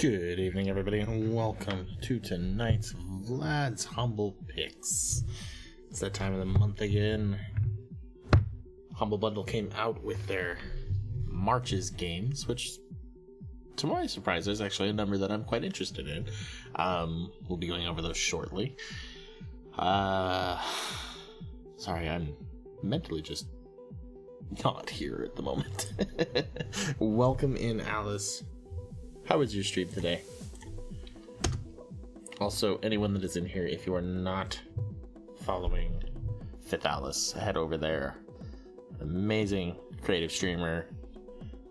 Good evening, everybody, and welcome to tonight's Vlad's Humble Picks. It's that time of the month again. Humble Bundle came out with their March's games, which, to my surprise, is actually a number that I'm quite interested in. We'll be going over those shortly. Sorry, I'm mentally just not here at the moment. Welcome in, Alice. How was your stream today? Also, anyone that is in here, if you are not following Fit Alice, head over there. Amazing creative streamer.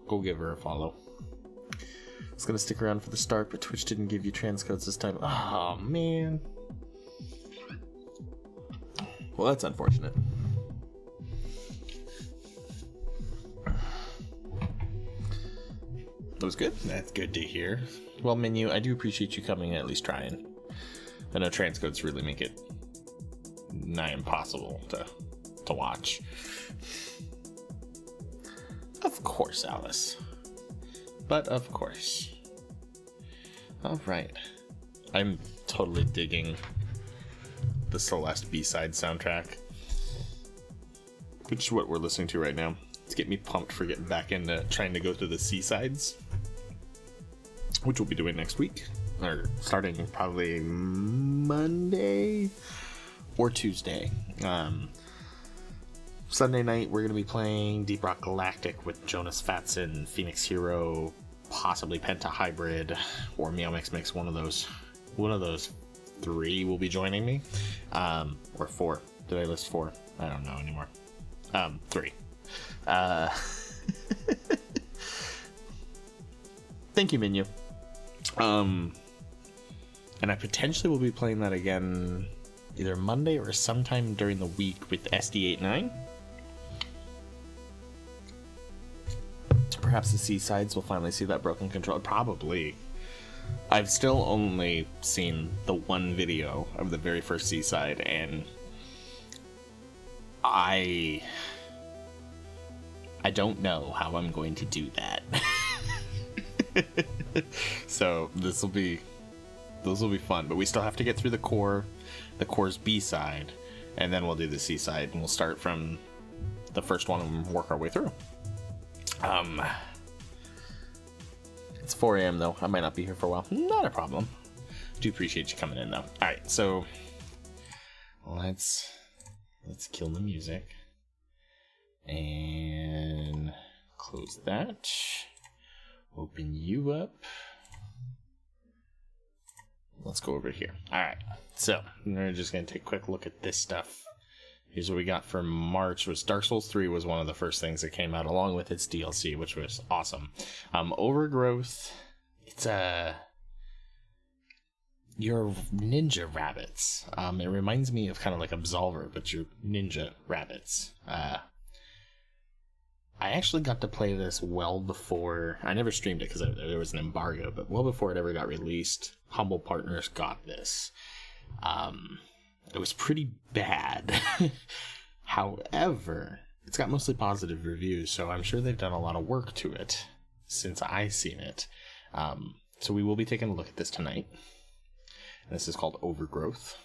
Go give her a follow. I was gonna stick around for the start, but Twitch didn't give you transcodes this time. Oh man. Well, that's unfortunate. That was good. That's good to hear. Well, Menu, I do appreciate you coming and at least trying. I know transcodes really make it nigh impossible to watch. Of course, Alice. But of course. Alright. I'm totally digging the Celeste B-side soundtrack, which is what we're listening to right now. It's getting me pumped for getting back into trying to go through the C-sides, which we'll be doing next week, or starting probably Monday or Tuesday. Sunday night we're going to be playing Deep Rock Galactic with Jonas Fatson, Phoenix Hero, possibly Penta Hybrid, or Meow Mix Mix. One of those three will be joining me, or four. Did I list four? I don't know anymore. Three. Thank you, Menu. And I potentially will be playing that again either Monday or sometime during the week with SD89. Perhaps the C-sides will finally see that broken controller. Probably. I've still only seen the one video of the very first C-side, and I don't know how I'm going to do that. So those will be fun, but we still have to get through the core's B-side, and then we'll do the C-side, and we'll start from the first one and work our way through. It's 4 a.m. though. I might not be here for a while. Not a problem. Do appreciate you coming in though. Alright, so let's kill the music and close that. Open you up. Let's go over here. Alright, so we're just going to take a quick look at this stuff. Here's what we got for March. Was Dark Souls 3 was one of the first things that came out along with its DLC, which was awesome. Overgrowth, it's your ninja rabbits. It reminds me of kind of like Absolver, but you're ninja rabbits. I actually got to play this well before. I never streamed it because there was an embargo, but well before it ever got released, Humble Partners got this. It was pretty bad. However, it's got mostly positive reviews, so I'm sure they've done a lot of work to it since I've seen it. So we will be taking a look at this tonight. This is called Overgrowth.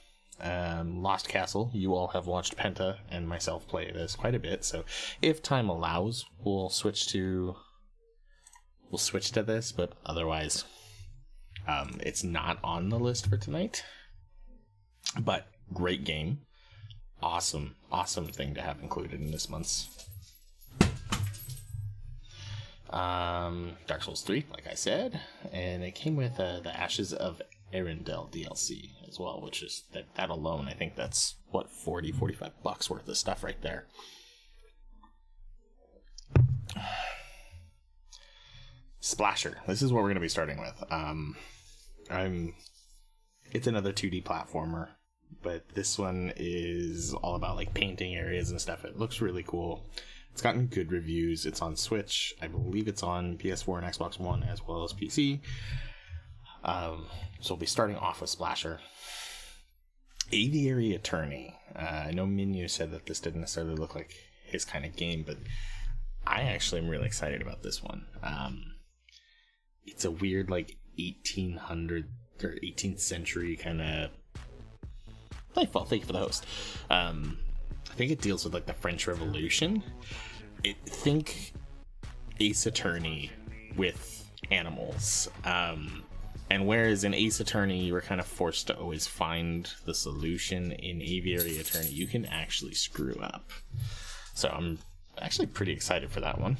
Lost Castle. You all have watched Penta and myself play this quite a bit, so if time allows, we'll switch to this, but otherwise, it's not on the list for tonight. But great game. Awesome thing to have included in this month's Dark Souls 3, like I said, and it came with the Ashes of Arendelle DLC as well, which is that alone, I think that's what, $45 worth of stuff right there. Splasher. This is what we're going to be starting with. It's another 2D platformer, but this one is all about like painting areas and stuff. It looks really cool. It's gotten good reviews. It's on Switch. I believe it's on PS4 and Xbox One as well as PC. So we'll be starting off with Splasher. Aviary Attorney. I know Minu said that this didn't necessarily look like his kind of game, but I actually am really excited about this one. It's a weird, like, 1800 or 18th century kind of. Thank you for the host. I think it deals with like the French Revolution. Think Ace Attorney with animals. And whereas in Ace Attorney you were kind of forced to always find the solution, in Aviary Attorney you can actually screw up. So I'm actually pretty excited for that one.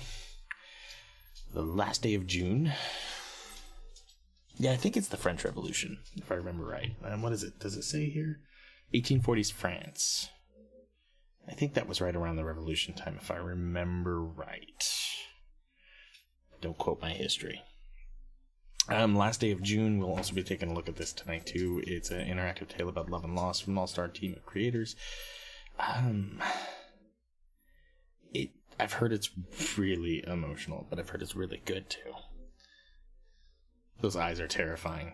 The last day of June. Yeah, I think it's the French Revolution, if I remember right. And what is it? Does it say here? 1840s France. I think that was right around the Revolution time, if I remember right. Don't quote my history. Last day of June, we'll also be taking a look at this tonight too. It's an interactive tale about love and loss from an all-star team of creators. I've heard it's really emotional, but I've heard it's really good too. Those eyes are terrifying.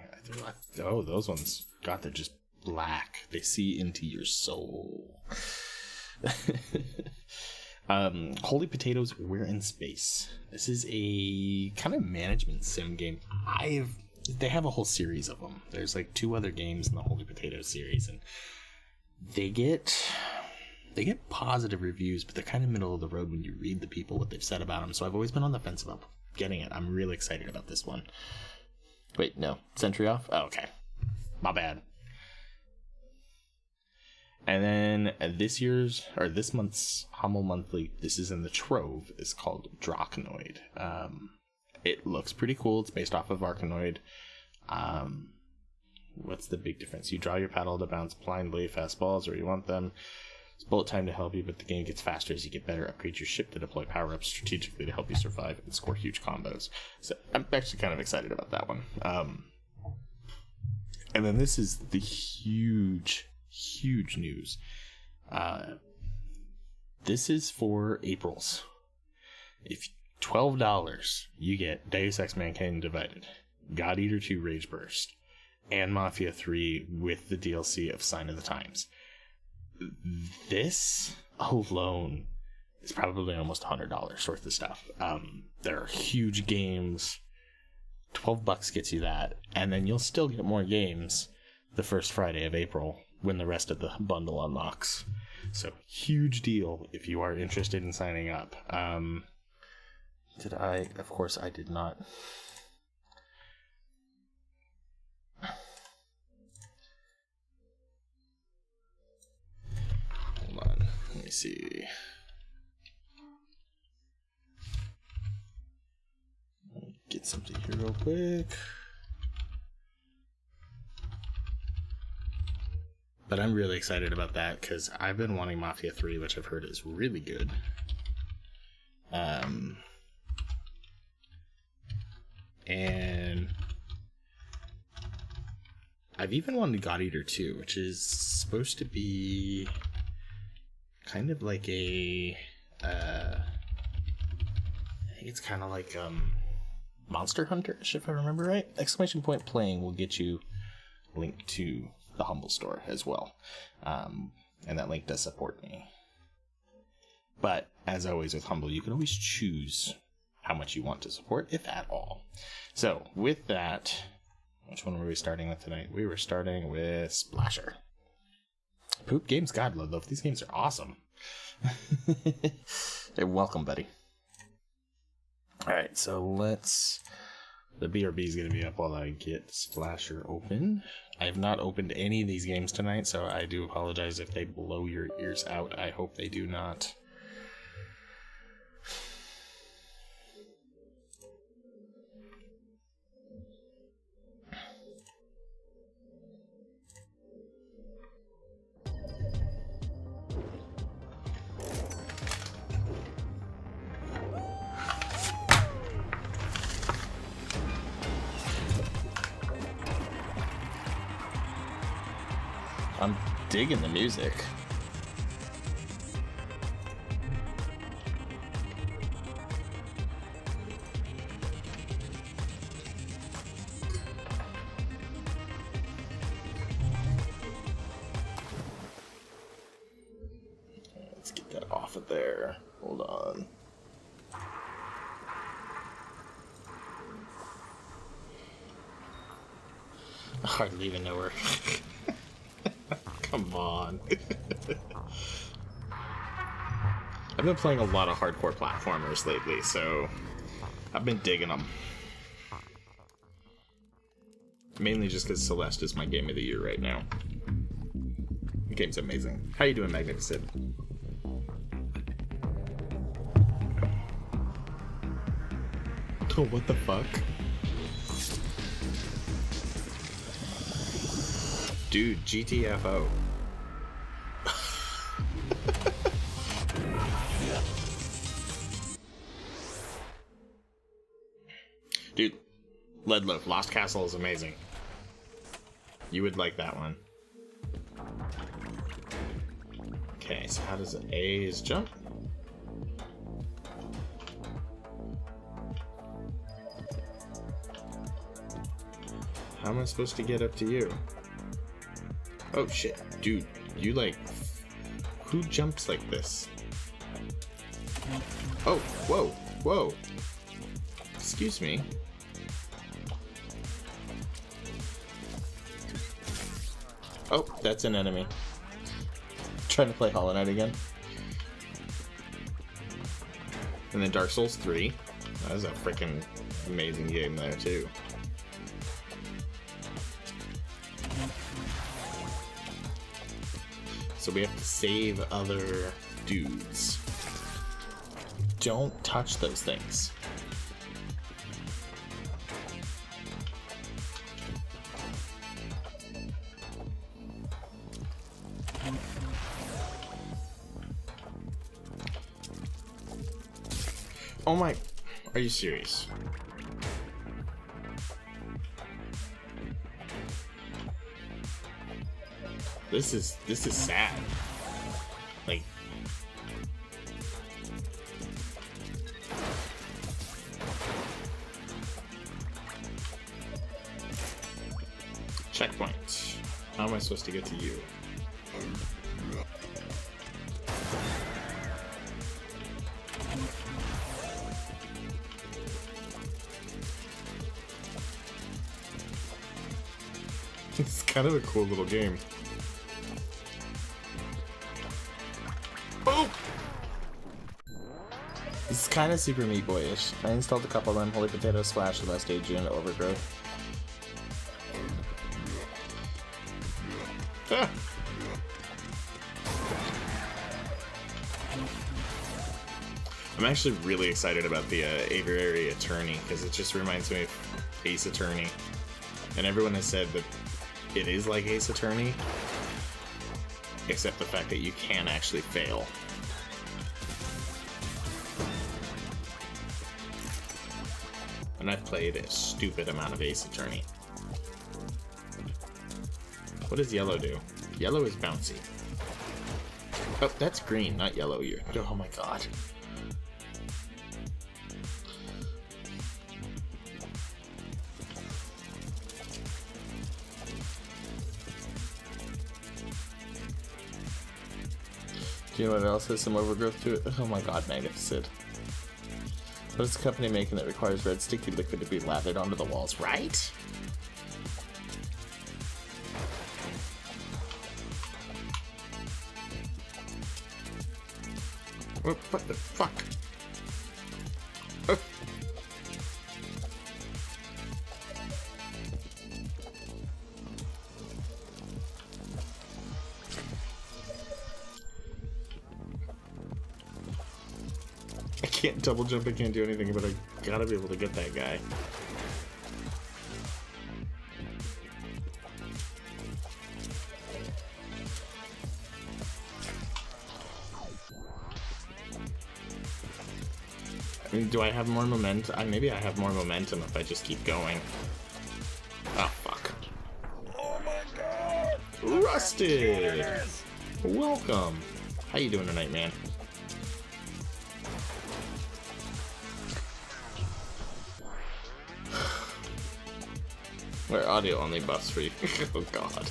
Oh, those ones, God, they're just black. They see into your soul. Holy Potatoes, We're in Space. This is a kind of management sim game. They have a whole series of them. There's like 2 other games in the Holy Potatoes series, and they get positive reviews, but they're kind of middle of the road when you read the people what they've said about them. So I've always been on the fence about getting it. I'm really excited about this one. Wait, no, Century off? Oh, okay, my bad. And then this month's Humble Monthly, this is in the Trove, is called Drachnoid. It looks pretty cool. It's based off of Arkanoid. What's the big difference? You draw your paddle to bounce blindly fast balls where you want them. It's bullet time to help you, but the game gets faster as you get better. Upgrade your ship to deploy power-ups strategically to help you survive and score huge combos. So I'm actually kind of excited about that one. And then this is the huge news. This is for April's. If $12, you get Deus Ex Mankind Divided, God Eater 2 Rage Burst, and Mafia 3 with the DLC of Sign of the Times. This alone is probably almost $100 worth of stuff. There are huge games. $12 gets you that, and then you'll still get more games the first Friday of April when the rest of the bundle unlocks. So huge deal if you are interested in signing up. Of course I did not. Hold on, let me see. Let me get something here real quick. But I'm really excited about that because I've been wanting Mafia 3, which I've heard is really good. And I've even wanted God Eater 2, which is supposed to be kind of like I think it's kind of like Monster Hunter-ish, if I remember right. Exclamation point playing will get you linked to the Humble store as well, and that link does support me. But as always with Humble, you can always choose how much you want to support, if at all. So with that, which one were we starting with tonight? We were starting with Splasher. Poop Games, God, love these games are awesome. Hey, welcome, buddy. All right, so the BRB is going to be up while I get Splasher open. I have not opened any of these games tonight, so I do apologize if they blow your ears out. I hope they do not. I'm digging the music. Let's get that off of there. Hold on. hardly even know her. Come on. I've been playing a lot of hardcore platformers lately, so I've been digging them. Mainly just because Celeste is my game of the year right now. The game's amazing. How you doing, Magnificent? Oh, what the fuck? Dude, GTFO. Dude, Leadloaf, Lost Castle is amazing. You would like that one. Okay, so how does A's jump? How am I supposed to get up to you? Oh shit, dude, you like... Who jumps like this? Oh, whoa, whoa. Excuse me. Oh, that's an enemy. Trying to play Hollow Knight again. And then Dark Souls 3. That was a freaking amazing game there too. So we have to save other dudes. Don't touch those things. Oh my... Are you serious? This is sad. Like... Checkpoint. How am I supposed to get to you? It's kind of a cool little game. Oh! It's kind of Super Meat Boy-ish. I installed a couple of them. Holy Potato, Splash, the Best Age, and Overgrowth. Ah. I'm actually really excited about the Aviary Attorney, because it just reminds me of Ace Attorney. And everyone has said that it is like Ace Attorney, except the fact that you can actually fail. And I've played a stupid amount of Ace Attorney. What does yellow do? Yellow is bouncy. Oh, that's green, not yellow. Oh my god. Do you know what else has some overgrowth to it? Oh my god, Magnificent. What is the company making that requires red sticky liquid to be lathered onto the walls, right? What the fuck? Oh. I can't double jump, I can't do anything, but I gotta be able to get that guy. I mean, do I have more momentum? Maybe I have more momentum if I just keep going. Oh, fuck. Oh my god! Rusted! Welcome! How you doing tonight, man? We're audio only buffs for you. Oh god.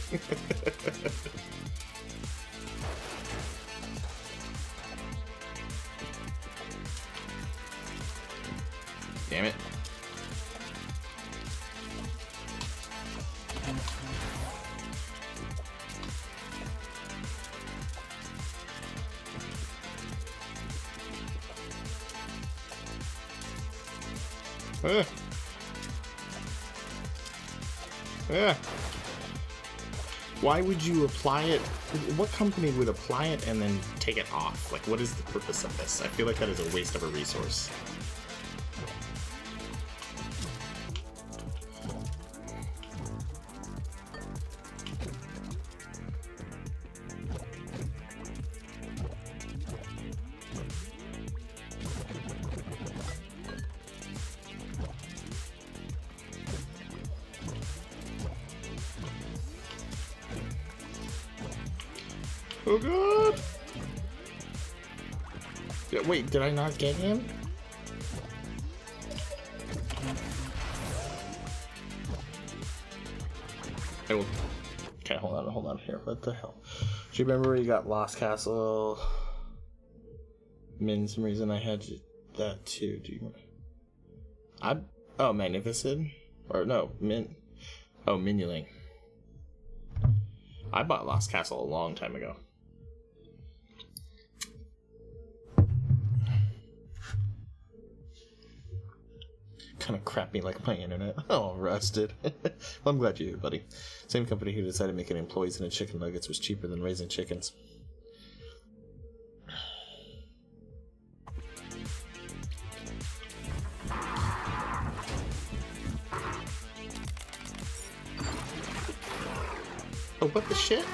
Damn it. Why would you apply it? What company would apply it and then take it off? Like, what is the purpose of this? I feel like that is a waste of a resource. Oh god! Yeah, wait, did I not get him? I will. Okay, hold on here. What the hell? Do you remember where you got Lost Castle? Some reason I had that too. Do you remember? Oh, Magnificent? Or no, Minuling. I bought Lost Castle a long time ago. Kind of crappy like my internet. Oh, rusted. Well, I'm glad you're here, buddy. Same company who decided making employees into chicken nuggets was cheaper than raising chickens. Oh, what the shit?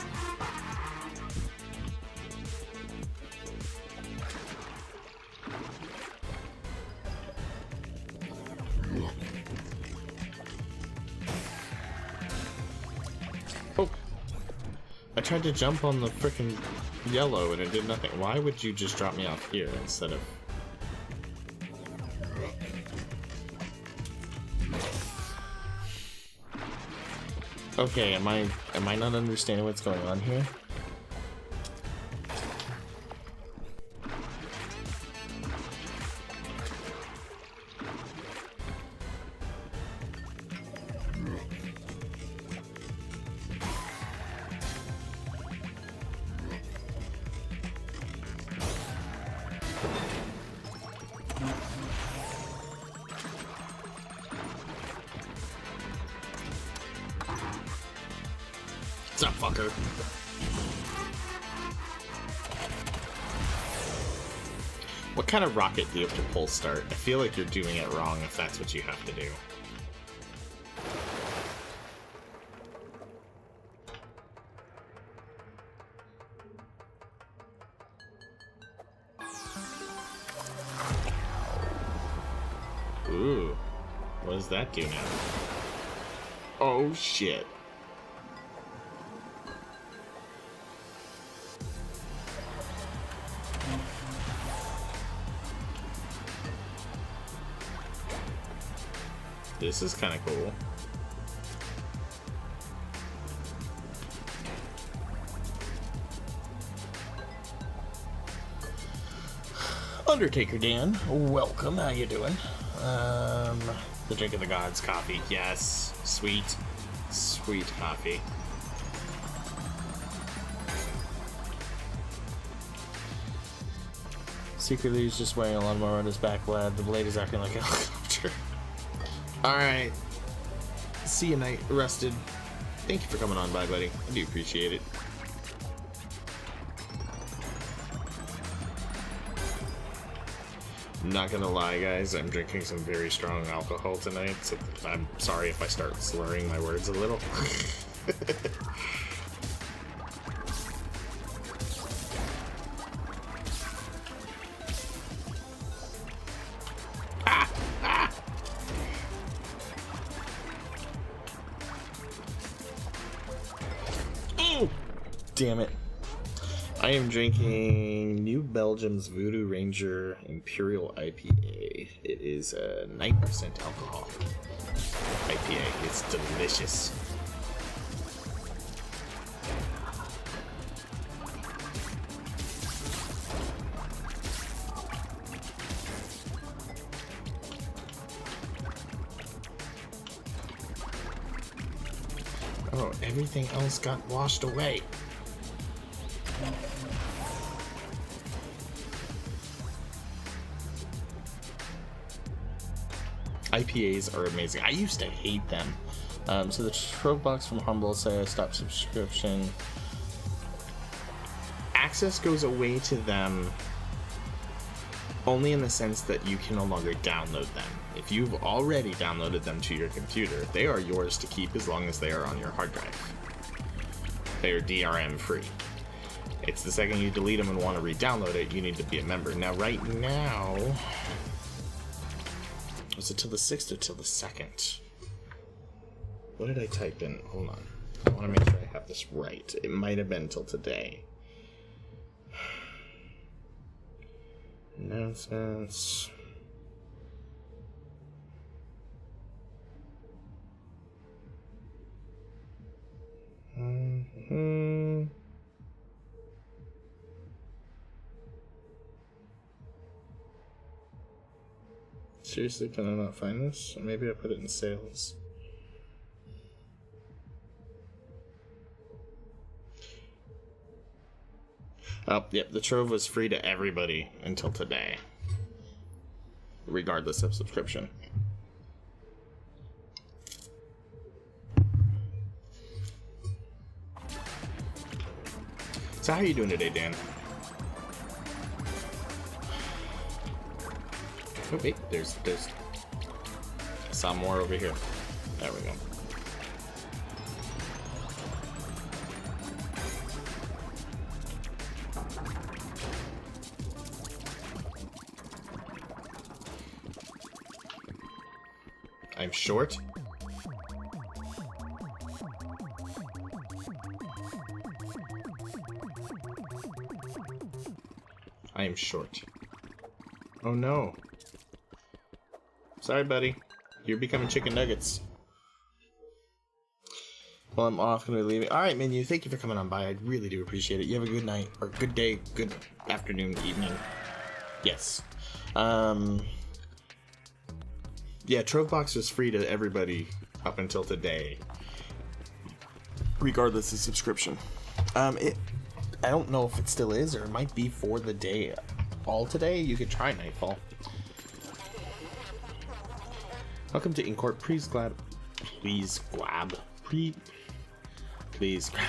Oh, I tried to jump on the frickin' yellow and it did nothing. Why would you just drop me off here instead of... Okay, am I not understanding what's going on here? What's up, fucker? What kind of rocket do you have to pull start? I feel like you're doing it wrong if that's what you have to do. Ooh. What does that do now? Oh, shit. This is kind of cool. Undertaker Dan, welcome. How you doing? The drink of the gods coffee. Yes, sweet, sweet coffee. Secretly, he's just wearing a lawnmower on his back, Vlad. The blade is acting like a helicopter. Alright. See you, Night Rusted. Thank you for coming on by, buddy. I do appreciate it. Not gonna lie, guys, I'm drinking some very strong alcohol tonight, so I'm sorry if I start slurring my words a little. Damn it. I am drinking New Belgium's Voodoo Ranger Imperial IPA. It is a 9% alcohol IPA. It's delicious. Oh, everything else got washed away. IPAs are amazing. I used to hate them. So the Trove Box from Humble says stop subscription. Access goes away to them only in the sense that you can no longer download them. If you've already downloaded them to your computer, they are yours to keep as long as they are on your hard drive. They are DRM free. It's the second you delete them and want to re-download it, you need to be a member. Now, right now, was it till the 6th or till the 2nd? What did I type in? Hold on. I want to make sure I have this right. It might have been till today. Announcements. Seriously, can I not find this? Or maybe I put it in sales. Oh, yep, the Trove was free to everybody until today, regardless of subscription. So how are you doing today, Dan? Oh wait, there's some more over here. There we go. I'm short. I am short. Oh no. Sorry, buddy. You're becoming chicken nuggets. Well, I'm off. Gonna be leaving. Alright, menu. Thank you for coming on by. I really do appreciate it. You have a good night, or good day, good afternoon, evening. Yes. Yeah, Trove Box was free to everybody up until today, regardless of subscription. I don't know if it still is, or it might be for the day. All today, you could try Nightfall. Welcome to Incorp. Please grab. Please grab. Please grab.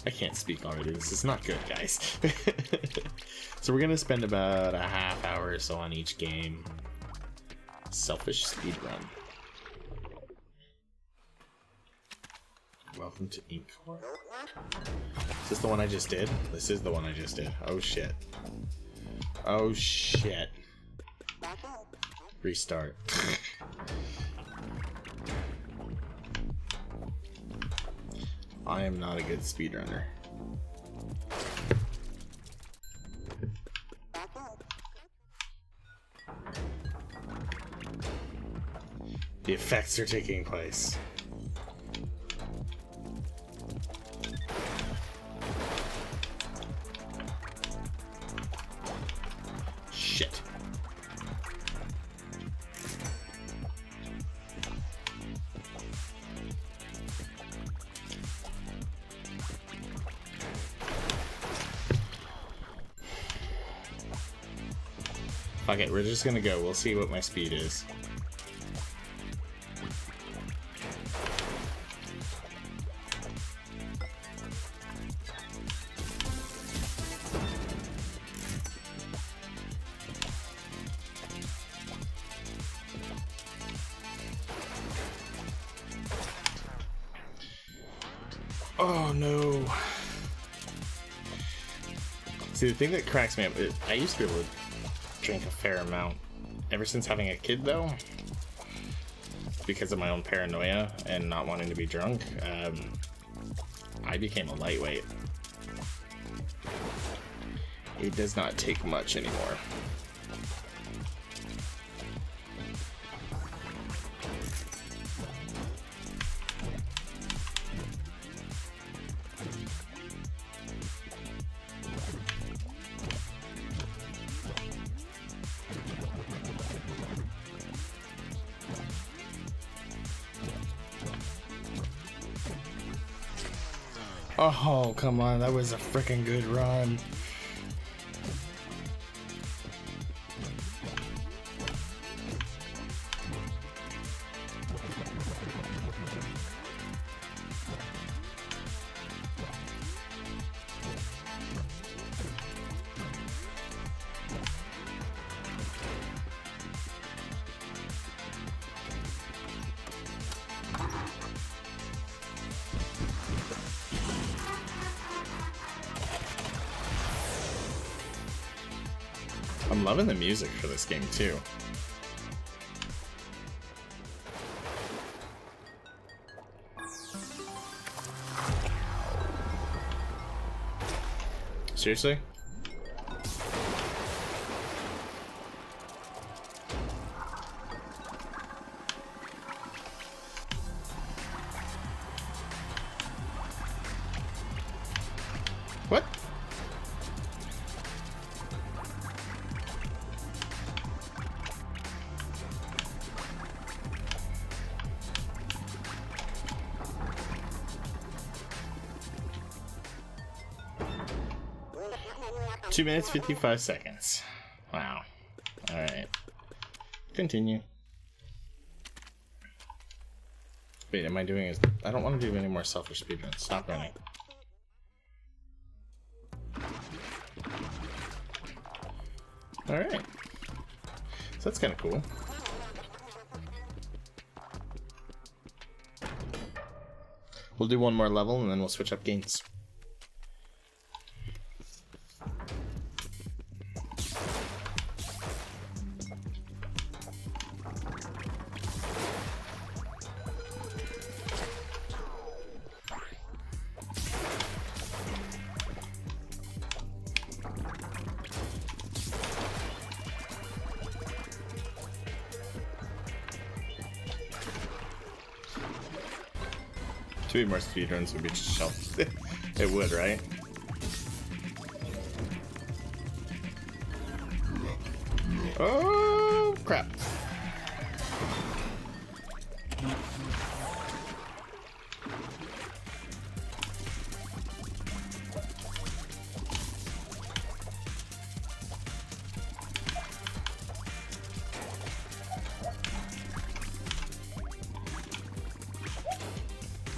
I can't speak already. This is not good, guys. So we're gonna spend about a half hour or so on each game. Selfish speedrun. Welcome to Incorp. Is this the one I just did? This is the one I just did. Oh shit. Oh shit. Restart. I am not a good speedrunner. The effects are taking place. Shit. Fuck it, we're just gonna go. We'll see what my speed is. Oh no. See, the thing that cracks me up, I used to be able to drink a fair amount. Ever since having a kid, though, because of my own paranoia and not wanting to be drunk, I became a lightweight. It does not take much anymore. Oh, come on, that was a freaking good run. I'm loving the music for this game too. Seriously? What? Two minutes, 55 seconds. Wow. Alright. Continue. Wait, am I doing it? I don't want to do any more selfish speedruns. Stop running. Alright. So that's kind of cool. We'll do one more level and then we'll switch up games. Two more speedruns would be just shelved. It would, right? Oh crap!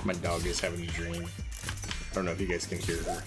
My dog is having a dream. I don't know if you guys can hear her.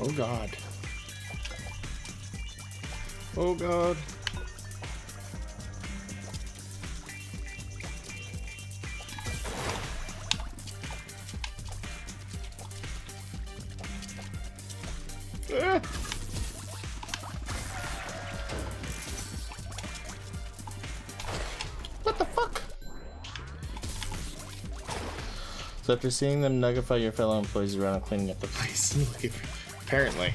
Oh god. Oh god. Ah. What the fuck? So after seeing them nuggify your fellow employees around and cleaning up the place, apparently.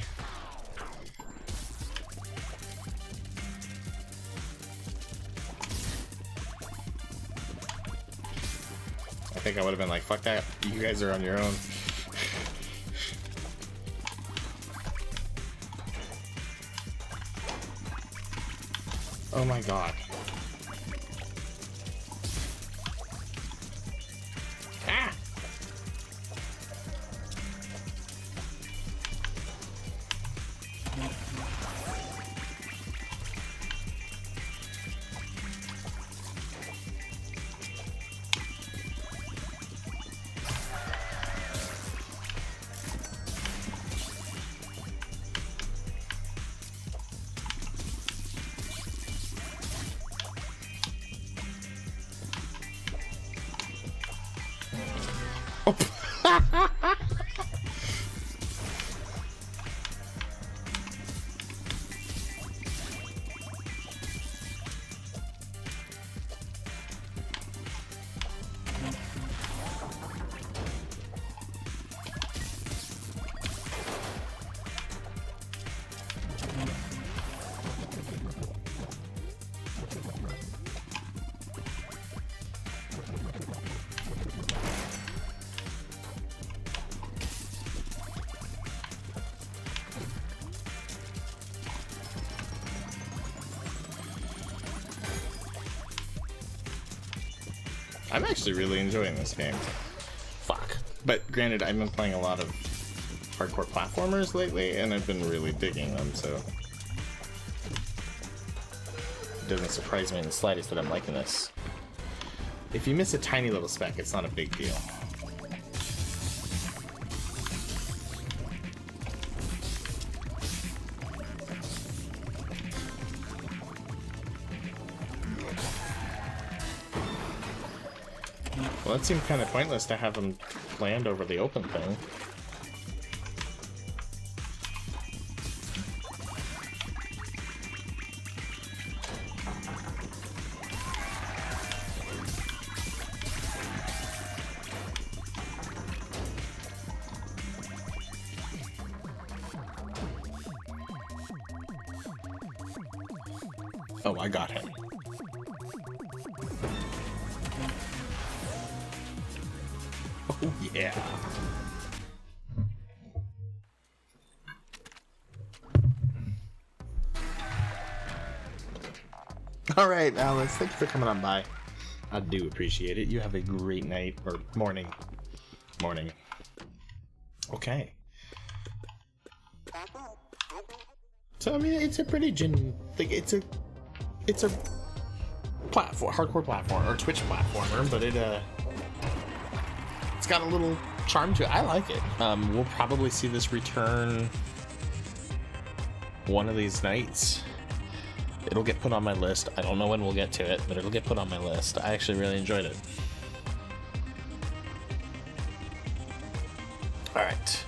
I think I would have been like, fuck that, you guys are on your own. Oh my god. Ah! I'm actually really enjoying this game. Fuck. But granted, I've been playing a lot of hardcore platformers lately, and I've been really digging them, so it doesn't surprise me in the slightest that I'm liking this. If you miss a tiny little speck, it's not a big deal. Well, that seemed kind of pointless to have them land over the open thing. Oh, I got him. Oh, yeah. All right, Alice, thank you for coming on by. I do appreciate it. You have a great night, or morning. Morning. Okay. So, I mean, it's a pretty it's a platform, hardcore platform, or Twitch platformer, but it's got a little charm to it. I like it. We'll probably see this return one of these nights. It'll get put on my list. I don't know when we'll get to it, but it'll get put on my list. I actually really enjoyed it. Alright.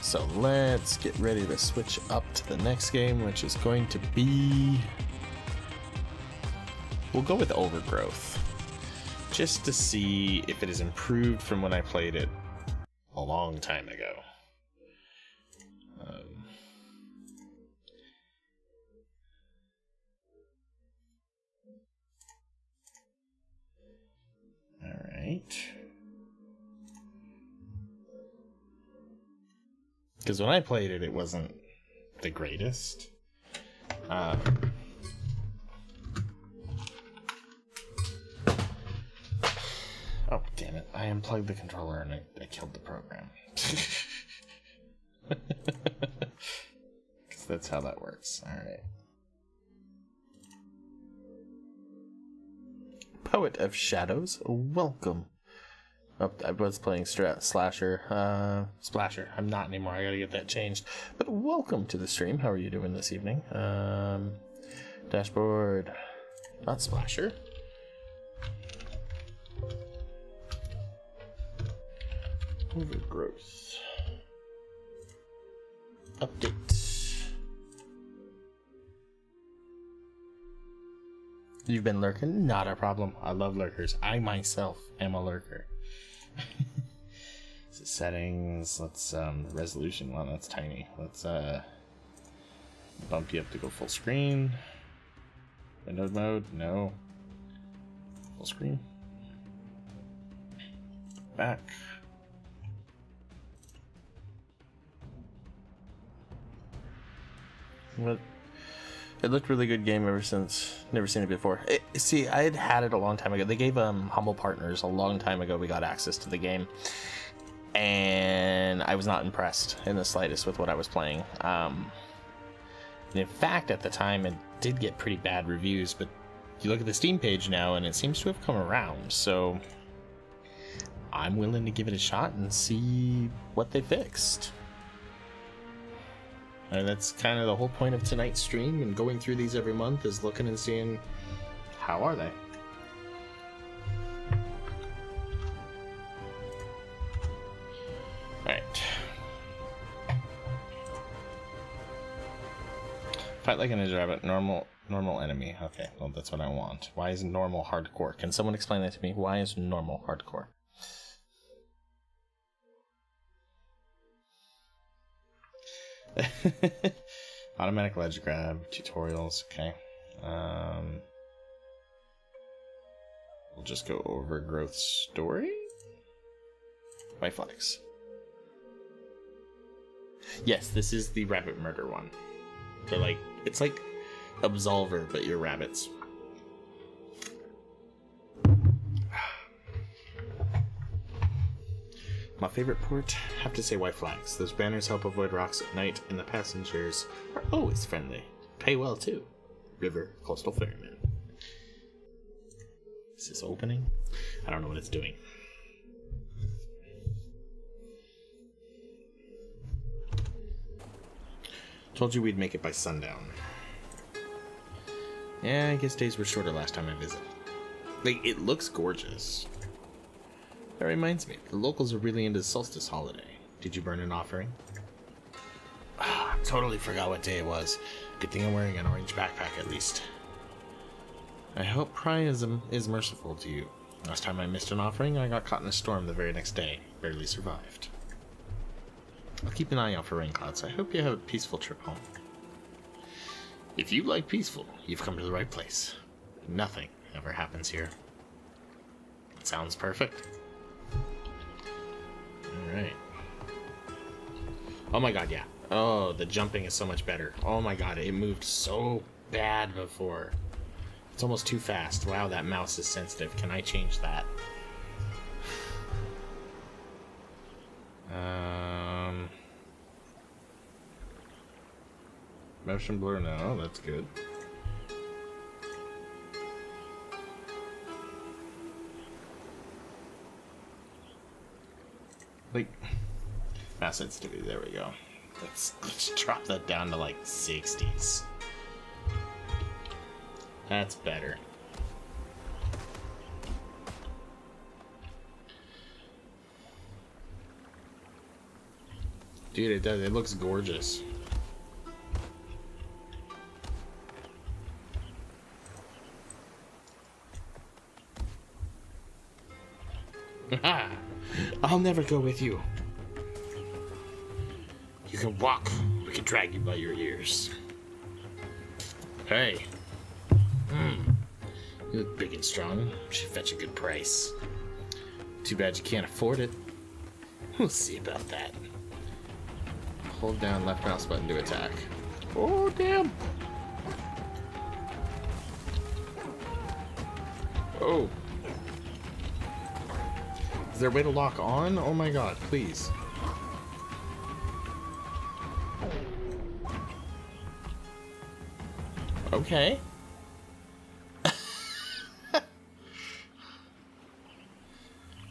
So let's get ready to switch up to the next game, which is going to be... We'll go with Overgrowth. Just to see if it has improved from when I played it a long time ago. Alright. Because when I played it, it wasn't the greatest. Oh, damn it. I unplugged the controller and I killed the program. Because that's how that works. Alright. Poet of Shadows, welcome. Oh, I was playing Slasher. Splasher. I'm not anymore. I gotta get that changed. But welcome to the stream. How are you doing this evening? Dashboard. Not Splasher. Overgrowth. Update. You've been lurking? Not a problem. I love lurkers. I myself am a lurker. So settings, let's resolution. Well, that's tiny. Let's bump you up to go full screen. Window mode, no. Full screen. Back. What? It looked really good game ever since. Never seen it before. See, I had it a long time ago. They gave Humble Partners a long time ago. We got access to the game, and I was not impressed in the slightest with what I was playing. And in fact, at the time, it did get pretty bad reviews. But you look at the Steam page now, and it seems to have come around. So I'm willing to give it a shot and see what they fixed. And that's kind of the whole point of tonight's stream and going through these every month, is looking and seeing how are they. Alright. Fight like a ninja rabbit, normal enemy. Okay, well that's what I want. Why is normal hardcore? Can someone explain that to me? Why is normal hardcore? Automatic ledge grab, tutorials, okay. We'll just go over growth story. By Flex. Yes, this is the rabbit murder one. They're like, it's like Absolver, but you're rabbits. My favorite port? Have to say white flags. Those banners help avoid rocks at night, and the passengers are always friendly. Pay well, too. River Coastal Ferryman. Is this opening? I don't know what it's doing. Told you we'd make it by sundown. Yeah, I guess days were shorter last time I visited. Like, it looks gorgeous. That reminds me, the locals are really into the solstice holiday. Did you burn an offering? Totally forgot what day it was. Good thing I'm wearing an orange backpack at least. I hope Priapism is merciful to you. Last time I missed an offering, I got caught in a storm the very next day. Barely survived. I'll keep an eye out for rain clouds. I hope you have a peaceful trip home. If you like peaceful, you've come to the right place. Nothing ever happens here. Sounds perfect. Alright. Oh my god, yeah. Oh, the jumping is so much better. Oh my god, it moved so bad before. It's almost too fast. Wow, that mouse is sensitive. Can I change that? Motion blur now. That's good. Like, mouse sensitivity. There we go. Let's drop that down to like 60s. That's better. Dude, it does. It looks gorgeous. I'll never go with you. You can walk. We can drag you by your ears. Hey. You look big and strong. Should fetch a good price. Too bad you can't afford it. We'll see about that. Hold down left mouse button to attack. Oh, damn. Oh. Is there a way to lock on? Oh my god, please. Okay.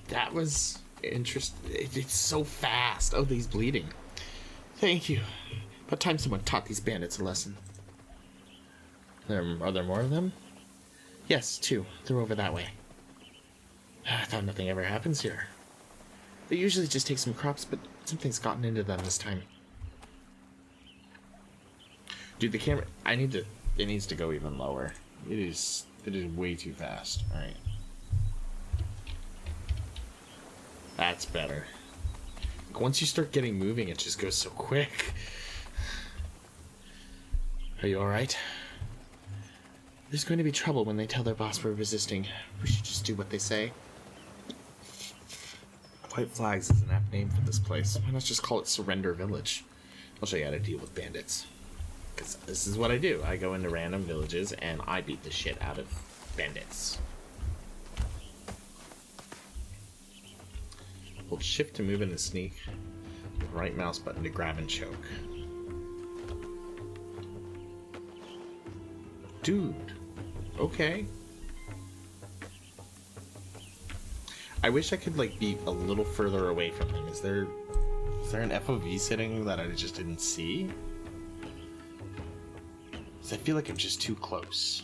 That was interesting. It's so fast. Oh, he's bleeding. Thank you. About time someone taught these bandits a lesson. Are there more of them? Yes, two. They're over that way. I thought nothing ever happens here. They usually just take some crops, but something's gotten into them this time. Dude, the camera... It needs to go even lower. It is way too fast. Alright. That's better. Once you start getting moving, it just goes so quick. Are you alright? There's going to be trouble when they tell their boss we're resisting. We should just do what they say. White Flags is an apt name for this place. Why not just call it Surrender Village? I'll show you how to deal with bandits. Because this is what I do. I go into random villages and I beat the shit out of bandits. Hold shift to move in and sneak. Right mouse button to grab and choke. Dude. Okay. I wish I could like be a little further away from him. Is there an FOV setting that I just didn't see? 'Cause I feel like I'm just too close.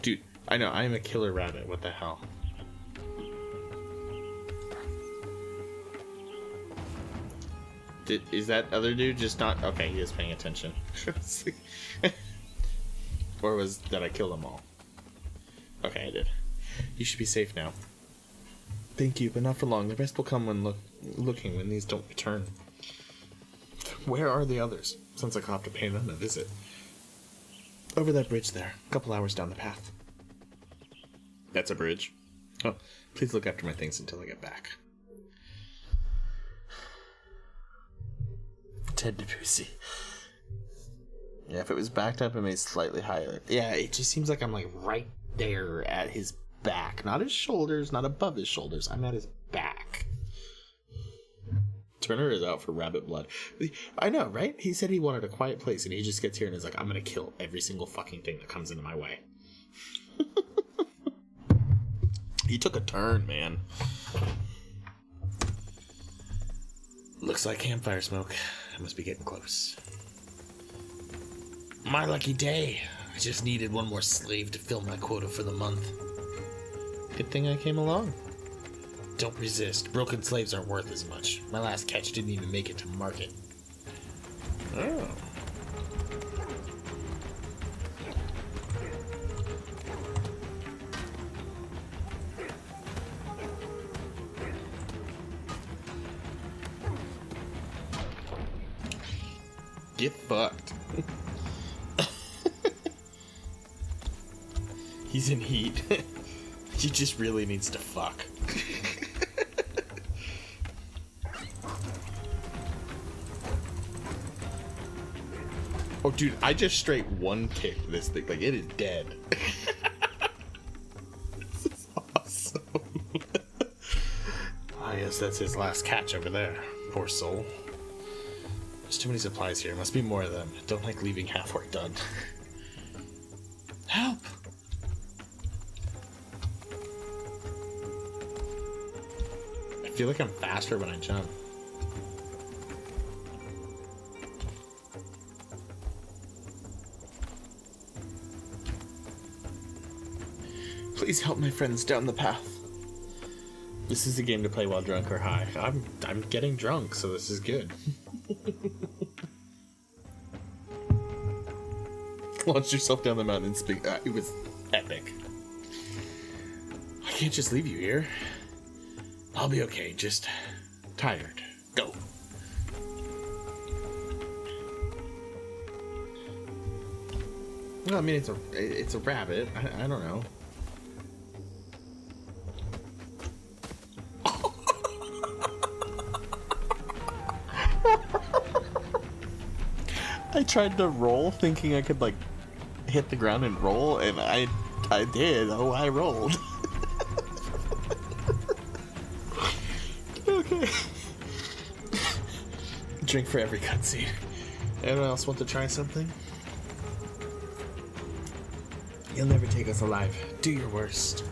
Dude, I know, I'm a killer rabbit. What the hell? Is that other dude just not... Okay, he is paying attention. Or did I kill them all? Okay, I did. You should be safe now. Thank you, but not for long. The rest will come when looking when these don't return. Where are the others? Sounds like I'll have to pay them a visit. Over that bridge there, a couple hours down the path. That's a bridge? Oh, please look after my things until I get back. Ted DeBusy. Yeah, if it was backed up and made slightly higher. Yeah, it just seems like I'm like right there at his back. Not his shoulders, not above his shoulders. I'm at his back. Turner is out for rabbit blood. I know, right? He said he wanted a quiet place, and he just gets here and is like, I'm gonna kill every single fucking thing that comes into my way. He took a turn, man. Looks like campfire smoke. I must be getting close. My lucky day. I just needed one more slave to fill my quota for the month. Good thing I came along. Don't resist. Broken slaves aren't worth as much. My last catch didn't even make it to market. Oh. Get fucked. He's in heat. He just really needs to fuck. Oh, dude, I just straight one kicked this thing. Like, it is dead. This is awesome. I guess that's his last catch over there. Poor soul. There's too many supplies here. Must be more of them. Don't like leaving half work done. Help! I feel like I'm faster when I jump. Please help my friends down the path. This is a game to play while drunk or high. I'm getting drunk, so this is good. Launch yourself down the mountain and speak. It was epic. I can't just leave you here. I'll be okay, just tired. Go. Well, I mean, it's a rabbit. I don't know. I tried to roll thinking I could, like, hit the ground and roll, and I did. Oh, I rolled. Okay. Drink for every cutscene. Anyone else want to try something? You'll never take us alive. Do your worst.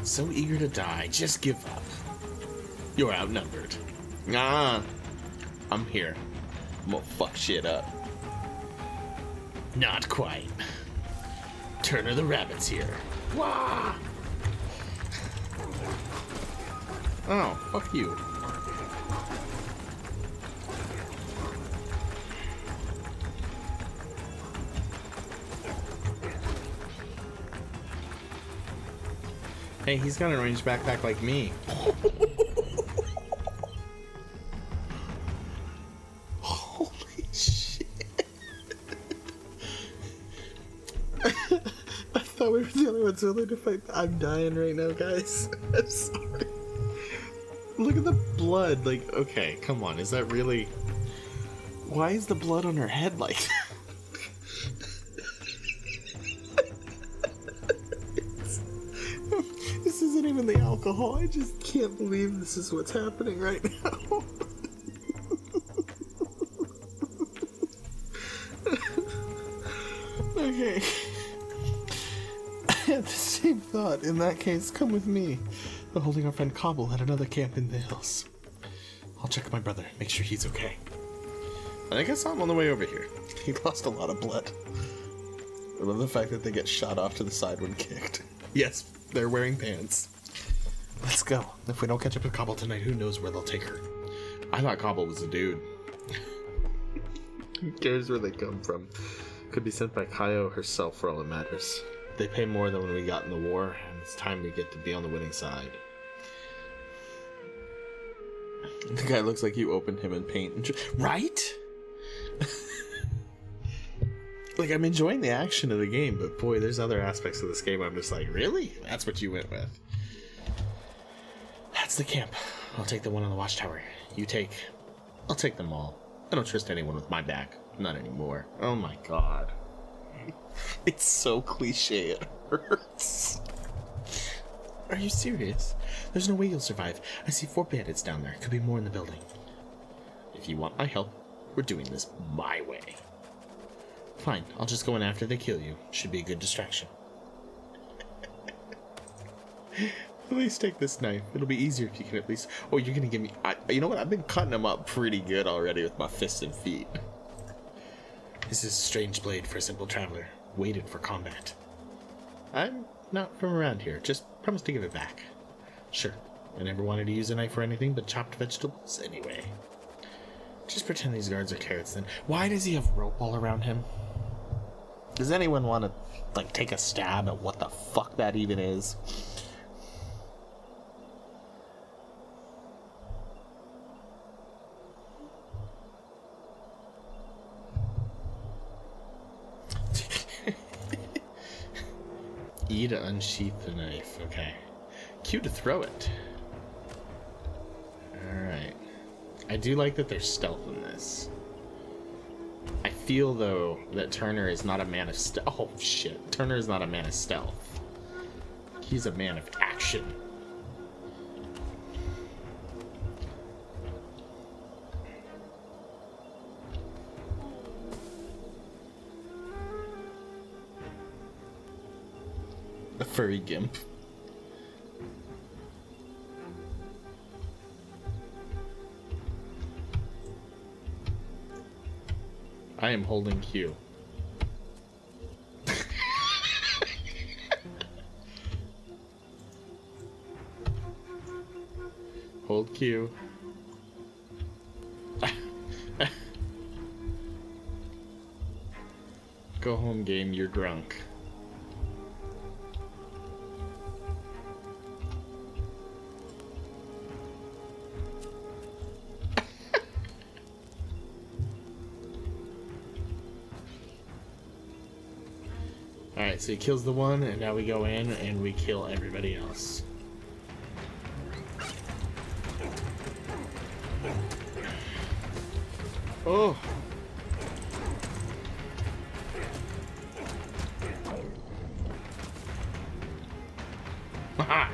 So eager to die, just give up. You're outnumbered. Nah, I'm here. I'm gonna fuck shit up. Not quite. Turner the Rabbit's here. Wah! Oh, fuck you. Hey, he's got an orange backpack like me. Holy shit. I thought we were the only ones willing to fight. I'm dying right now, guys. I'm sorry. Look at the blood. Like, okay, come on. Is that really... Why is the blood on her head like that? This isn't even the alcohol. I just can't believe this is what's happening right now. Okay. I had the same thought. In that case, come with me. We're holding our friend Cobble at another camp in the hills. I'll check my brother, make sure he's okay. I think I saw him on the way over here. He lost a lot of blood. I love the fact that they get shot off to the side when kicked. Yes, they're wearing pants. Let's go. If we don't catch up with Cobble tonight, who knows where they'll take her. I thought Cobble was a dude. Who cares where they come from? Could be sent by Kaio herself for all that matters. They pay more than when we got in the war, and it's time we get to be on the winning side. The guy looks like you opened him in paint. Right? Like, I'm enjoying the action of the game, but boy, there's other aspects of this game I'm just like, really? That's what you went with? That's the camp. I'll take the one on the watchtower. I'll take them all. I don't trust anyone with my back. Not anymore. Oh my god. It's so cliche, it hurts. Are you serious? There's no way you'll survive. I see 4 bandits down there. Could be more in the building. If you want my help, we're doing this my way. Fine, I'll just go in after they kill you. Should be a good distraction. At least take this knife. It'll be easier if you can at least... Oh, you're gonna give me... You know what? I've been cutting them up pretty good already with my fists and feet. This is a strange blade for a simple traveler. Waited for combat. I'm not from around here. Just promise to give it back. Sure. I never wanted to use a knife for anything but chopped vegetables anyway. Just pretend these guards are carrots then. Why does he have rope all around him? Does anyone want to, like, take a stab at what the fuck that even is? E to unsheath the knife. Okay. Q to throw it. Alright. I do like that there's stealth in this. I feel, though, that Turner is not a man of stealth. Oh, shit. Turner is not a man of stealth. He's a man of action. A furry gimp. I am holding Q. Hold Q. Go home, game, you're drunk. Alright, so he kills the one, and now we go in and we kill everybody else. Oh! Haha!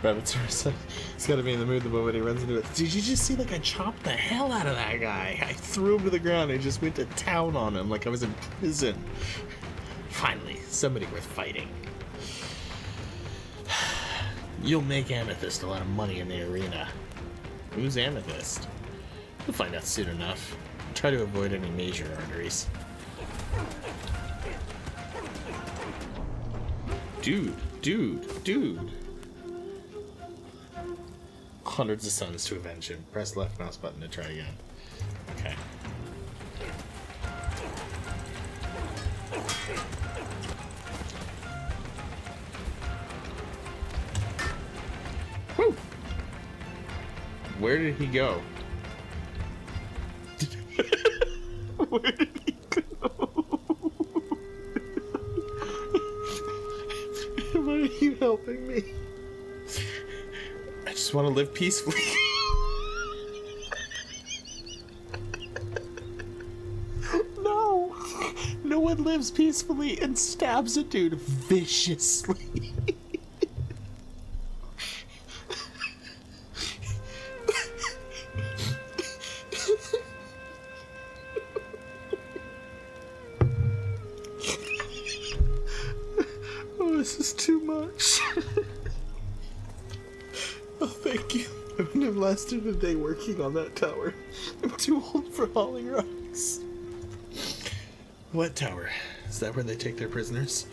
Rabbits are so... He's gotta be in the mood the moment he runs into it. Did you just see, like, I chopped the hell out of that guy? I threw him to the ground and just went to town on him like I was in prison. Finally, somebody worth fighting. You'll make Amethyst a lot of money in the arena. Who's Amethyst? We'll find out soon enough. Try to avoid any major arteries. Dude. Hundreds of suns to avenge him. Press left mouse button to try again. Okay. Woo! Where did he go? Where did he go? Are you helping me? I just want to live peacefully. No! No one lives peacefully and stabs a dude viciously. Oh, this is too much. Oh, thank you. I wouldn't have lasted a day working on that tower. I'm too old for hauling rocks. What tower? Is that where they take their prisoners?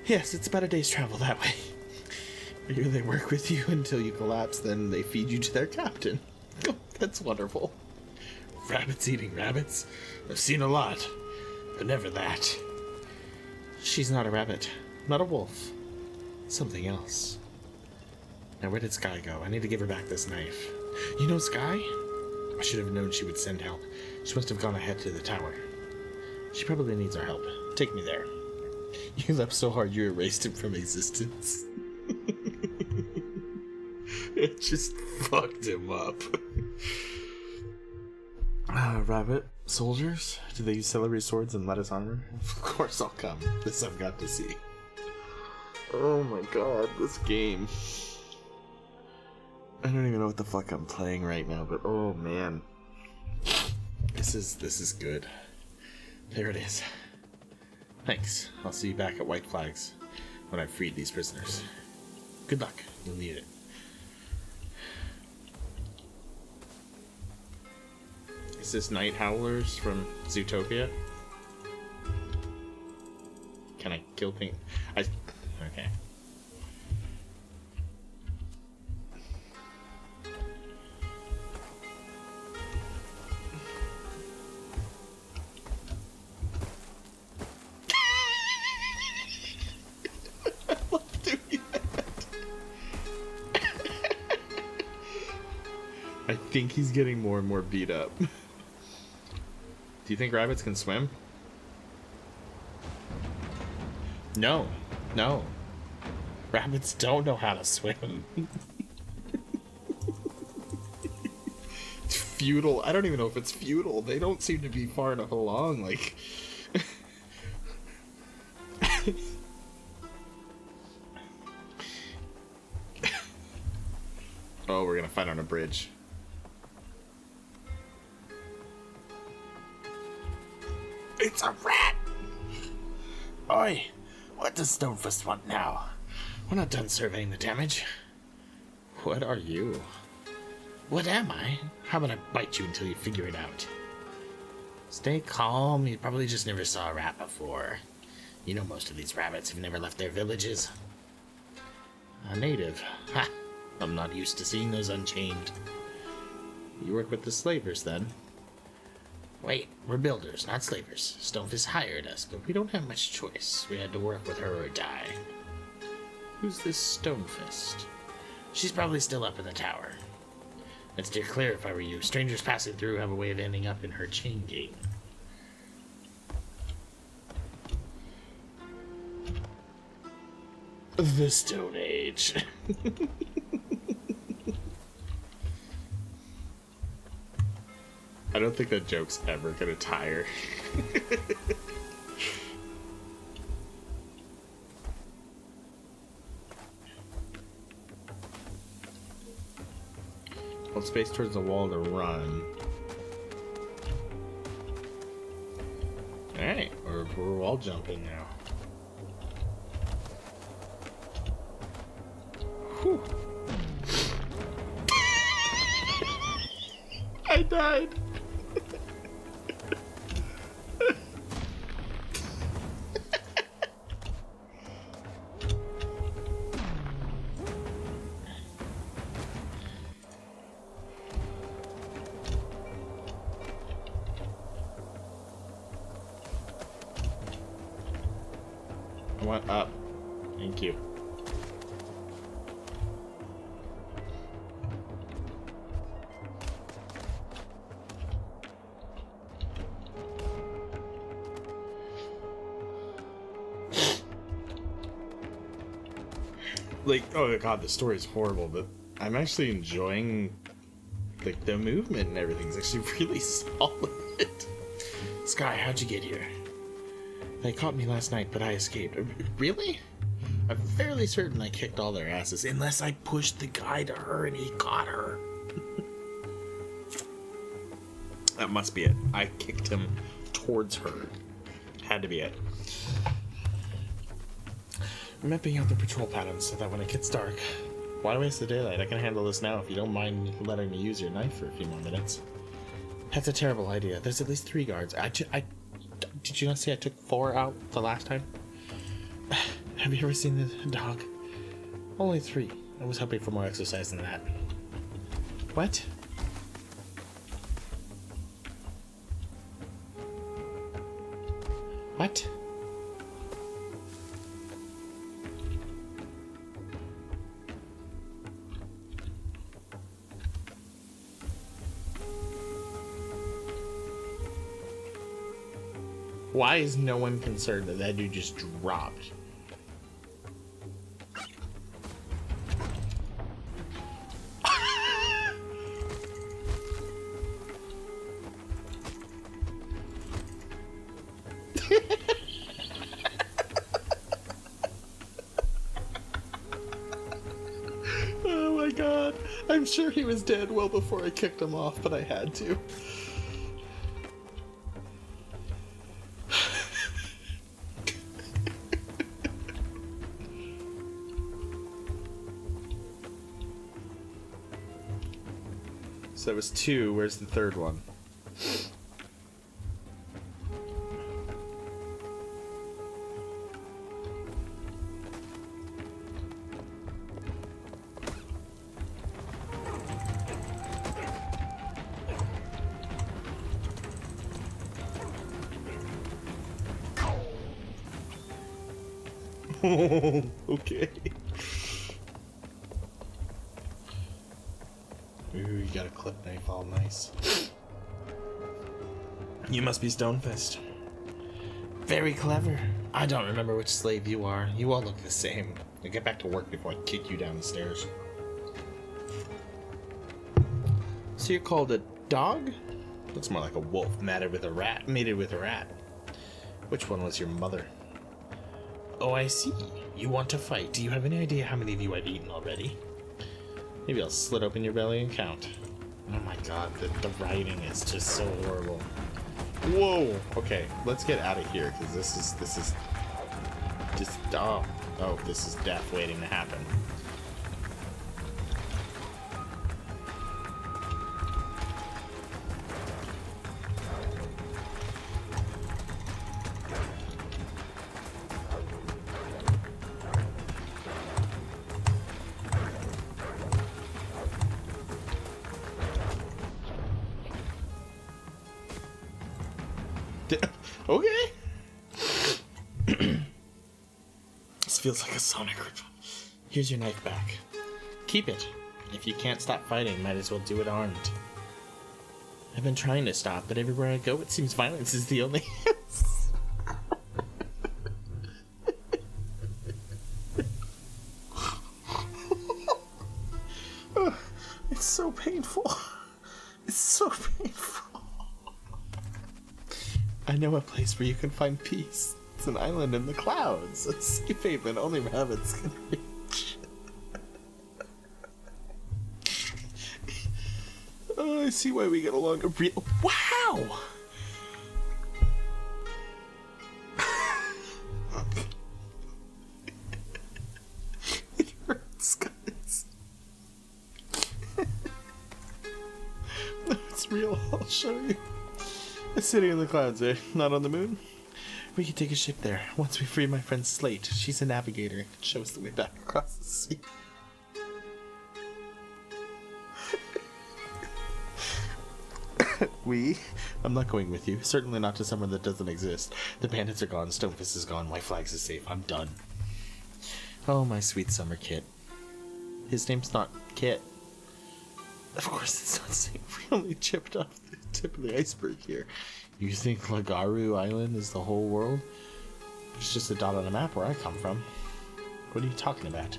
Yes, it's about a day's travel that way. Here they work with you until you collapse, then they feed you to their captain. Oh, that's wonderful. Rabbits eating rabbits? I've seen a lot, but never that. She's not a rabbit, not a wolf. Something else. Now where did Sky go? I need to give her back this knife. You know Sky? I should have known she would send help. She must have gone ahead to the tower. She probably needs our help. Take me there. You leapt so hard you erased him from existence. It just fucked him up. Rabbit soldiers? Do they use celery swords and lettuce armor? Of course I'll come. This I've got to see. Oh my god, this game. I don't even know what the fuck I'm playing right now, but oh man. This is good. There it is. Thanks. I'll see you back at White Flags when I've freed these prisoners. Good luck. You'll need it. Is this Night Howlers from Zootopia? Can I kill things? Okay. I think he's getting more and more beat up. Do you think rabbits can swim? No. No. Rabbits don't know how to swim. It's futile. I don't even know if it's futile. They don't seem to be far enough along. Like... Oh, we're gonna fight on a bridge. It's a rat! Oi! What does Stonefist want now? We're not done surveying the damage. What are you? What am I? How about I bite you until you figure it out? Stay calm. You probably just never saw a rat before. You know most of these rabbits have never left their villages. A native. Ha! I'm not used to seeing those unchained. You work with the slavers, then? Wait, we're builders, not slavers. Stonefist hired us, but we don't have much choice. We had to work with her or die. Who's this Stonefist? She's probably still up in the tower. I'd steer clear if I were you. Strangers passing through have a way of ending up in her chain gang. The Stone Age. I don't think that joke's ever gonna tire. Hold space towards the wall to run. Alright, we're wall jumping now. Whew. I died. I want up. Thank you. Like, oh god, the story is horrible, but I'm actually enjoying, like, the movement and everything's actually really solid. Sky, how'd you get here? They caught me last night, but I escaped. Really? I'm fairly certain I kicked all their asses, unless I pushed the guy to her and he caught her. That must be it. I kicked him towards her. Had to be it. I'm mapping out the patrol patterns so that when it gets dark... Why waste the daylight? I can handle this now if you don't mind letting me use your knife for a few more minutes. That's a terrible idea. There's at least 3 guards. Did you not see I took 4 out the last time? Have you ever seen the dog? Only 3. I was hoping for more exercise than that. What? What? Why is no one concerned that that dude just dropped? Oh my god. I'm sure he was dead well before I kicked him off, but I had to. So that was 2. Where's the third one? Okay. Ooh, you got a clip knife, all nice. You must be Stonefist. Very clever. I don't remember which slave you are. You all look the same. Now get back to work before I kick you down the stairs. So you're called a dog? Looks more like a wolf mated with a rat. Which one was your mother? Oh, I see. You want to fight. Do you have any idea how many of you I've eaten already? Maybe I'll slit open your belly and count. Oh my god, the writing is just so horrible. Whoa! Okay, let's get out of here, because this is just, oh, this is death waiting to happen. Okay. This feels like a sonic rip. Here's your knife back. Keep it. If you can't stop fighting, might as well do it armed. I've been trying to stop, but everywhere I go, it seems violence is the only answer. It's so painful. It's so painful. I know a place where you can find peace. It's an island in the clouds. A safe haven only rabbits can reach. Oh, I see why we get along. Wow! It hurts, guys. No, it's real. I'll show you. It's sitting in the clouds, eh? Not on the moon? We could take a ship there. Once we free my friend Slate, she's a navigator. It shows the way back across the sea. I'm not going with you. Certainly not to somewhere that doesn't exist. The bandits are gone, Stonefist is gone, White Flags is safe. I'm done. Oh, my sweet summer Kit. His name's not Kit. Of course it's not safe. We only chipped off the tip of the iceberg here. You think Lagaru Island is the whole world? It's just a dot on a map where I come from. What are you talking about?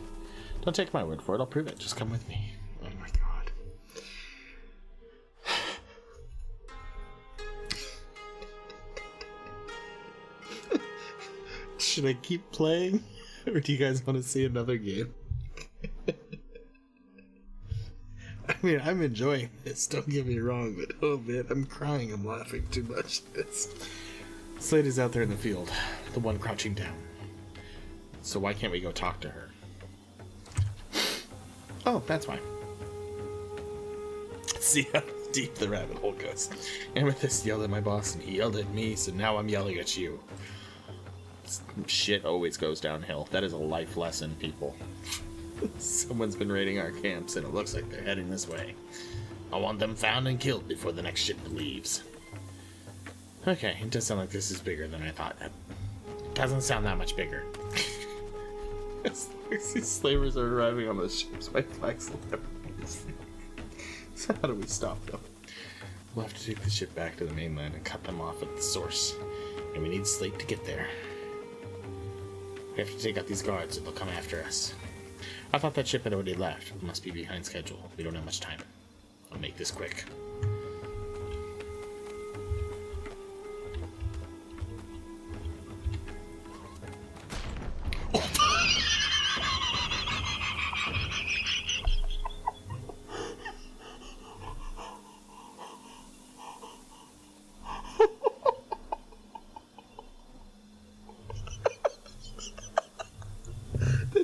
Don't take my word for it. I'll prove it. Just come with me. Oh my god. Should I keep playing? Or do you guys want to see another game? I mean, I'm enjoying this, don't get me wrong, but oh man, I'm crying, I'm laughing too much at this. Slade is out there in the field, the one crouching down. So why can't we go talk to her? Oh, that's why. See how deep the rabbit hole goes. Amethyst yelled at my boss and he yelled at me, so now I'm yelling at you. Shit always goes downhill. That is a life lesson, people. Someone's been raiding our camps, and it looks like they're heading this way. I want them found and killed before the next ship leaves. Okay, it does sound like this is bigger than I thought. It doesn't sound that much bigger. These slavers are arriving on the ships. White Flags celebrities. So how do we stop them? We'll have to take the ship back to the mainland and cut them off at the source. And we need Slate to get there. We have to take out these guards or they'll come after us. I thought that ship had already left. It must be behind schedule. We don't have much time. I'll make this quick.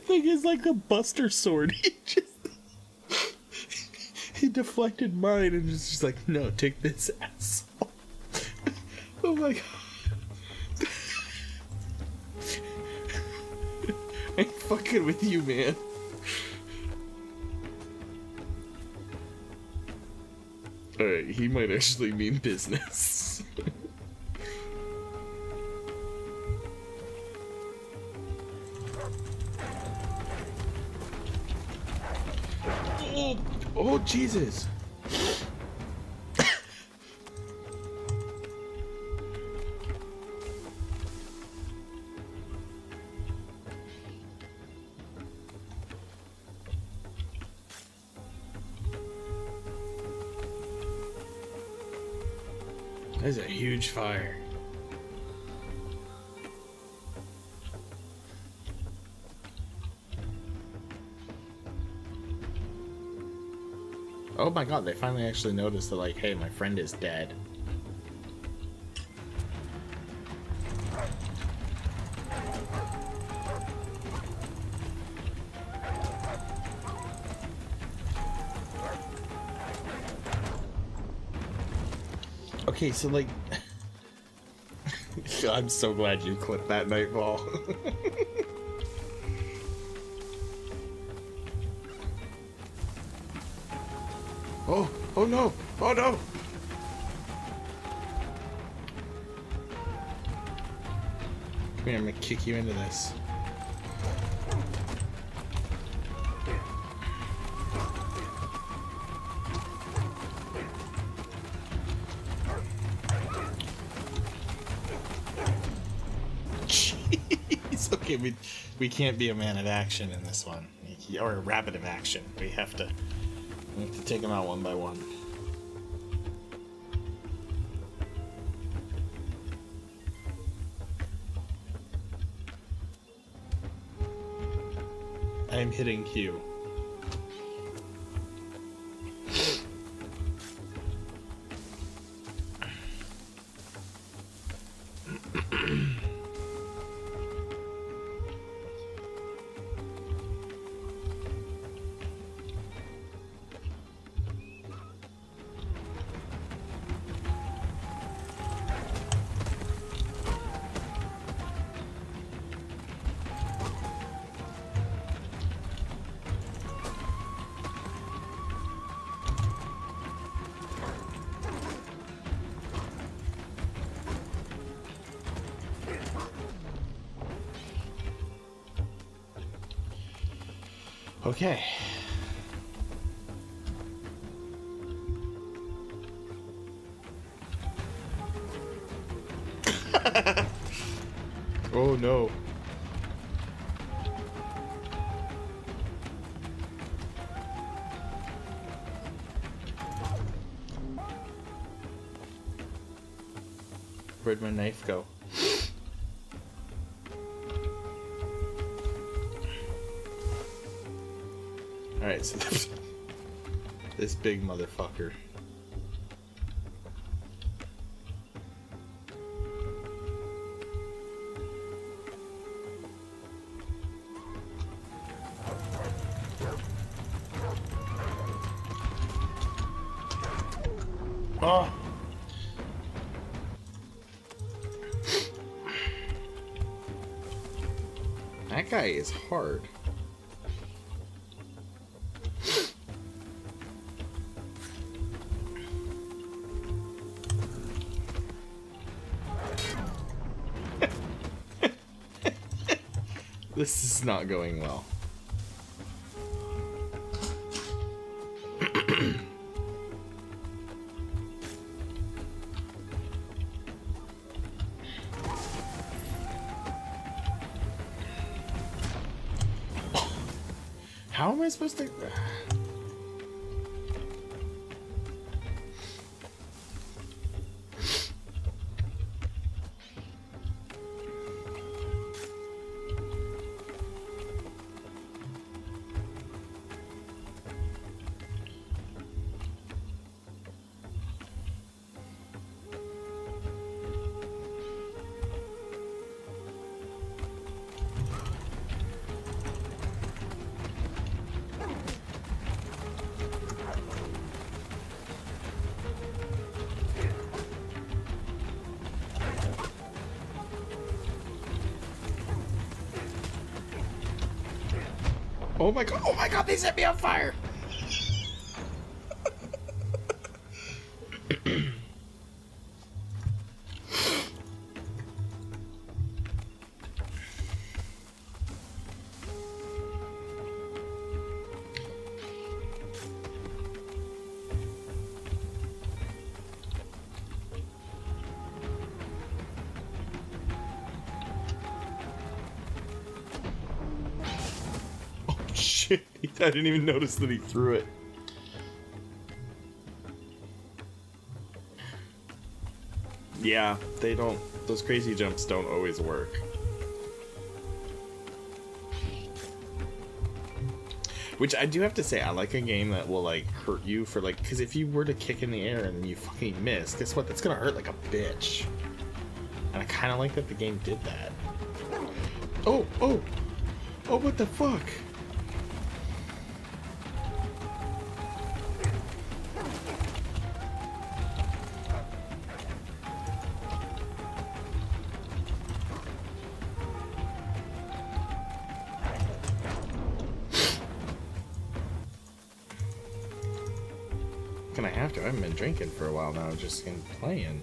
Is like a buster sword. He deflected mine and was just like, no, take this, asshole. Oh my god. I ain't fucking with you, man. Alright, he might actually mean business. Oh, Jesus. That's a huge fire. Oh my god, they finally actually noticed that, like, hey, my friend is dead. Okay, so, like... I'm so glad you clipped that nightfall. Oh, oh no, oh no! Come here, I'm gonna kick you into this. Jeez, okay, we can't be a man of action in this one. Or a rabbit of action. We have to take them out one by one. I am hitting Q. Okay. Oh no. Where'd my knife go? Alright, so this big motherfucker. Oh! That guy is hard. This is not going well. How am I supposed to... Oh my god, they set me on fire! Shit, I didn't even notice that he threw it. Yeah, they don't, those crazy jumps don't always work. Which I do have to say, I like a game that will like hurt you for like, because if you were to kick in the air and you fucking miss, guess what? That's gonna hurt like a bitch. And I kind of like that the game did that. Oh, what the fuck? Gonna have to. I haven't been drinking for a while now, just in playing.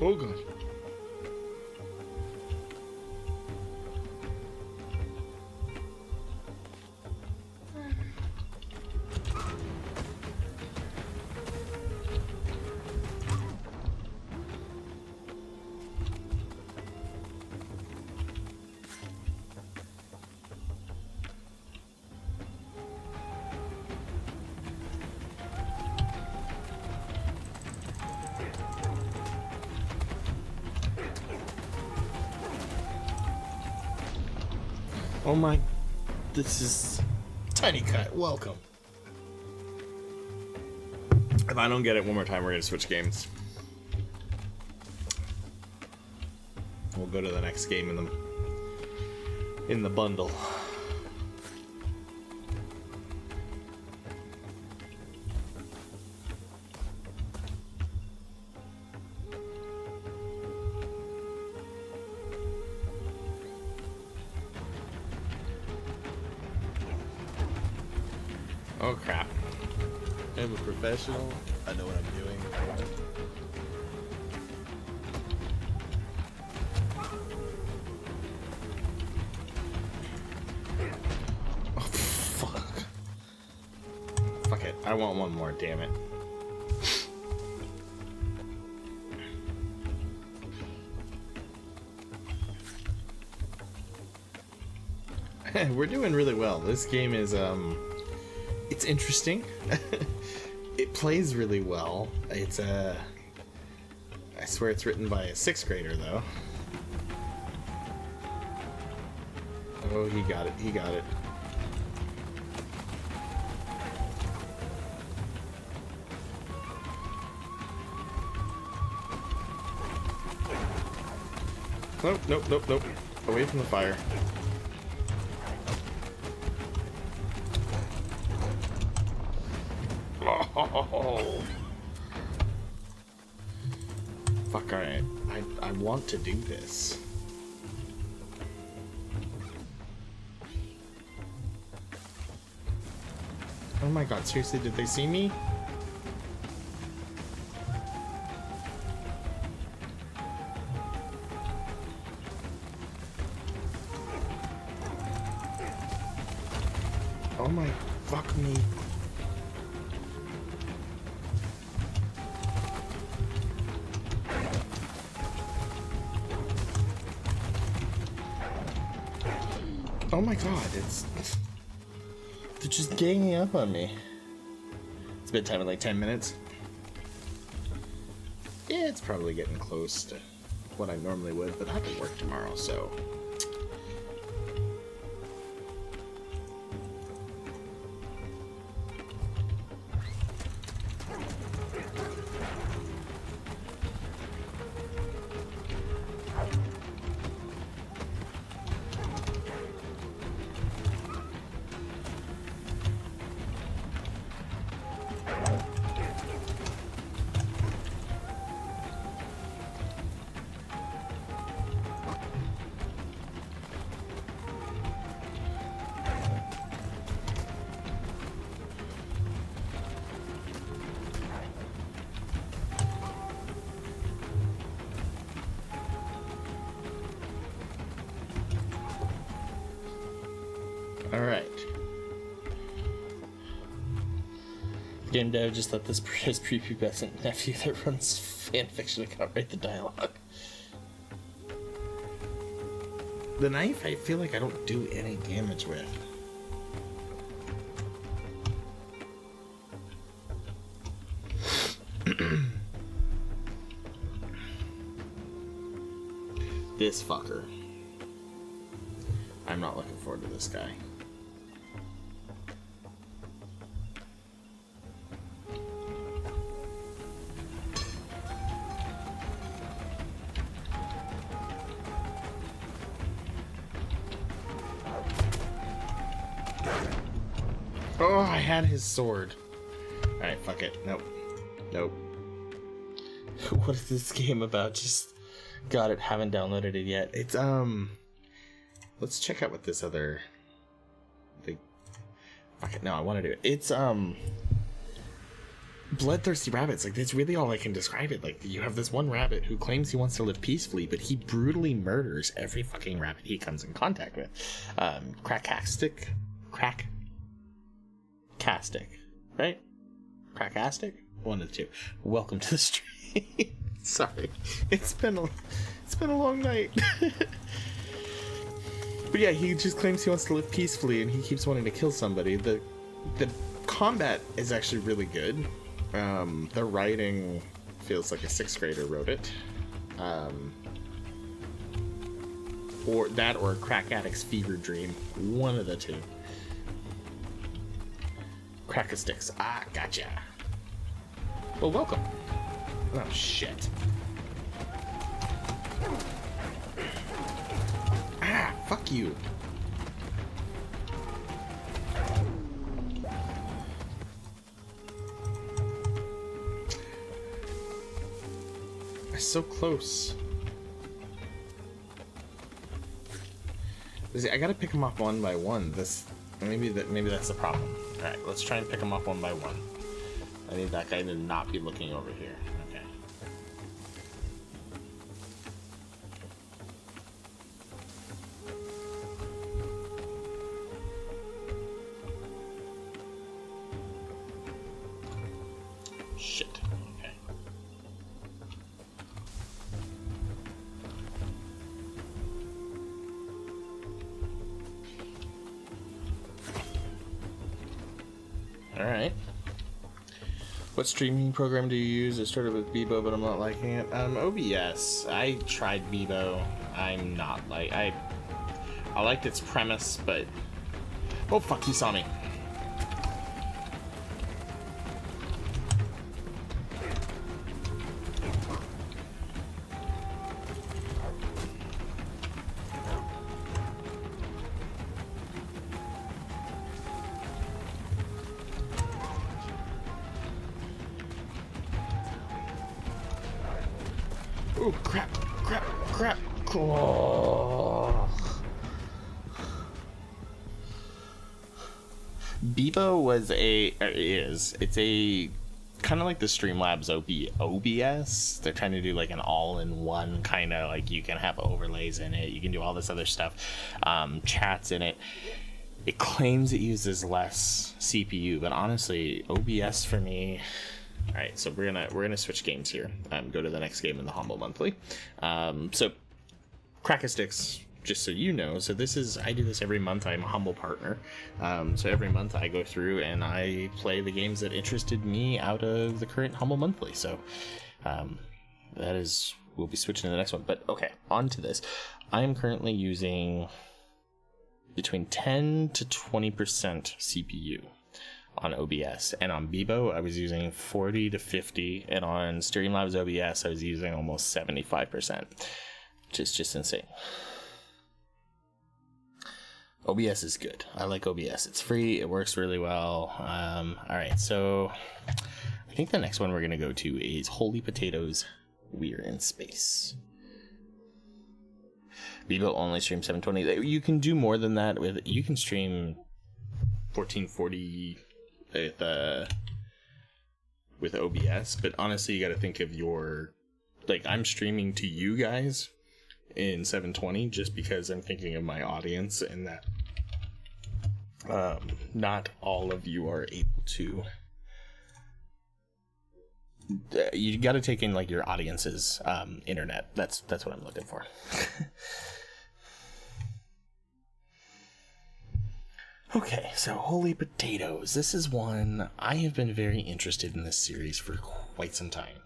Oh god. Oh my, this is Tiny Cut, welcome. If I don't get it one more time, we're gonna switch games. We'll go to the next game in the bundle. Oh crap. I'm a professional. I know what I'm doing. Oh, fuck. Fuck it. I want one more, damn it. We're doing really well. This game is, it's interesting. It plays really well. It's I swear it's written by a 6th grader though. Oh, he got it. He got it. Nope, nope, nope, nope. Away from the fire. Oh. Fuck, alright. I want to do this. Oh my god, seriously, did they see me? Oh my, fuck me. Oh my god, they're just ganging up on me. It's bedtime in like 10 minutes. Yeah, it's probably getting close to what I normally would, but I have to work tomorrow, so. Alright. Game dev just let his prepubescent nephew that runs fanfiction account write the dialogue. The knife, I feel like I don't do any damage with. This fucker. I'm not looking forward to this guy. Oh, I had his sword. Alright, fuck it. Nope. Nope. What is this game about? Just got it, haven't downloaded it yet. It's, let's check out what this other thing. Fuck it, no, I want to do it. It's, bloodthirsty rabbits. Like, that's really all I can describe it. Like, you have this one rabbit who claims he wants to live peacefully, but he brutally murders every fucking rabbit he comes in contact with. Crackastic? Right? Crackastic? One of the two. Welcome to the stream. Sorry. It's been a long night. But yeah, he just claims he wants to live peacefully and he keeps wanting to kill somebody. The combat is actually really good. The writing feels like a 6th grader wrote it. Or that or a crack addict's fever dream. One of the two. Crack-a-sticks. Ah, gotcha. Well, welcome. Oh, shit. Ah, fuck you. I'm so close. I gotta pick them off one by one. Maybe that's the problem. All right, let's try and pick them up one by one. I need that guy to not be looking over here. Okay. Shit. Okay. All right. What streaming program do you use? I started with Bebo, but I'm not liking it. OBS. I tried Bebo. I'm not like I liked its premise, but oh fuck, he saw me. Oh crap! Oh. Bebo it's a kind of like the Streamlabs OBS. They're trying to do like an all-in-one kind of, like, you can have overlays in it, you can do all this other stuff, chats in it. it claims it uses less CPU, but honestly, OBS for me. All right, so we're gonna switch games here. Go to the next game in the Humble Monthly. So Crack-A-Sticks, just so you know, so I do this every month. I'm a Humble partner. So every month I go through and I play the games that interested me out of the current Humble Monthly. So we'll be switching to the next one. But okay, on to this. I am currently using between 10 to 20% CPU on OBS, and on Bebo I was using 40 to 50, and on Streamlabs OBS I was using almost 75%, which is just insane. OBS is good. I like OBS. It's free. It works really well. All right, so I think the next one we're gonna go to is Holy Potatoes. We're in space. Bebo only stream 720. You can do more than that you can stream 1440 with OBS, but honestly, you got to think of I'm streaming to you guys in 720 just because I'm thinking of my audience, and that not all of you are able to. You got to take in your audience's internet. That's what I'm looking for. Okay, so Holy Potatoes. This is one I have been very interested in this series for quite some time.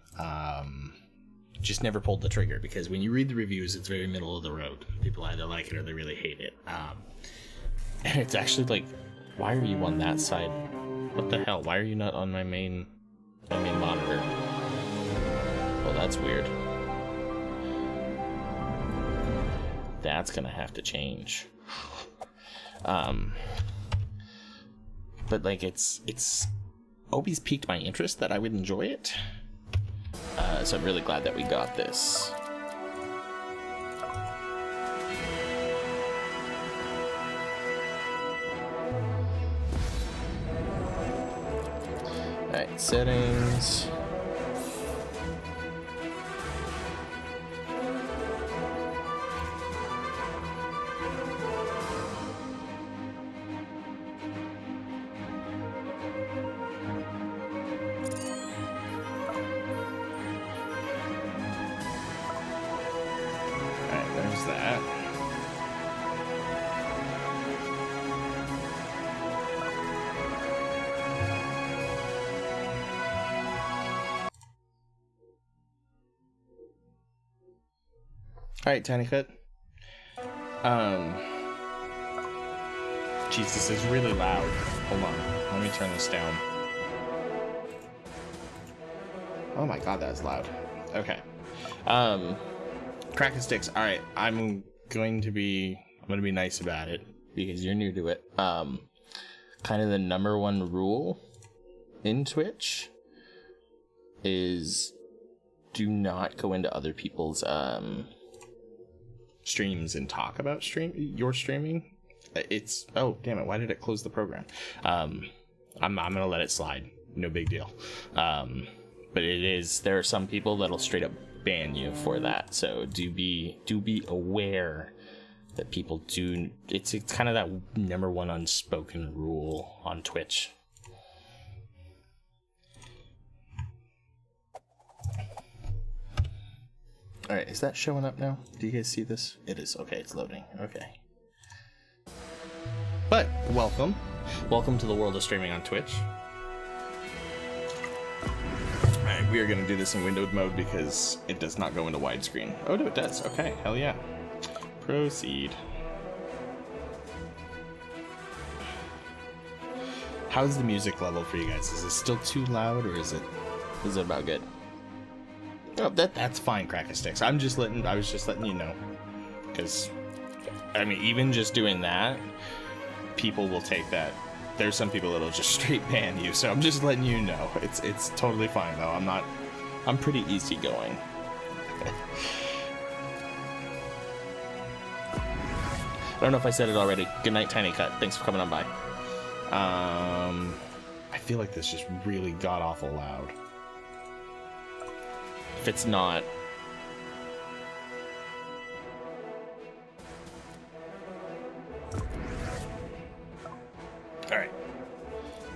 Just never pulled the trigger because when you read the reviews, it's very middle of the road. People either like it or they really hate it. And it's actually why are you on that side? What the hell? Why are you not on my main monitor? Well, that's weird. That's gonna have to change. But it's always piqued my interest that I would enjoy it. So I'm really glad that we got this. Alright, settings. That. Alright, Tiny Cut. Jeez, this is really loud. Hold on. Let me turn this down. Oh my god, that's loud. Okay. Crack-A-Sticks. All right, I'm going to be nice about it because you're new to it. Kind of the number one rule in Twitch is do not go into other people's streams and talk about your streaming. Oh damn it! Why did it close the program? I'm gonna let it slide. No big deal. But there are some people that'll straight up ban you for that, so do be aware that people do. It's kind of that number one unspoken rule on Twitch. All right, is that showing up now? Do you guys see this? It is. Okay, it's loading. Okay, but welcome to the world of streaming on Twitch. Alright, we are going to do this in windowed mode because it does not go into widescreen. Oh, no, it does. Okay, hell yeah. Proceed. How's the music level for you guys? Is it still too loud, or is it about good? Oh, that's fine, Crack-A-Sticks. I was just letting you know. Because, I mean, even just doing that, people will take that. There's some people that'll just straight ban you, so I'm just letting you know. It's totally fine though. I'm pretty easygoing. I don't know if I said it already. Good night, Tiny Cut. Thanks for coming on by. I feel like this just really got awful loud. If it's not,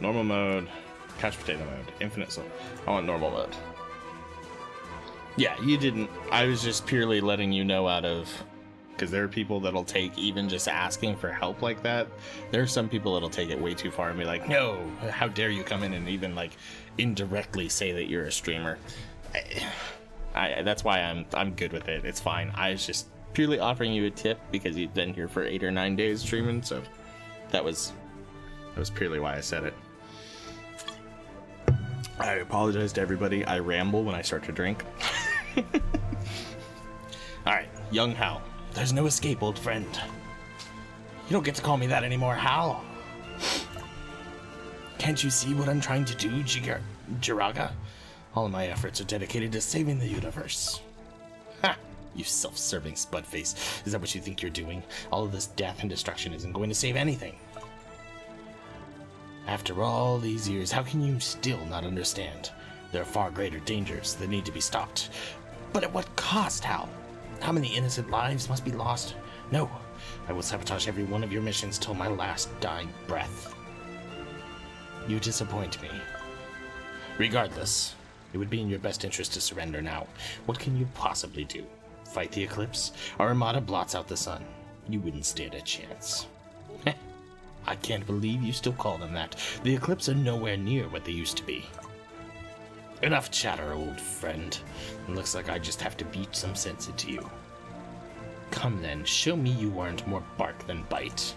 Normal mode, couch potato mode, infinite soul. I want normal mode. Yeah, you didn't. I was just purely letting you know out of... Because there are people that'll take even just asking for help like that. There are some people that'll take it way too far and be like, no, how dare you come in and even like indirectly say that you're a streamer. That's why I'm good with it. It's fine. I was just purely offering you a tip because you've been here for 8 or 9 days streaming, so that was purely why I said it. I apologize to everybody. I ramble when I start to drink. Alright, young Hal. There's no escape, old friend. You don't get to call me that anymore, Hal. Can't you see what I'm trying to do, Jiraga? All of my efforts are dedicated to saving the universe. Ha! You self-serving spudface. Is that what you think you're doing? All of this death and destruction isn't going to save anything. After all these years, how can you still not understand? There are far greater dangers that need to be stopped. But at what cost, Hal? How many innocent lives must be lost? No, I will sabotage every one of your missions till my last dying breath. You disappoint me. Regardless, it would be in your best interest to surrender now. What can you possibly do? Fight the eclipse? Our armada blots out the sun. You wouldn't stand a chance. I can't believe you still call them that. The eclipse are nowhere near what they used to be. Enough chatter, old friend. It looks like I just have to beat some sense into you. Come then, show me you weren't more bark than bite.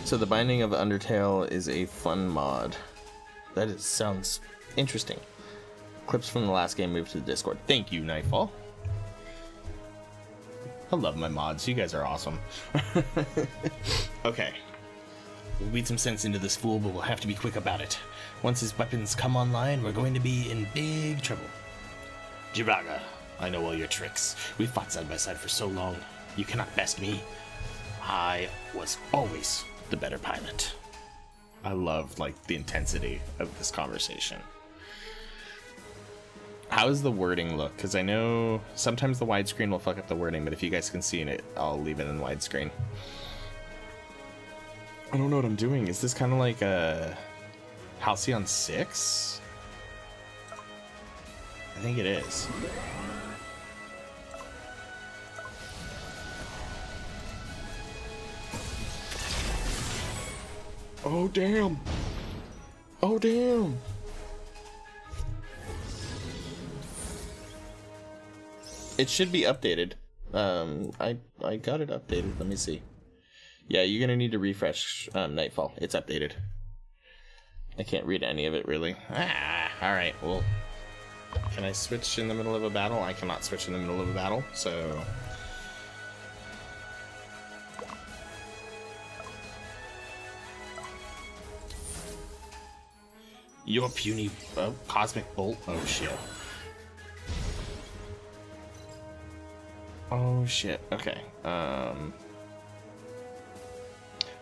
So the Binding of Undertale is a fun mod. Sounds interesting. Clips from the last game moved to the Discord. Thank you, Nightfall. I love my mods. You guys are awesome. Okay. We'll beat some sense into this fool, but we'll have to be quick about it. Once his weapons come online, we're going to be in big trouble. Jiraga, I know all your tricks. We've fought side by side for so long. You cannot best me. I was always the better pilot. I love, like, the intensity of this conversation. How does the wording look? Because I know sometimes the widescreen will fuck up the wording, but if you guys can see it, I'll leave it in widescreen. I don't know what I'm doing. Is this kind of like a Halcyon 6? I think it is. Oh, damn. Oh, damn. It should be updated. I got it updated. Let me see. Yeah, you're gonna need to refresh Nightfall. It's updated. I can't read any of it, really. Alright, well... Can I switch in the middle of a battle? I cannot switch in the middle of a battle, so... Your puny... Cosmic Bolt? Oh, shit. Oh, shit. Okay.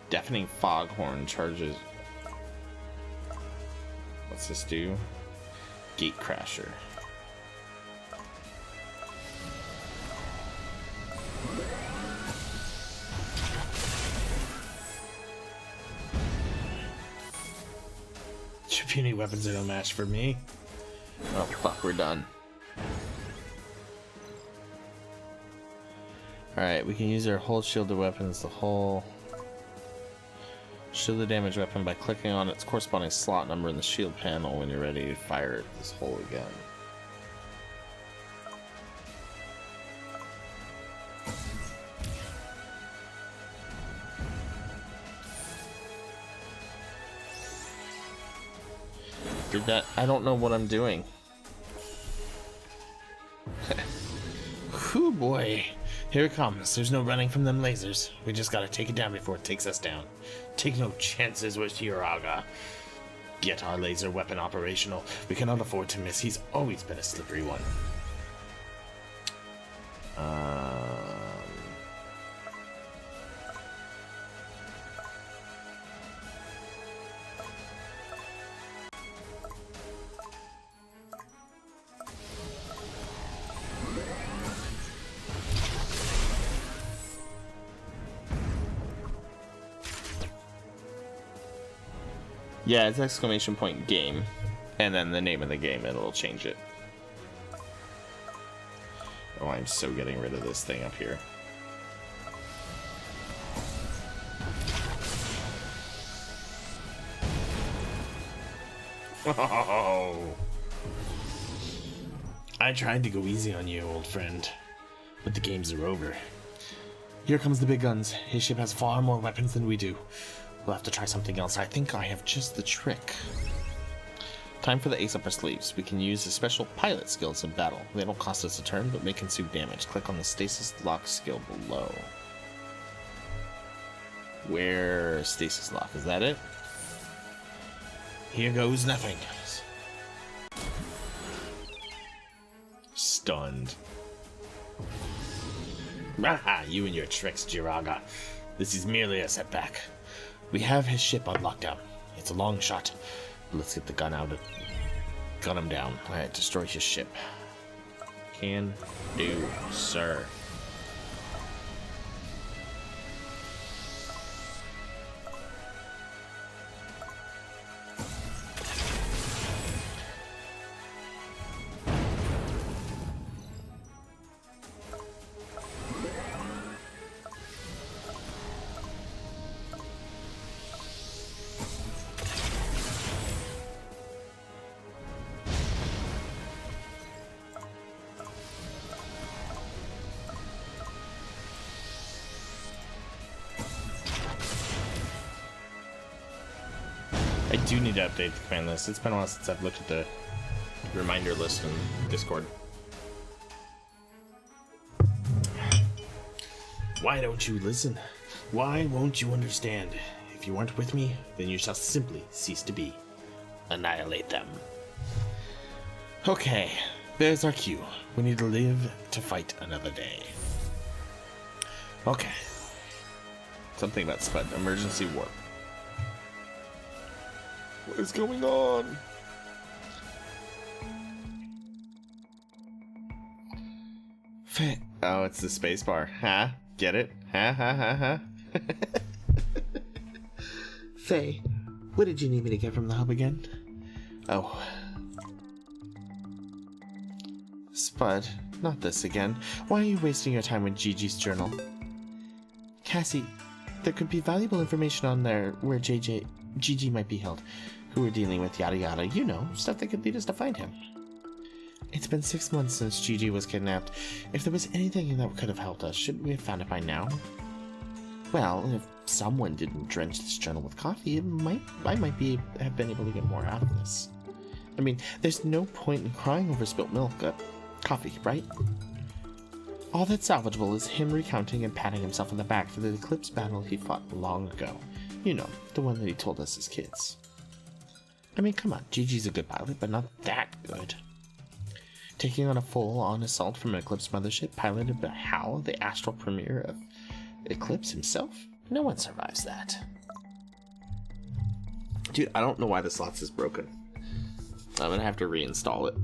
Deafening Foghorn charges... What's this do? Gate Crasher. Your puny weapons are no match for me. Oh, fuck, we're done. Alright, we can use our whole shielded weapons, the whole shielded damage weapon, by clicking on its corresponding slot number in the shield panel when you're ready to fire this hole again. Did that? I don't know what I'm doing. Whew, boy. Here it comes. There's no running from them lasers. We just gotta take it down before it takes us down. Take no chances with Jiraga. Get our laser weapon operational. We cannot afford to miss. He's always been a slippery one. Yeah, it's exclamation point game. And then the name of the game, it'll change it. Oh, I'm so getting rid of this thing up here. Oh. I tried to go easy on you, old friend, but the games are over. Here comes the big guns. His ship has far more weapons than we do. We'll have to try something else. I think I have just the trick. Time for the ace up our sleeves. We can use the special pilot skills in battle. They don't cost us a turn, but may consume damage. Click on the stasis lock skill below. Where stasis lock? Is that it? Here goes nothing. Stunned. Ah, you and your tricks, Jiraga. This is merely a setback. We have his ship on lockdown. It's a long shot. Let's get the gun out and gun him down. Alright, destroy his ship. Can do, sir. I do need to update the command list. It's been a while since I've looked at the reminder list in Discord. Why don't you listen? Why won't you understand? If you weren't with me, then you shall simply cease to be. Annihilate them. Okay, there's our cue. We need to live to fight another day. Okay. Something about Spud. Emergency warp. What is going on? Oh, it's the spacebar. Huh? Get it? Ha ha ha ha. Faye, what did you need me to get from the hub again? Oh. Spud, not this again. Why are you wasting your time with Gigi's journal? Cassie, there could be valuable information on there where Gigi might be held. Who we're dealing with, yada yada. You know, stuff that could lead us to find him. It's been 6 months since Gigi was kidnapped. If there was anything that could have helped us, shouldn't we have found it by now? Well, if someone didn't drench this journal with coffee, I might have been able to get more out of this. I mean, there's no point in crying over spilt milk. Coffee, right? All that's salvageable is him recounting and patting himself on the back for the Eclipse battle he fought long ago. You know, the one that he told us as kids. I mean, come on, Gigi's a good pilot, but not that good. Taking on a full-on assault from an Eclipse mothership piloted by Hal, the astral premier of Eclipse himself? No one survives that. Dude, I don't know why the slots is broken. I'm gonna have to reinstall it.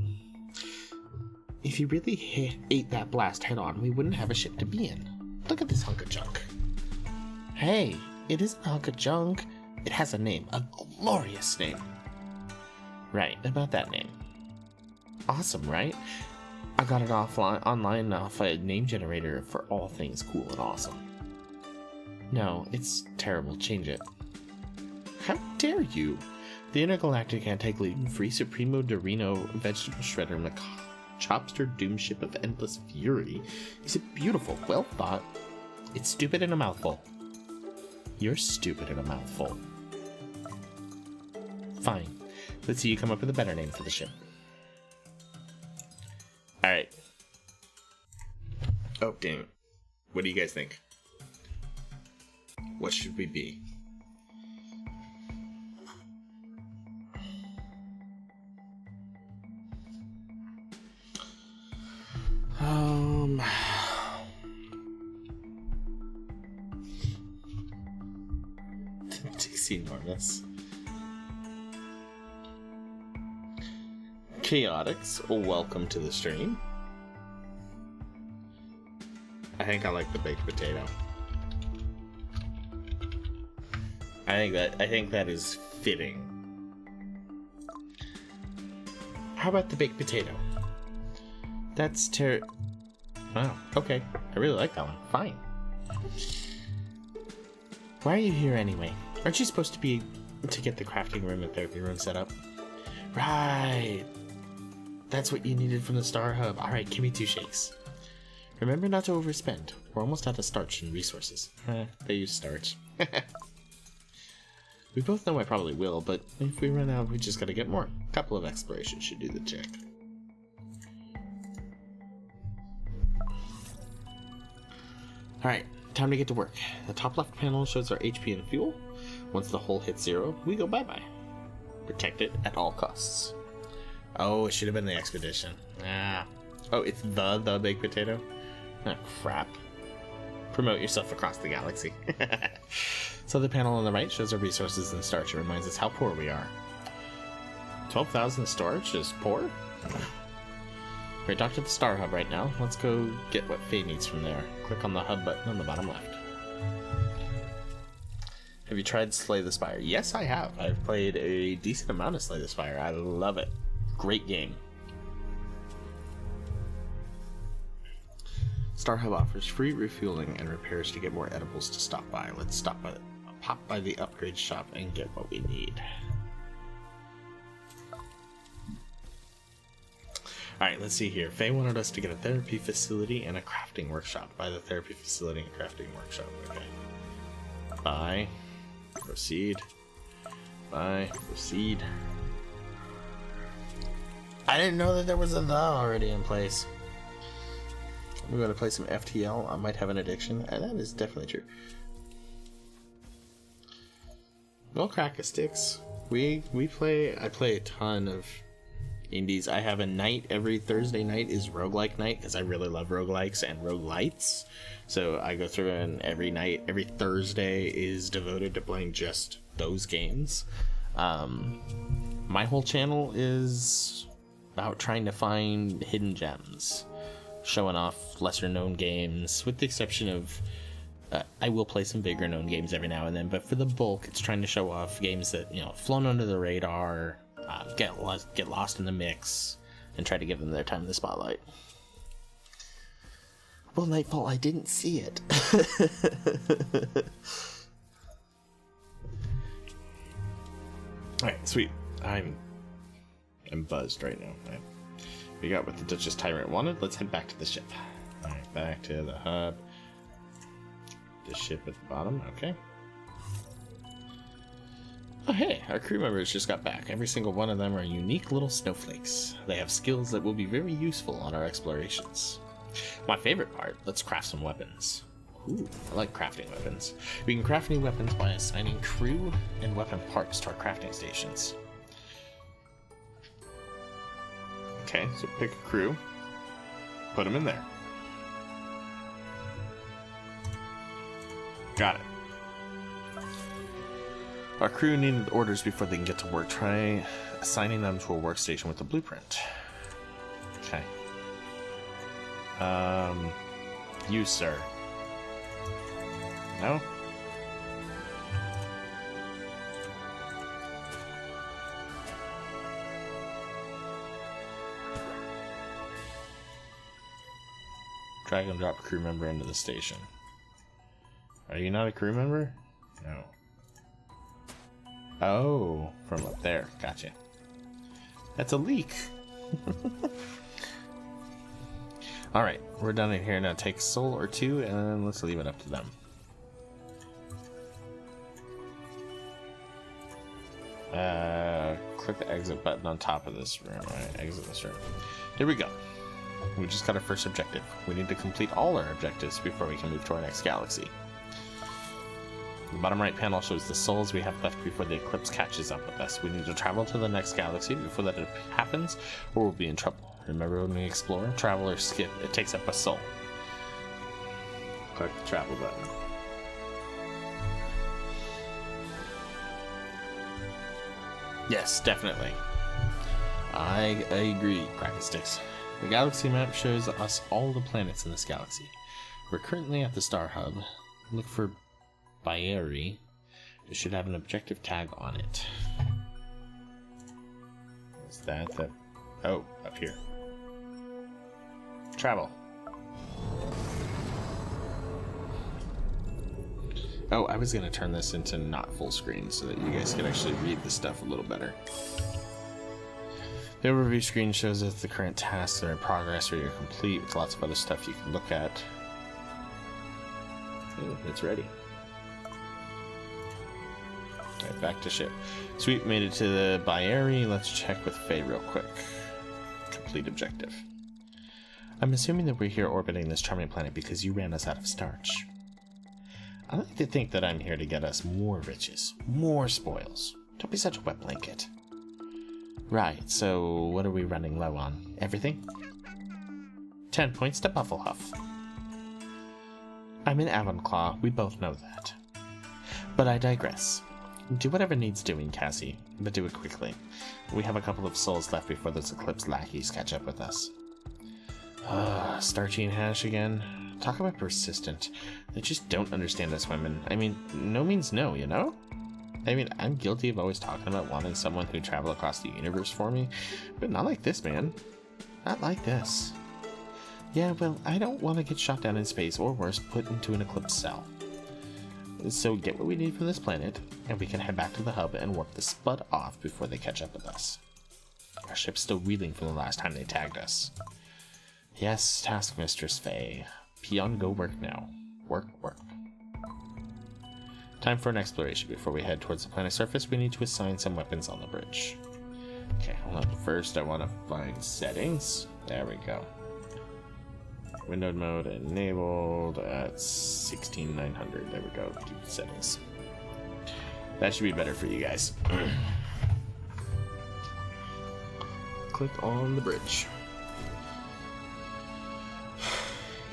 If he really ate that blast head-on, we wouldn't have a ship to be in. Look at this hunk of junk. Hey, it isn't a hunk of junk. It has a name, a glorious name. Right, about that name. Awesome, right? I got it online off a name generator for all things cool and awesome. No, it's terrible. Change it. How dare you? The intergalactic anti-gluten-free Supremo Dorino vegetable shredder Chopster Doomship of Endless Fury is beautiful, well thought. It's stupid in a mouthful. You're stupid in a mouthful. Fine. Let's see you come up with a better name for the ship. Alright. Oh, damn it. What do you guys think? What should we be? Dixie Enormous. Chaotix, welcome to the stream. I think I like the baked potato. I think that is fitting how about the baked potato? That's Wow, okay. I really like that one. Fine. Why are you here anyway? Aren't you supposed to be to get the crafting room and therapy room set up? Right. That's what you needed from the Star Hub. Alright, give me 2 shakes. Remember not to overspend. We're almost out of starch and resources. They use starch. We both know I probably will, but if we run out, we just gotta get more. A couple of explorations should do the trick. Alright, time to get to work. The top left panel shows our HP and fuel. Once the hull hits 0, we go bye-bye. Protect it at all costs. Oh, it should have been the expedition. Ah. Oh, it's the baked potato? Oh, crap. Promote yourself across the galaxy. So the panel on the right shows our resources and starch. It reminds us how poor we are. 12,000 storage is poor? We're docked at the Star Hub right now. Let's go get what Faye needs from there. Click on the hub button on the bottom left. Have you tried Slay the Spire? Yes, I have. I've played a decent amount of Slay the Spire. I love it. Great game. Star Hub offers free refueling and repairs to get more edibles to stop by. Let's pop by the upgrade shop and get what we need. Alright, let's see here. Faye wanted us to get a therapy facility and a crafting workshop. Buy the therapy facility and crafting workshop. Okay. Buy. Proceed. Buy. Proceed. I didn't know that there was a the already in place. We're going to play some FTL. I might have an addiction. And that is definitely true. Well, crack a sticks. I play a ton of indies. I have a night every Thursday night is roguelike night because I really love roguelikes and roguelites. So I go through and every night, every Thursday is devoted to playing just those games. My whole channel is about trying to find hidden gems, showing off lesser known games, with the exception of I will play some bigger known games every now and then, but for the bulk it's trying to show off games that, you know, flown under the radar, get lost in the mix, and try to give them their time in the spotlight. Well, Nightfall, I didn't see it. Alright, sweet. I'm buzzed right now. Right. We got what the Duchess Tyrant wanted. Let's head back to the ship. Alright, back to the hub. The ship at the bottom, okay. Oh hey, our crew members just got back. Every single one of them are unique little snowflakes. They have skills that will be very useful on our explorations. My favorite part, let's craft some weapons. Ooh, I like crafting weapons. We can craft new weapons by assigning crew and weapon parts to our crafting stations. Okay, so pick a crew, put them in there. Got it. Our crew needed orders before they can get to work. Try assigning them to a workstation with a blueprint. Okay. You, sir. No? Drag and drop crew member into the station. Are you not a crew member? No. Oh, from up there. Gotcha. That's a leak. Alright, we're done in here. Now take soul or two and let's leave it up to them. Click the exit button on top of this room. Alright, exit this room. Here we go. We just got our first objective. We need to complete all our objectives before we can move to our next galaxy. The bottom right panel shows the souls we have left before the eclipse catches up with us. We need to travel to the next galaxy before that happens, or we'll be in trouble. Remember when we explore, travel, or skip, it takes up a soul. Click the travel button. Yes, definitely. I agree, Crackensticks. The galaxy map shows us all the planets in this galaxy. We're currently at the Star Hub. Look for Baeri. It should have an objective tag on it. Is that the... Oh, up here. Travel. Oh, I was going to turn this into not full screen so that you guys could actually read the stuff a little better. The overview screen shows us the current tasks that are in progress or you're complete with lots of other stuff you can look at. Oh, it's ready. Alright, back to ship. Sweet, made it to the Bayeri. Let's check with Faye real quick. Complete objective. I'm assuming that we're here orbiting this charming planet because you ran us out of starch. I like to think that I'm here to get us more riches, more spoils. Don't be such a wet blanket. Right, so what are we running low on? Everything? 10 points to Bufflehuff. I'm in Avenclaw, we both know that. But I digress. Do whatever needs doing, Cassie, but do it quickly. We have a couple of souls left before those Eclipse lackeys catch up with us. Starchy and Hash again. Talk about persistent. They just don't understand us women. I mean, no means no, you know? I mean, I'm guilty of always talking about wanting someone who'd travel across the universe for me, but not like this, man. Not like this. Yeah, well, I don't want to get shot down in space, or worse, put into an Eclipse cell. So get what we need from this planet, and we can head back to the hub and warp the Spud off before they catch up with us. Our ship's still reeling from the last time they tagged us. Yes, Task Mistress Faye. Peon, go work now. Work, work. Time for an exploration. Before we head towards the planet's surface, we need to assign some weapons on the bridge. Okay, hold on. First, I want to find settings. There we go. Windowed mode enabled at 16900. There we go. Keep the settings. That should be better for you guys. Click on the bridge.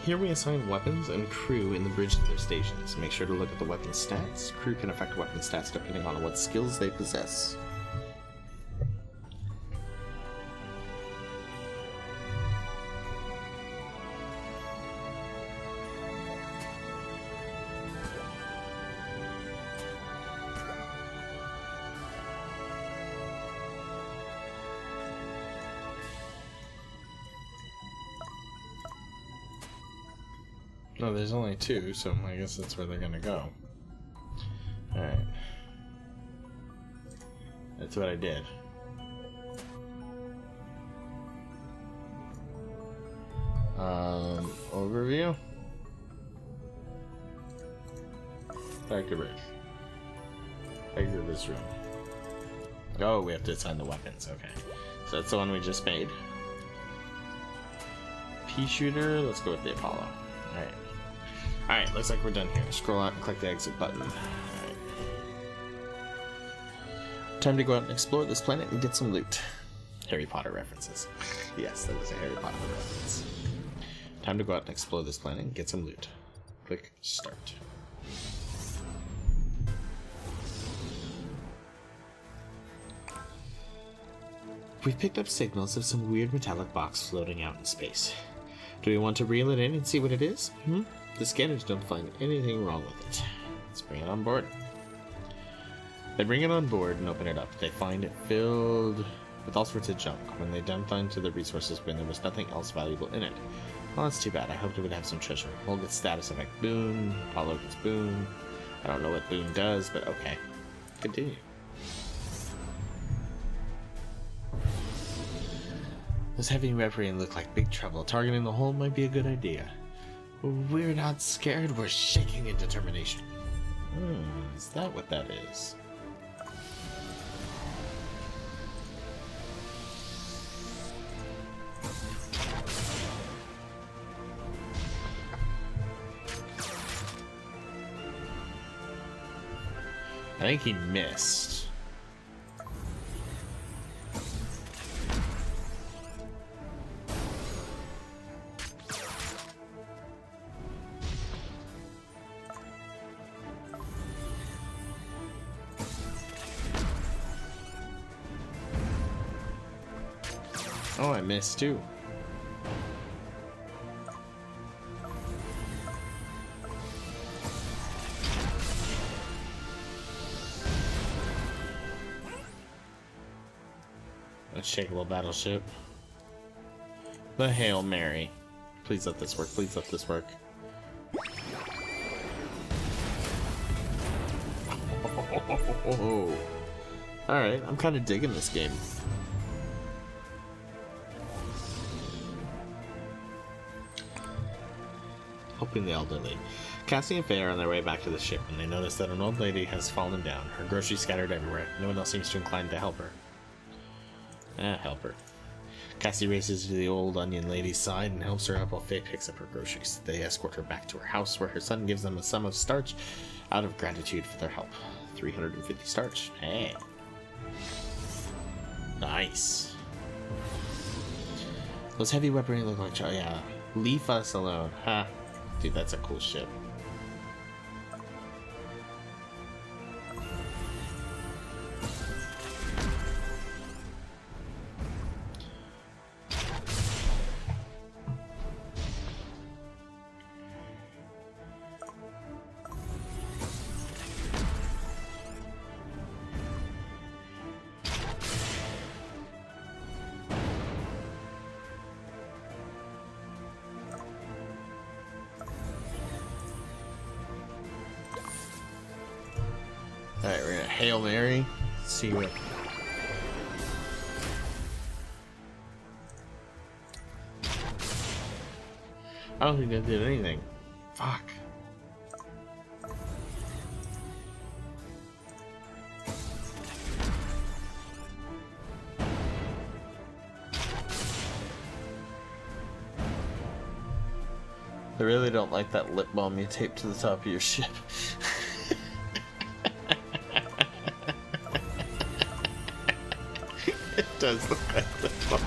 Here we assign weapons and crew in the bridge to their stations. Make sure to look at the weapon stats. Crew can affect weapon stats depending on what skills they possess. No, there's only two, so I guess that's where they're gonna go. Alright. That's what I did. Overview. Back to bridge. Exit this room. Oh, we have to assign the weapons, okay. So that's the one we just made. Pea shooter, let's go with the Apollo. Alright. Alright, looks like we're done here. Scroll out and click the exit button. Alright. Time to go out and explore this planet and get some loot. Harry Potter references. Yes, that was a Harry Potter reference. Time to go out and explore this planet and get some loot. Click start. We've picked up signals of some weird metallic box floating out in space. Do we want to reel it in and see what it is? The scanners don't find anything wrong with it. Let's bring it on board. They bring it on board and open it up. They find it filled with all sorts of junk. When they dumped onto the resources bin, there was nothing else valuable in it. Well, that's too bad. I hoped it would have some treasure. We'll get status effect Boon. Apollo gets Boon. I don't know what Boon does, but okay. Continue. Those heavy weaponry look like big trouble. Targeting the hole might be a good idea. We're not scared, we're shaking in determination. Is that what that is? I think he missed. Oh, I missed too. Unshakable battleship. The Hail Mary. Please let this work. Please let this work. Oh. Alright, I'm kind of digging this game. Helping the elderly. Cassie and Faye are on their way back to the ship when they notice that an old lady has fallen down, her groceries scattered everywhere. No one else seems too inclined to help her. Help her. Cassie races to the old onion lady's side and helps her up while Faye picks up her groceries. They escort her back to her house where her son gives them a sum of starch out of gratitude for their help. 350 starch. Hey. Nice. Those heavy weaponry look like... yeah. Leave us alone. Ha. Dude, that's a cool ship. Alright, we're gonna Hail Mary. Let's see what. I don't think that did anything. Fuck. I really don't like that lip balm you tape to the top of your ship. It does look like lip balm.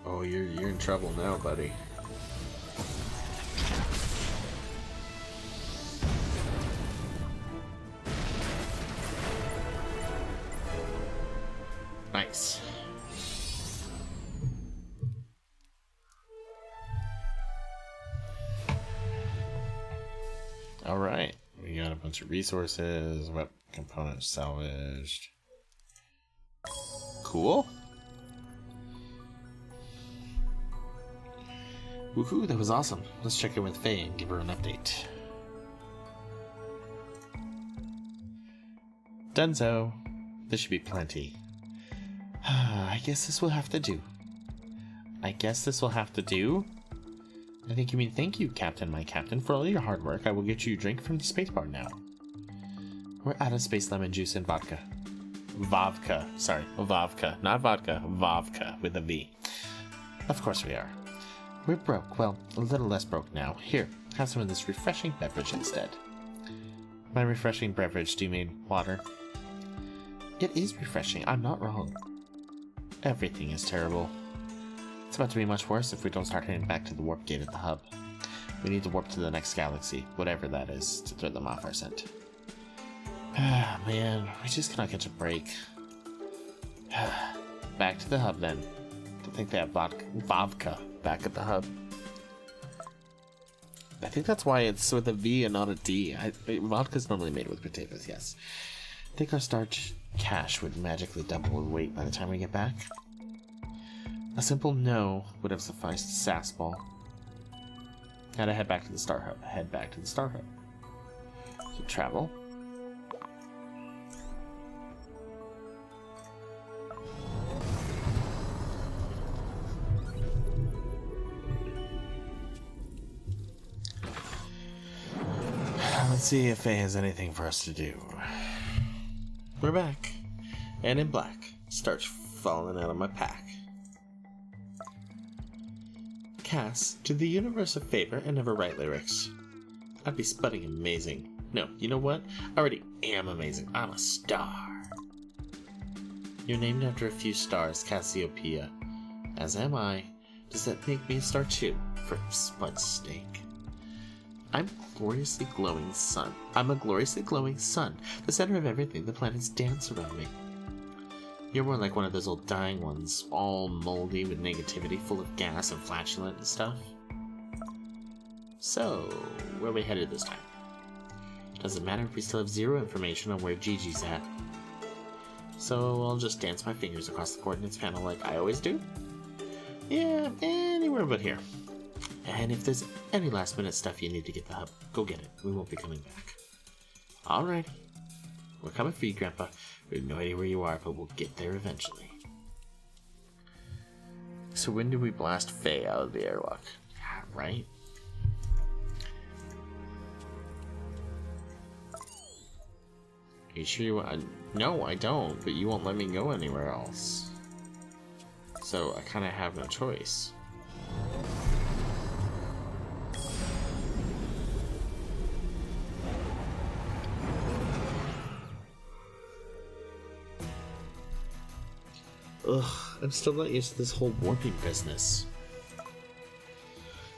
Oh, you're in trouble now, buddy. Nice. All right, we got a bunch of resources, weapon components salvaged. Cool. Woohoo, that was awesome. Let's check in with Faye and give her an update. Dunzo. This should be plenty. I guess this will have to do. I think you mean thank you, Captain, my captain, for all your hard work. I will get you a drink from the space bar now. We're out of space lemon juice and vodka. Vavka. Sorry, Vavka. Not vodka. Vavka with a V. Of course we are. We're broke. Well, a little less broke now. Here, have some of this refreshing beverage instead. By refreshing beverage, do you mean water? It is refreshing. I'm not wrong. Everything is terrible. It's about to be much worse if we don't start heading back to the warp gate at the hub. We need to warp to the next galaxy, whatever that is, to throw them off our scent. Ah, man, we just cannot catch a break. Back to the hub then. I think they have vodka back at the hub. I think that's why it's with a V and not a D. Vodka's normally made with potatoes, yes. I think our starch cache would magically double in weight by the time we get back. A simple no would have sufficed Sassball. Gotta head back to the Star Hub. So travel. Let's see if Faye has anything for us to do. We're back. And in black. Starch falling out of my pack. Cass, do the universe a favor and never write lyrics. I'd be spudding amazing. No, you know what? I already am amazing. I'm a star. You're named after a few stars, Cassiopeia. As am I. Does that make me a star too? For Spud's sake. I'm a gloriously glowing sun. The center of everything. The planets dance around me. You're more like one of those old dying ones, all moldy with negativity, full of gas and flatulent and stuff. So, where are we headed this time? Doesn't matter if we still have zero information on where Gigi's at. So I'll just dance my fingers across the coordinates panel like I always do. Yeah, anywhere but here. And if there's any last minute stuff you need to get the hub, go get it. We won't be coming back. Alrighty. We're coming for you, Grandpa. We have no idea where you are, but we'll get there eventually. So when do we blast Faye out of the airlock? Right? You sure you want? No, I don't, but you won't let me go anywhere else. So I kind of have no choice. Ugh, I'm still not used to this whole warping business.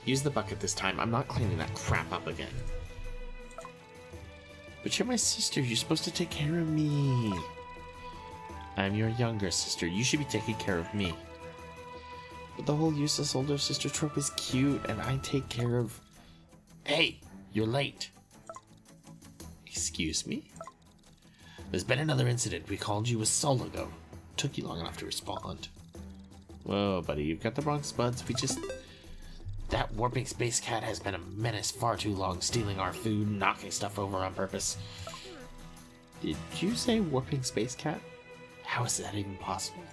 Use the bucket this time. I'm not cleaning that crap up again. But you're my sister. You're supposed to take care of me. I'm your younger sister. You should be taking care of me. But the whole useless older sister trope is cute, and I take care of... Hey, you're late. Excuse me? There's been another incident. We called you a sol ago. Took you long enough to respond. Whoa, buddy, you've got the wrong spuds. That warping space cat has been a menace far too long, stealing our food, knocking stuff over on purpose. Did you say warping space cat? How is that even possible?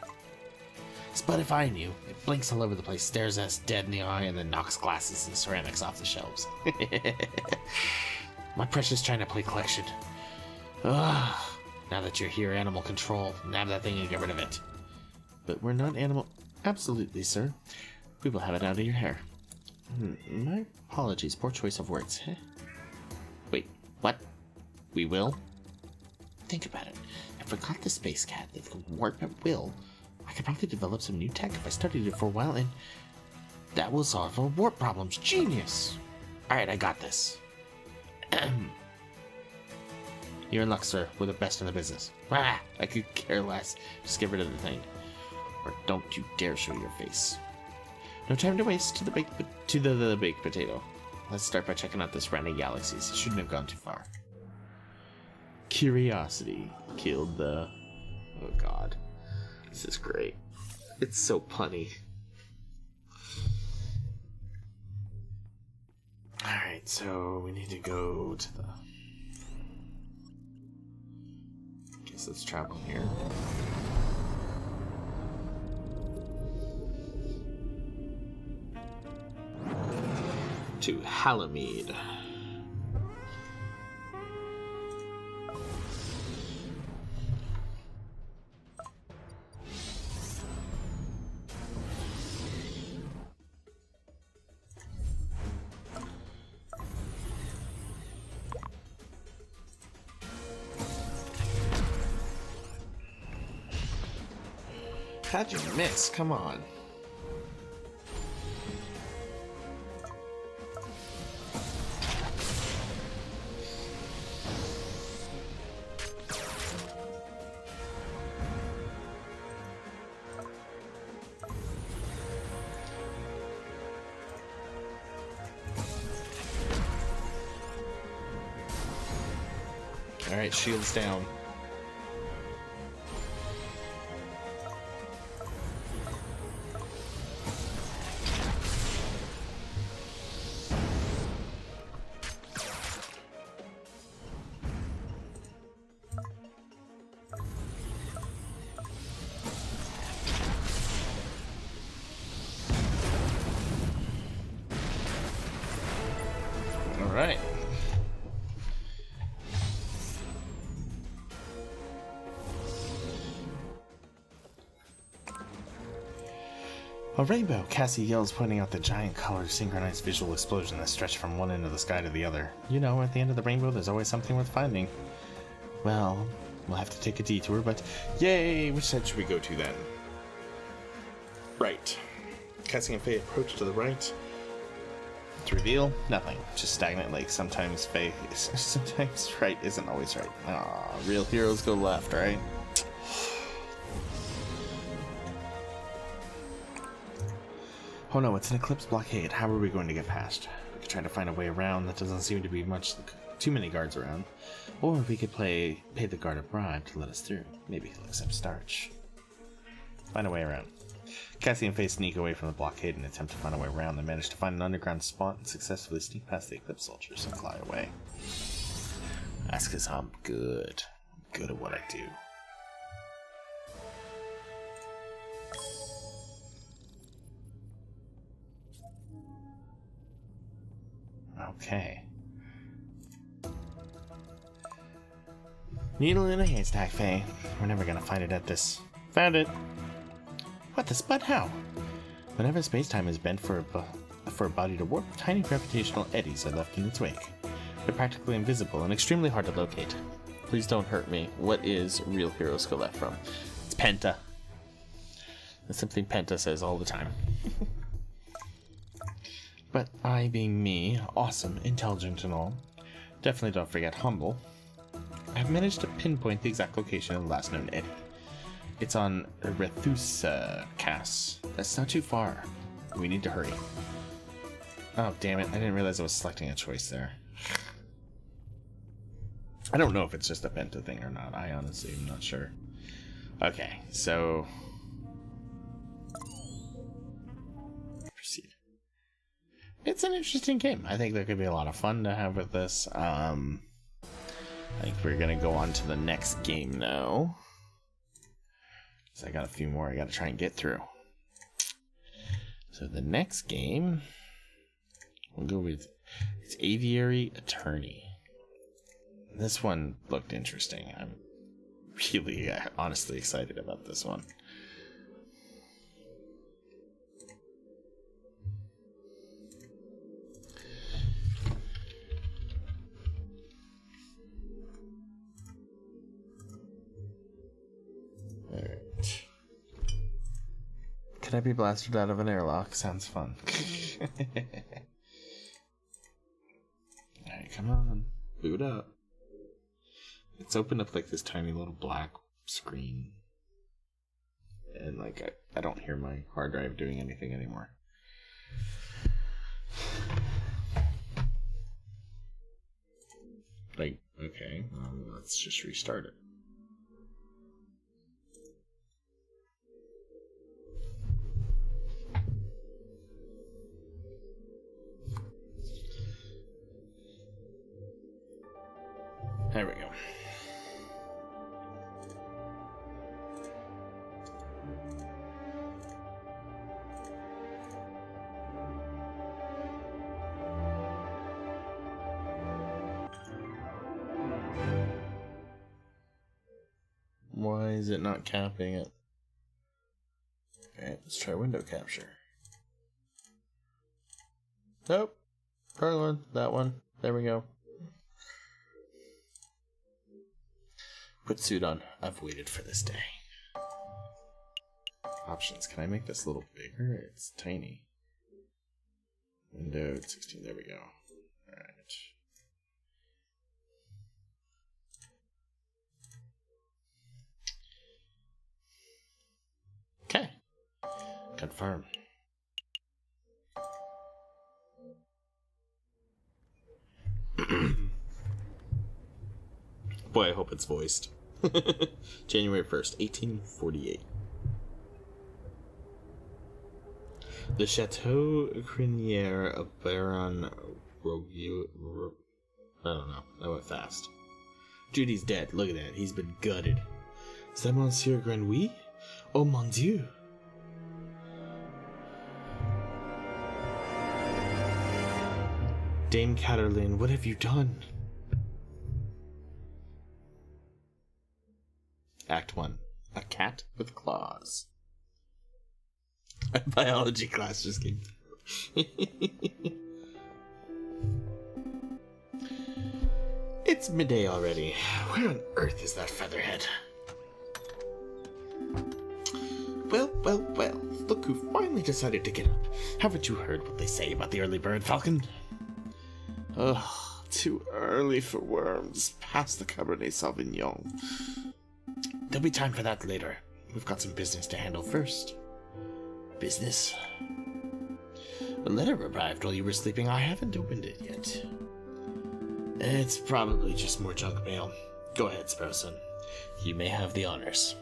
Spud, if I knew. It blinks all over the place, stares us dead in the eye, and then knocks glasses and ceramics off the shelves. My precious China plate collection. Ugh. Now that you're here, animal control, nab that thing and get rid of it. But we're not animal... Absolutely, sir. We will have it out of your hair. My apologies, poor choice of words. Wait, what? We will? Think about it. If I got the space cat that can warp at will, I could probably develop some new tech if I studied it for a while, and that will solve our warp problems. Genius! Alright, I got this. You're in luck, sir. We're the best in the business. Ah, I could care less. Just get rid of the thing. Or don't you dare show your face. No time to waste to the baked potato. Let's start by checking out this random galaxies. It shouldn't have gone too far. Curiosity killed the... Oh god. This is great. It's so punny. Alright, so we need to go to the... Guess let's travel here. To Halamede. How'd you miss? Come on. Alright, shields down. Alright. A rainbow! Cassie yells, pointing out the giant color synchronized visual explosion that stretched from one end of the sky to the other. You know, at the end of the rainbow, there's always something worth finding. Well, we'll have to take a detour, but yay! Which side should we go to then? Right. Cassie and Faye approach to the right. To reveal, nothing. Just stagnant lake. Sometimes right isn't always right. Aw, real heroes go left, right? Oh no, it's an eclipse blockade. How are we going to get past? We could try to find a way around. That doesn't seem to be much too many guards around. Or we could pay the guard a bribe to let us through. Maybe he'll accept starch. Find a way around. Cassie and Faye sneak away from the blockade and attempt to find a way around. They manage to find an underground spot and successfully sneak past the Eclipse soldiers and fly away. That's because I'm good. I'm good at what I do. Okay. Needle in a haystack, Faye. We're never gonna find it at this. Found it. What the spud? How? Whenever space-time is bent for a body to warp, tiny gravitational eddies are left in its wake. They're practically invisible and extremely hard to locate. Please don't hurt me. What is Real Heroes Collect from? It's Penta. That's something Penta says all the time. But I, being me, awesome, intelligent and all, definitely don't forget humble, I've managed to pinpoint the exact location of the last known eddy. It's on Rethusa Cass. That's not too far. We need to hurry. Oh, damn it. I didn't realize I was selecting a choice there. I don't know if it's just a Penta thing or not. I honestly am not sure. Okay, so... proceed. It's an interesting game. I think there could be a lot of fun to have with this. I think we're going to go on to the next game now. So I got a few more I got to try and get through. So the next game, we'll go with, it's Aviary Attorney. This one looked interesting. I'm really honestly excited about this one. Alright. Could I be blasted out of an airlock? Sounds fun. Alright, come on. Boot up. It's opened up like this tiny little black screen. And like I don't hear my hard drive doing anything anymore. Like, okay, let's just restart it. There we go. Why is it not capping it? Okay, let's try window capture. Nope. Perlin, that one. There we go. Put suit on. I've waited for this day. Options. Can I make this a little bigger? It's tiny. Window 16. There we go. Alright. Okay. Confirm. Boy, I hope it's voiced. January 1st, 1848. The Chateau Criniere of Baron Rogue. I don't know. That went fast. Judy's dead. Look at that. He's been gutted. C'est Monsieur Grenouille? Oh mon Dieu. Dame Catherine, what have you done? Act 1. A cat with claws. A biology class just came through. It's midday already. Where on earth is that featherhead? Well, well, well. Look who finally decided to get up. Haven't you heard what they say about the early bird, Falcon? Ugh, too early for worms. Past the Cabernet Sauvignon. There'll be time for that later. We've got some business to handle first. Business? A letter arrived while you were sleeping. I haven't opened it yet. It's probably just more junk mail. Go ahead, Sparrowson. You may have the honors.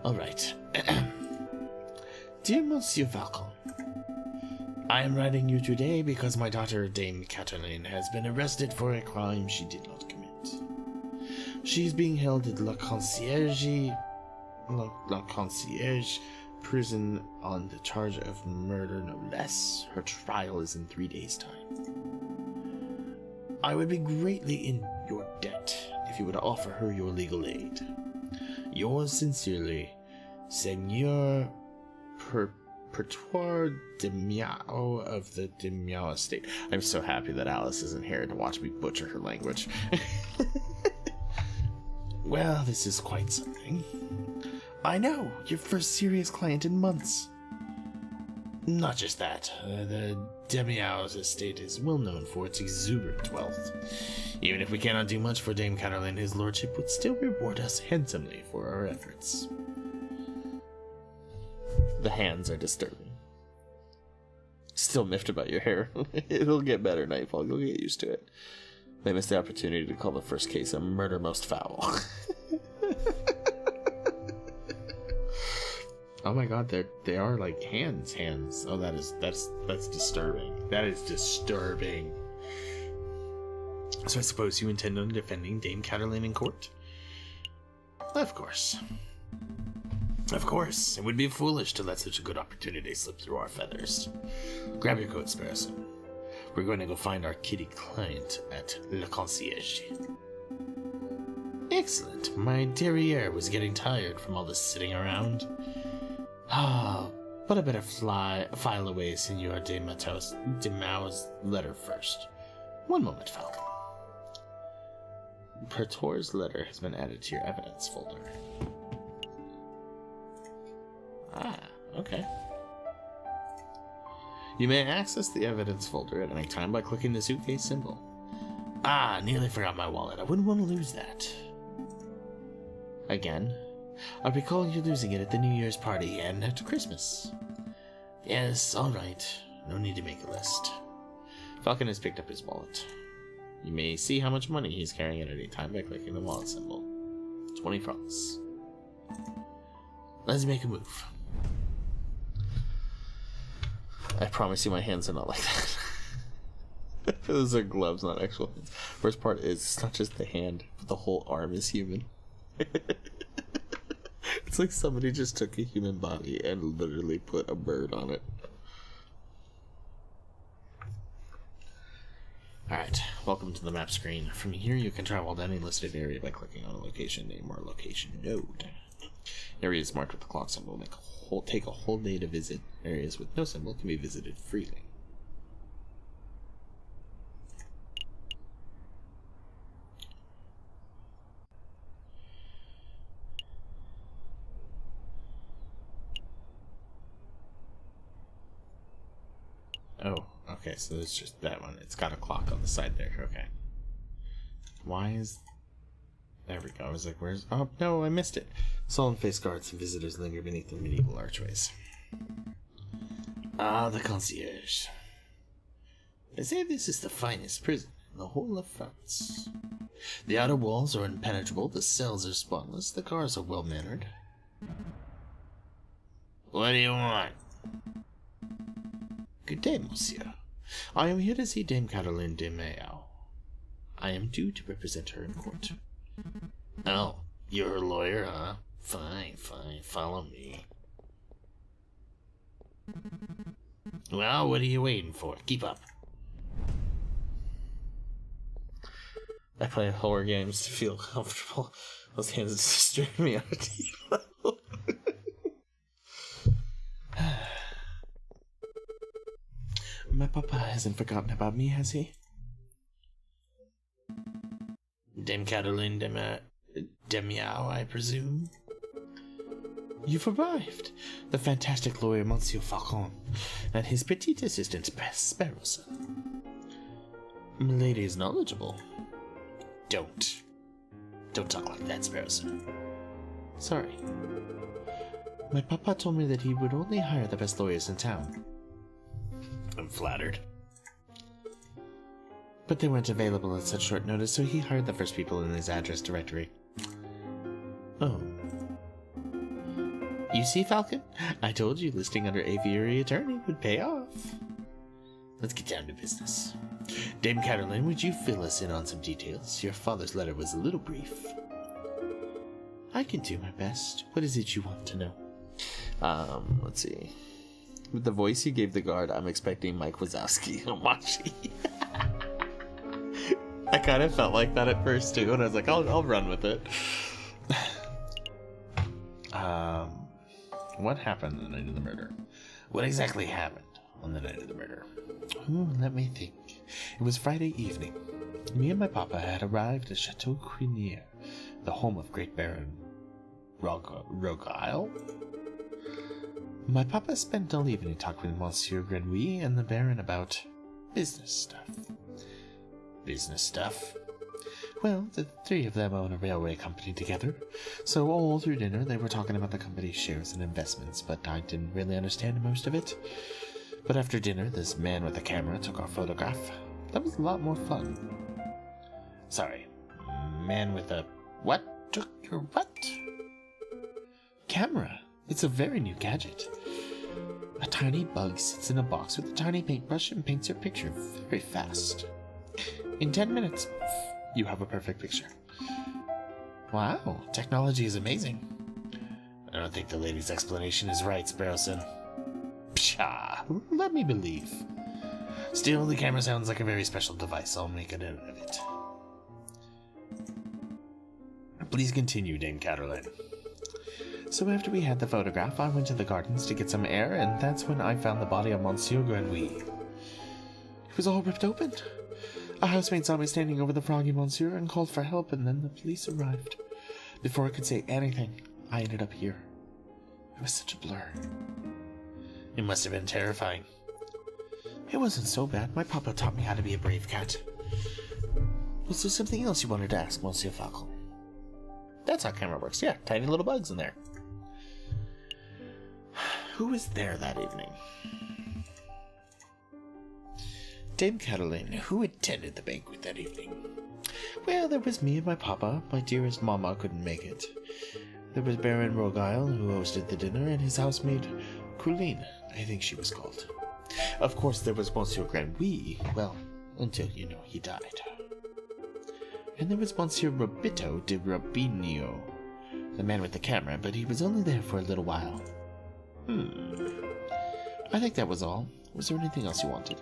Alright. Dear Monsieur Falcon, I am writing you today because my daughter, Dame Cataline, has been arrested for a crime she did not commit. She is being held at La Concierge prison on the charge of murder, no less. Her trial is in 3 days' time. I would be greatly in your debt if you would offer her your legal aid. Yours sincerely, Seigneur Pertoire de Miao of the de Miao estate. I'm so happy that Alice isn't here to watch me butcher her language. Well, this is quite something. I know, your first serious client in months. Not just that, the Demiao's estate is well known for its exuberant wealth. Even if we cannot do much for Dame Cataline, his lordship would still reward us handsomely for our efforts. The hands are disturbing. Still miffed about your hair. It'll get better, Nightfall. You'll get used to it. They missed the opportunity to call the first case a murder most foul. Oh my god, they are like hands. Oh, that's disturbing. That is disturbing. So I suppose you intend on defending Dame Cataline in court? Of course. Of course. It would be foolish to let such a good opportunity slip through our feathers. Grab your coat, Sparrowson. We're going to go find our kitty client at Le Concierge. Excellent. My derriere was getting tired from all this sitting around. But I better file away Senor de Mao's letter first. One moment, Falcon. Pertour's letter has been added to your evidence folder. Ah, okay. You may access the evidence folder at any time by clicking the suitcase symbol. Ah, nearly forgot my wallet. I wouldn't want to lose that. Again, I recall you losing it at the New Year's party and at Christmas. Yes, alright. No need to make a list. Falcon has picked up his wallet. You may see how much money he's carrying at any time by clicking the wallet symbol. 20 francs. Let's make a move. I promise you my hands are not like that. Those are gloves, not actual hands. First part is, it's not just the hand, but the whole arm is human. It's like somebody just took a human body and literally put a bird on it. Alright, welcome to the map screen. From here you can travel to any listed area by clicking on a location name or a location node. Areas marked with the clock symbol take a whole day to visit. Areas with no symbol can be visited freely. Oh, okay, so it's just that one. It's got a clock on the side there. Okay. Why is... There we go. I was like, where's... Oh, no, I missed it. Sullen-faced guards and visitors linger beneath the medieval archways. Ah, the concierge. They say this is the finest prison in the whole of France. The outer walls are impenetrable, the cells are spotless, the guards are well-mannered. What do you want? Good day, monsieur. I am here to see Dame Cataline de Miao. I am due to represent her in court. Oh, you're her lawyer, huh? Fine, follow me. Well, what are you waiting for? Keep up. I play horror games to feel comfortable. Those hands disturb me on a deep level. My papa hasn't forgotten about me, has he? Dame Cataline de Miao, I presume? You've arrived. The fantastic lawyer Monsieur Falcon and his petite assistant Sparrowson. Milady is knowledgeable. Don't talk like that, Sparrowson. Sorry. My papa told me that he would only hire the best lawyers in town. I'm flattered. But they weren't available at such short notice, so he hired the first people in his address directory. Oh. You see, Falcon? I told you listing under aviary attorney would pay off. Let's get down to business. Dame Caroline, would you fill us in on some details? Your father's letter was a little brief. I can do my best. What is it you want to know? Let's see. With the voice you gave the guard, I'm expecting Mike Wazowski. Omachi. I kind of felt like that at first too, and I was like, I'll run with it. What happened the night of the murder? What exactly happened on the night of the murder? Let me think. It was Friday evening. Me and my papa had arrived at Chateau Crinier, the home of Great Baron Rogile. My papa spent all evening talking with Monsieur Grenouille and the Baron about business stuff. Business stuff? Well, the three of them own a railway company together, so all through dinner they were talking about the company's shares and investments, but I didn't really understand most of it. But after dinner, this man with a camera took our photograph. That was a lot more fun. Sorry, man with a what took your what? Camera. It's a very new gadget. A tiny bug sits in a box with a tiny paintbrush and paints your picture very fast. In 10 minutes, you have a perfect picture. Wow, technology is amazing. I don't think the lady's explanation is right, Sparrowson. Pshaw, let me believe. Still, the camera sounds like a very special device. I'll make a note of it. Please continue, Dame Caroline. So after we had the photograph, I went to the gardens to get some air, and that's when I found the body of Monsieur Grenouille. It was all ripped open. A housemaid saw me standing over the froggy monsieur and called for help, and then the police arrived. Before I could say anything, I ended up here. It was such a blur. It must have been terrifying. It wasn't so bad. My papa taught me how to be a brave cat. Was there something else you wanted to ask, Monsieur Falcon? That's how camera works. Yeah, tiny little bugs in there. Who was there that evening? Dame Caroline, who attended the banquet that evening? Well, there was me and my papa. My dearest mama couldn't make it. There was Baron Rogile, who hosted the dinner, and his housemaid, Cruline, I think she was called. Of course, there was Monsieur Grenouille, well, until, he died. And there was Monsieur Robito de Robinho, the man with the camera, but he was only there for a little while. I think that was all. Was there anything else you wanted?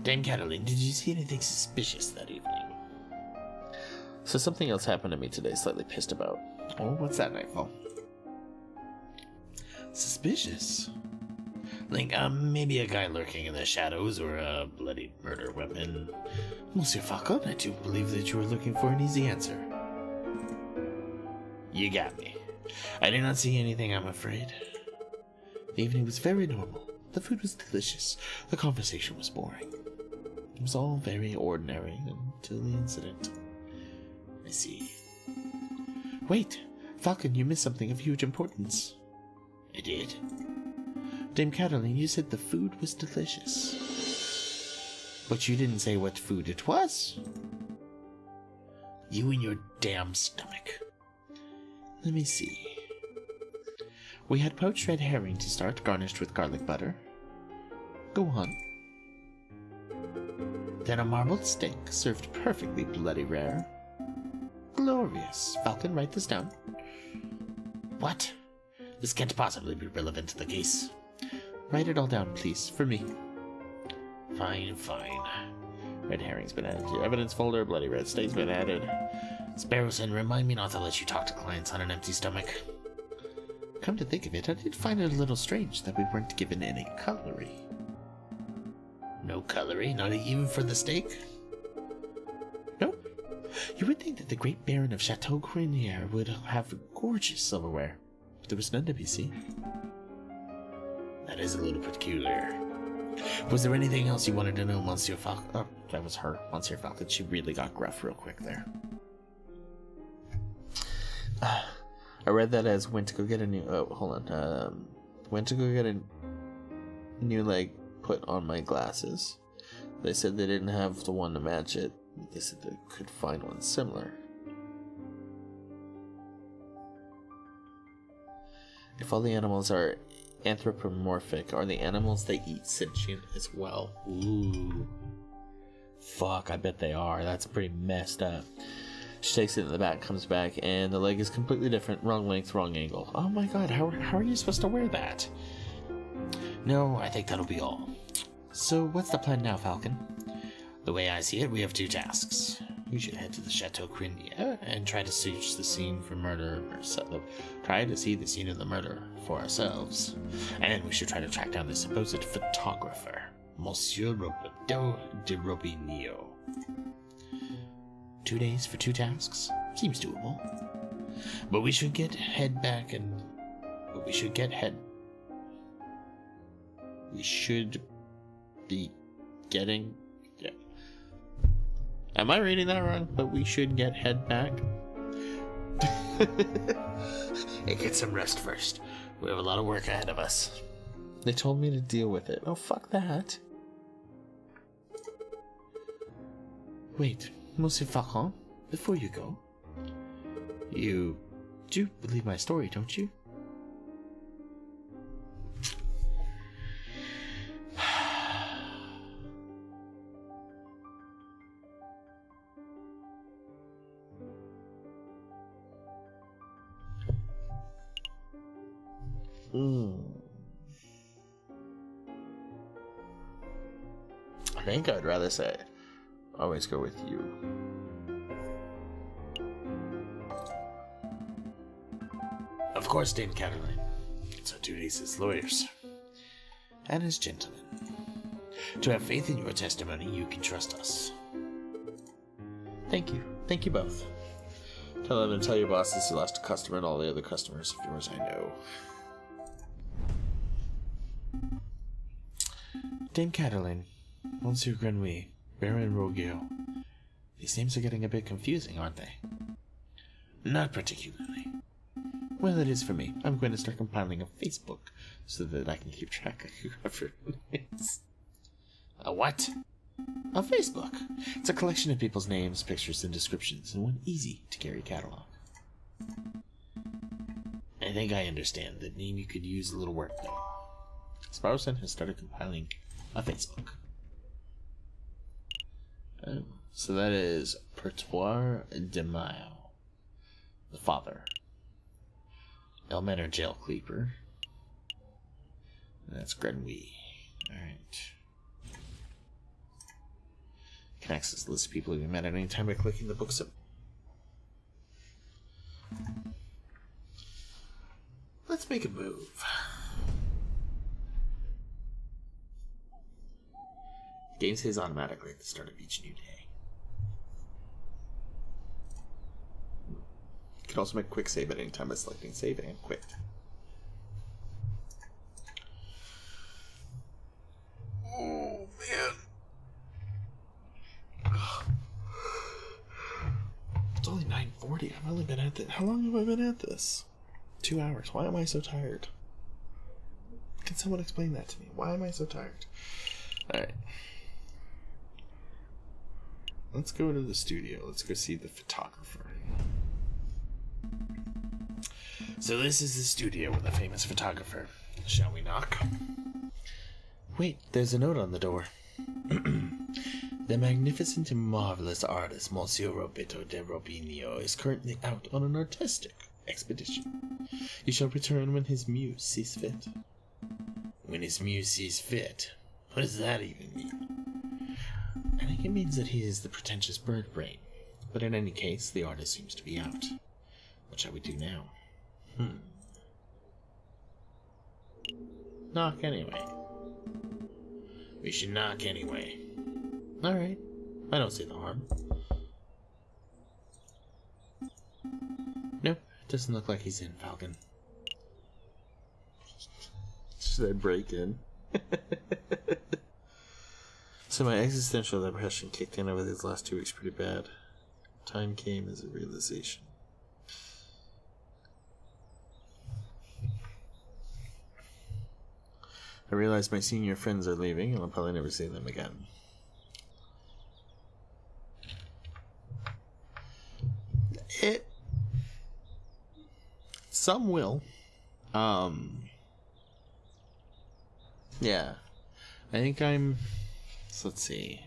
Dame Caroline, did you see anything suspicious that evening? So something else happened to me today, slightly pissed about. Oh, what's that, Nightfall? Suspicious? Like, maybe a guy lurking in the shadows or a bloody murder weapon. Monsieur Falcon, I do believe that you are looking for an easy answer. You got me. I did not see anything, I'm afraid. The evening was very normal. The food was delicious. The conversation was boring. It was all very ordinary until the incident. I see. Wait, Falcon, you missed something of huge importance. I did. Dame Caroline, you said the food was delicious. But you didn't say what food it was. You and your damn stomach. Let me see. We had poached red herring to start, garnished with garlic butter. Go on. Then a marbled steak, served perfectly bloody rare. Glorious. Falcon, write this down. What? This can't possibly be relevant to the case. Write it all down, please, for me. Fine, fine. Red herring's been added to your evidence folder. Bloody red steak's been added. Sparrowson, remind me not to let you talk to clients on an empty stomach. Come to think of it, I did find it a little strange that we weren't given any cutlery. No cutlery? Not even for the steak? Nope. You would think that the great Baron of Chateau Crinier would have gorgeous silverware, but there was none to be seen. That is a little peculiar. Was there anything else you wanted to know, Monsieur Falcon? Oh, that was her, Monsieur Falcon. She really got gruff real quick there. I read that as went to go get a new... Oh, hold on. Went to go get a new leg put on my glasses. They said they didn't have the one to match it. They said they could find one similar. If all the animals are anthropomorphic, are the animals they eat sentient as well? Ooh. Fuck, I bet they are. That's pretty messed up. She takes it in the back, comes back, and the leg is completely different. Wrong length, wrong angle. Oh my god, how are you supposed to wear that? No, I think that'll be all. So, what's the plan now, Falcon? The way I see it, we have two tasks. We should head to the Chateau Crindia and try to search the scene for murder try to see the scene of the murder for ourselves. And we should try to track down the supposed photographer, Monsieur Roberto de Robinho. 2 days for 2 tasks? Seems doable. But we should be getting... Yeah. Am I reading that wrong? But we should head back? Hey, get some rest first. We have a lot of work ahead of us. They told me to deal with it. Oh, fuck that. Wait, Monsieur Falcon, before you go, you do believe my story, don't you? I think I'd rather say, always go with you. Of course, Dame Caroline. It's our duties as lawyers and as gentlemen to have faith in your testimony. You can trust us. Thank you. Thank you both. Tell them and tell your bosses you lost a customer and all the other customers of yours I know. Dame Caroline, Monsieur Grenouille, Baron Rogueau. These names are getting a bit confusing, aren't they? Not particularly. Well, it is for me. I'm going to start compiling a Facebook so that I can keep track of whoever it is. A what? A Facebook. It's a collection of people's names, pictures, and descriptions in one easy-to-carry catalog. I think I understand. The name you could use a little work, though. Sparrowson has started compiling a Facebook. So that is Pertois de Mayo, the father. El Manor Jail Creeper. And that's Grenouille. Alright. Can access the list of people we met at any time by clicking the books up. Let's make a move. The game saves automatically at the start of each new day. You can also make quick save at any time by selecting save and quit. Oh man. It's only 9:40. I've only been at this. How long have I been at this? 2 hours. Why am I so tired? Can someone explain that to me? Why am I so tired? Alright. Let's go to the studio. Let's go see the photographer. So this is the studio with the famous photographer. Shall we knock? Wait, there's a note on the door. The magnificent and marvelous artist Monsieur Roberto de Robinho is currently out on an artistic expedition. He shall return when his muse sees fit. When his muse sees fit? What does that even mean? I think it means that he is the pretentious bird brain. But in any case, the artist seems to be out. What shall we do now? Knock anyway. We should knock anyway. Alright. I don't see the harm. Nope. Doesn't look like he's in, Falcon. Should I break in? So my existential depression kicked in over these last 2 weeks pretty bad. Time came as a realization. I realized my senior friends are leaving and I'll probably never see them again. some will. Yeah. I think I'm... So let's see.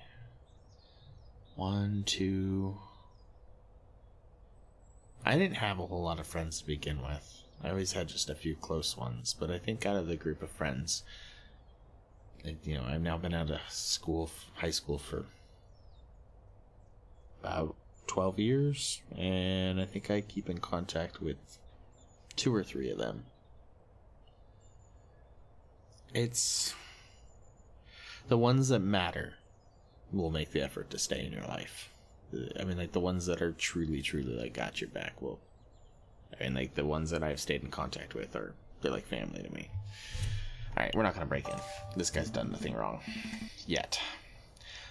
1, 2... I didn't have a whole lot of friends to begin with. I always had just a few close ones. But I think out of the group of friends... You know, I've now been out of school, high school for about 12 years, and I think I keep in contact with 2 or 3 of them. It's the ones that matter will make the effort to stay in your life. I mean, like, the ones that are truly, truly, like, got your back will... I mean, like, the ones that I've stayed in contact with they're like family to me. Alright, we're not going to break in. This guy's done nothing wrong. Yet.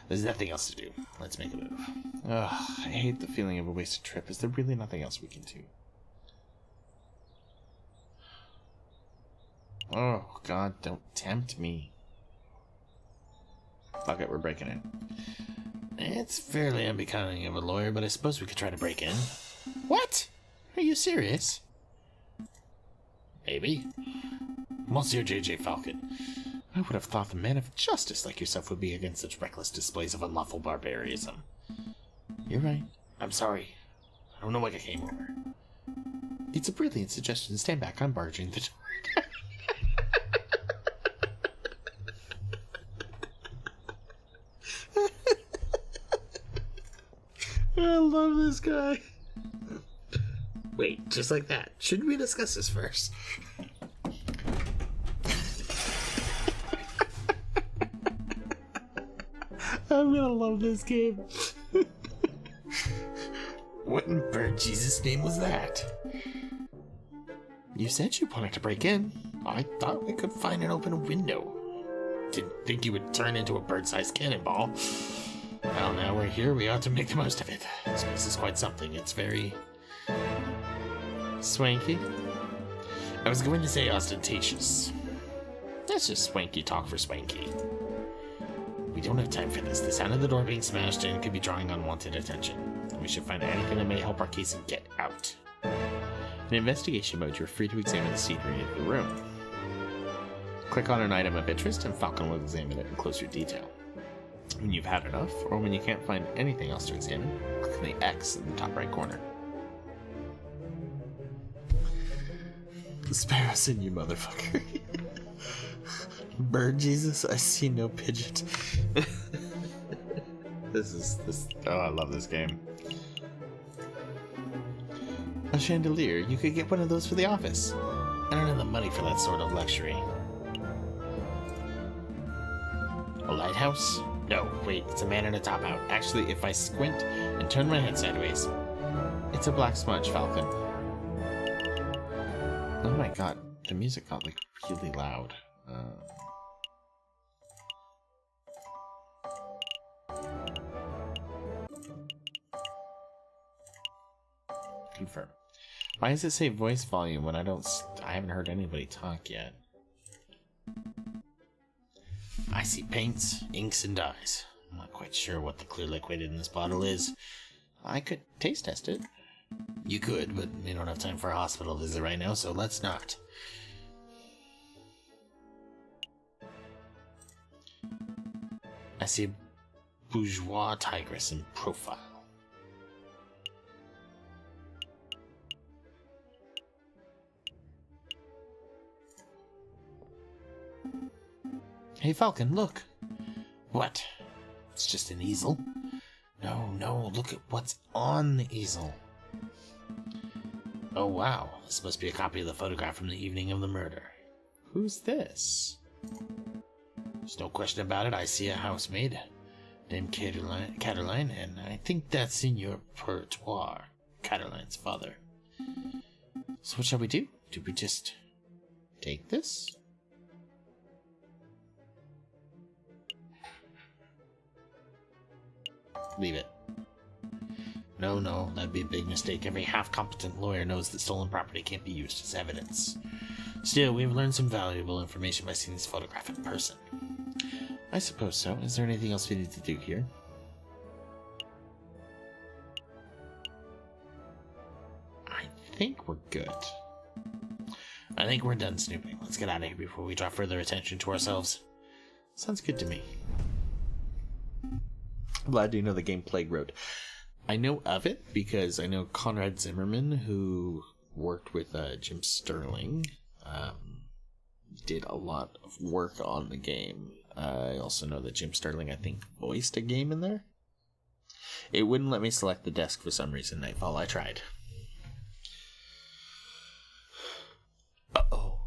There's nothing else to do. Let's make a move. Ugh, I hate the feeling of a wasted trip. Is there really nothing else we can do? Oh, God, don't tempt me. Fuck it, we're breaking in. It's fairly unbecoming of a lawyer, but I suppose we could try to break in. What? Are you serious? Maybe. Monsieur J.J. Falcon, I would have thought the man of justice like yourself would be against such reckless displays of unlawful barbarism. You're right. I'm sorry. I don't know why I came over. It's a brilliant suggestion. Stand back. I'm barging the door. I love this guy. Wait, just like that. Shouldn't we discuss this first? I'm gonna love this game. What in bird Jesus' name was that? You said you wanted to break in. I thought we could find an open window. Didn't think you would turn into a bird-sized cannonball. Well, now we're here, we ought to make the most of it. This place is quite something. It's very... swanky? I was going to say ostentatious. That's just swanky talk for swanky. We don't have time for this. The sound of the door being smashed in could be drawing unwanted attention. We should find anything that may help our case and get out. In investigation mode, you're free to examine the scenery of the room. Click on an item of interest and Falcon will examine it in closer detail. When you've had enough, or when you can't find anything else to examine, click on the X in the top right corner. Spare us in, you motherfucker. Bird Jesus, I see no pigeon. Oh, I love this game. A chandelier, you could get one of those for the office. I don't have the money for that sort of luxury. A lighthouse? No, wait, it's a man in a top hat. Actually, if I squint and turn my head sideways, it's a black smudge, Falcon. Oh my god, the music got like really loud. Confirm. Why does it say voice volume when I haven't heard anybody talk yet? I see paints, inks, and dyes. I'm not quite sure what the clear liquid in this bottle is. I could taste test it. You could, but we don't have time for a hospital visit right now, so let's not. I see a bourgeois tigress in profile. Hey Falcon, look! What? It's just an easel? No, look at what's on the easel. Oh wow, this must be a copy of the photograph from the evening of the murder. Who's this? There's no question about it, I see a housemaid named Cataline, and I think that's Signor Pertois, Cataline's father. So what shall we do? Do we just take this? Leave it. No, that'd be a big mistake. Every half-competent lawyer knows that stolen property can't be used as evidence. Still, we've learned some valuable information by seeing this photograph in person. I suppose so. Is there anything else we need to do here? I think we're good. I think we're done snooping. Let's get out of here before we draw further attention to ourselves. Sounds good to me. Vlad, do you know the game Plague Road? I know of it because I know Conrad Zimmerman, who worked with Jim Sterling, did a lot of work on the game. I also know that Jim Sterling, I think, voiced a game in there. It wouldn't let me select the desk for some reason, Nightfall. I tried. Uh-oh.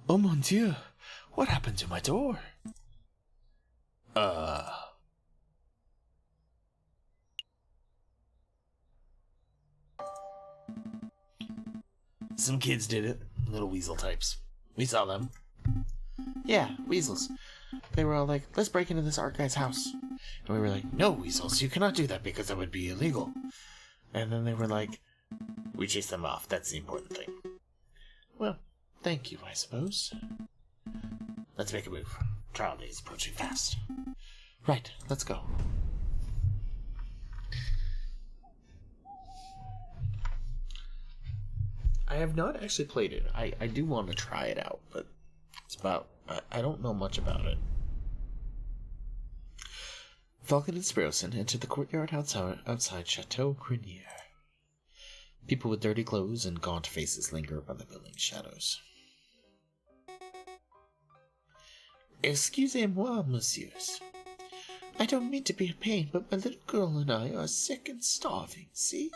Oh mon dieu. What happened to my door? Some kids did it. Little weasel types. We saw them. Yeah, weasels. They were all like, let's break into this art guy's house. And we were like, no, weasels, you cannot do that because that would be illegal. And then they were like, we chased them off. That's the important thing. well, thank you, I suppose. Let's make a move. Trial day is approaching fast. Right, let's go. I have not actually played it. I do want to try it out, but it's about... I don't know much about it. Falcon and Sparrowson enter the courtyard outside Chateau Grenier. People with dirty clothes and gaunt faces linger by the building's shadows. Excusez-moi, messieurs. I don't mean to be a pain, but my little girl and I are sick and starving, see?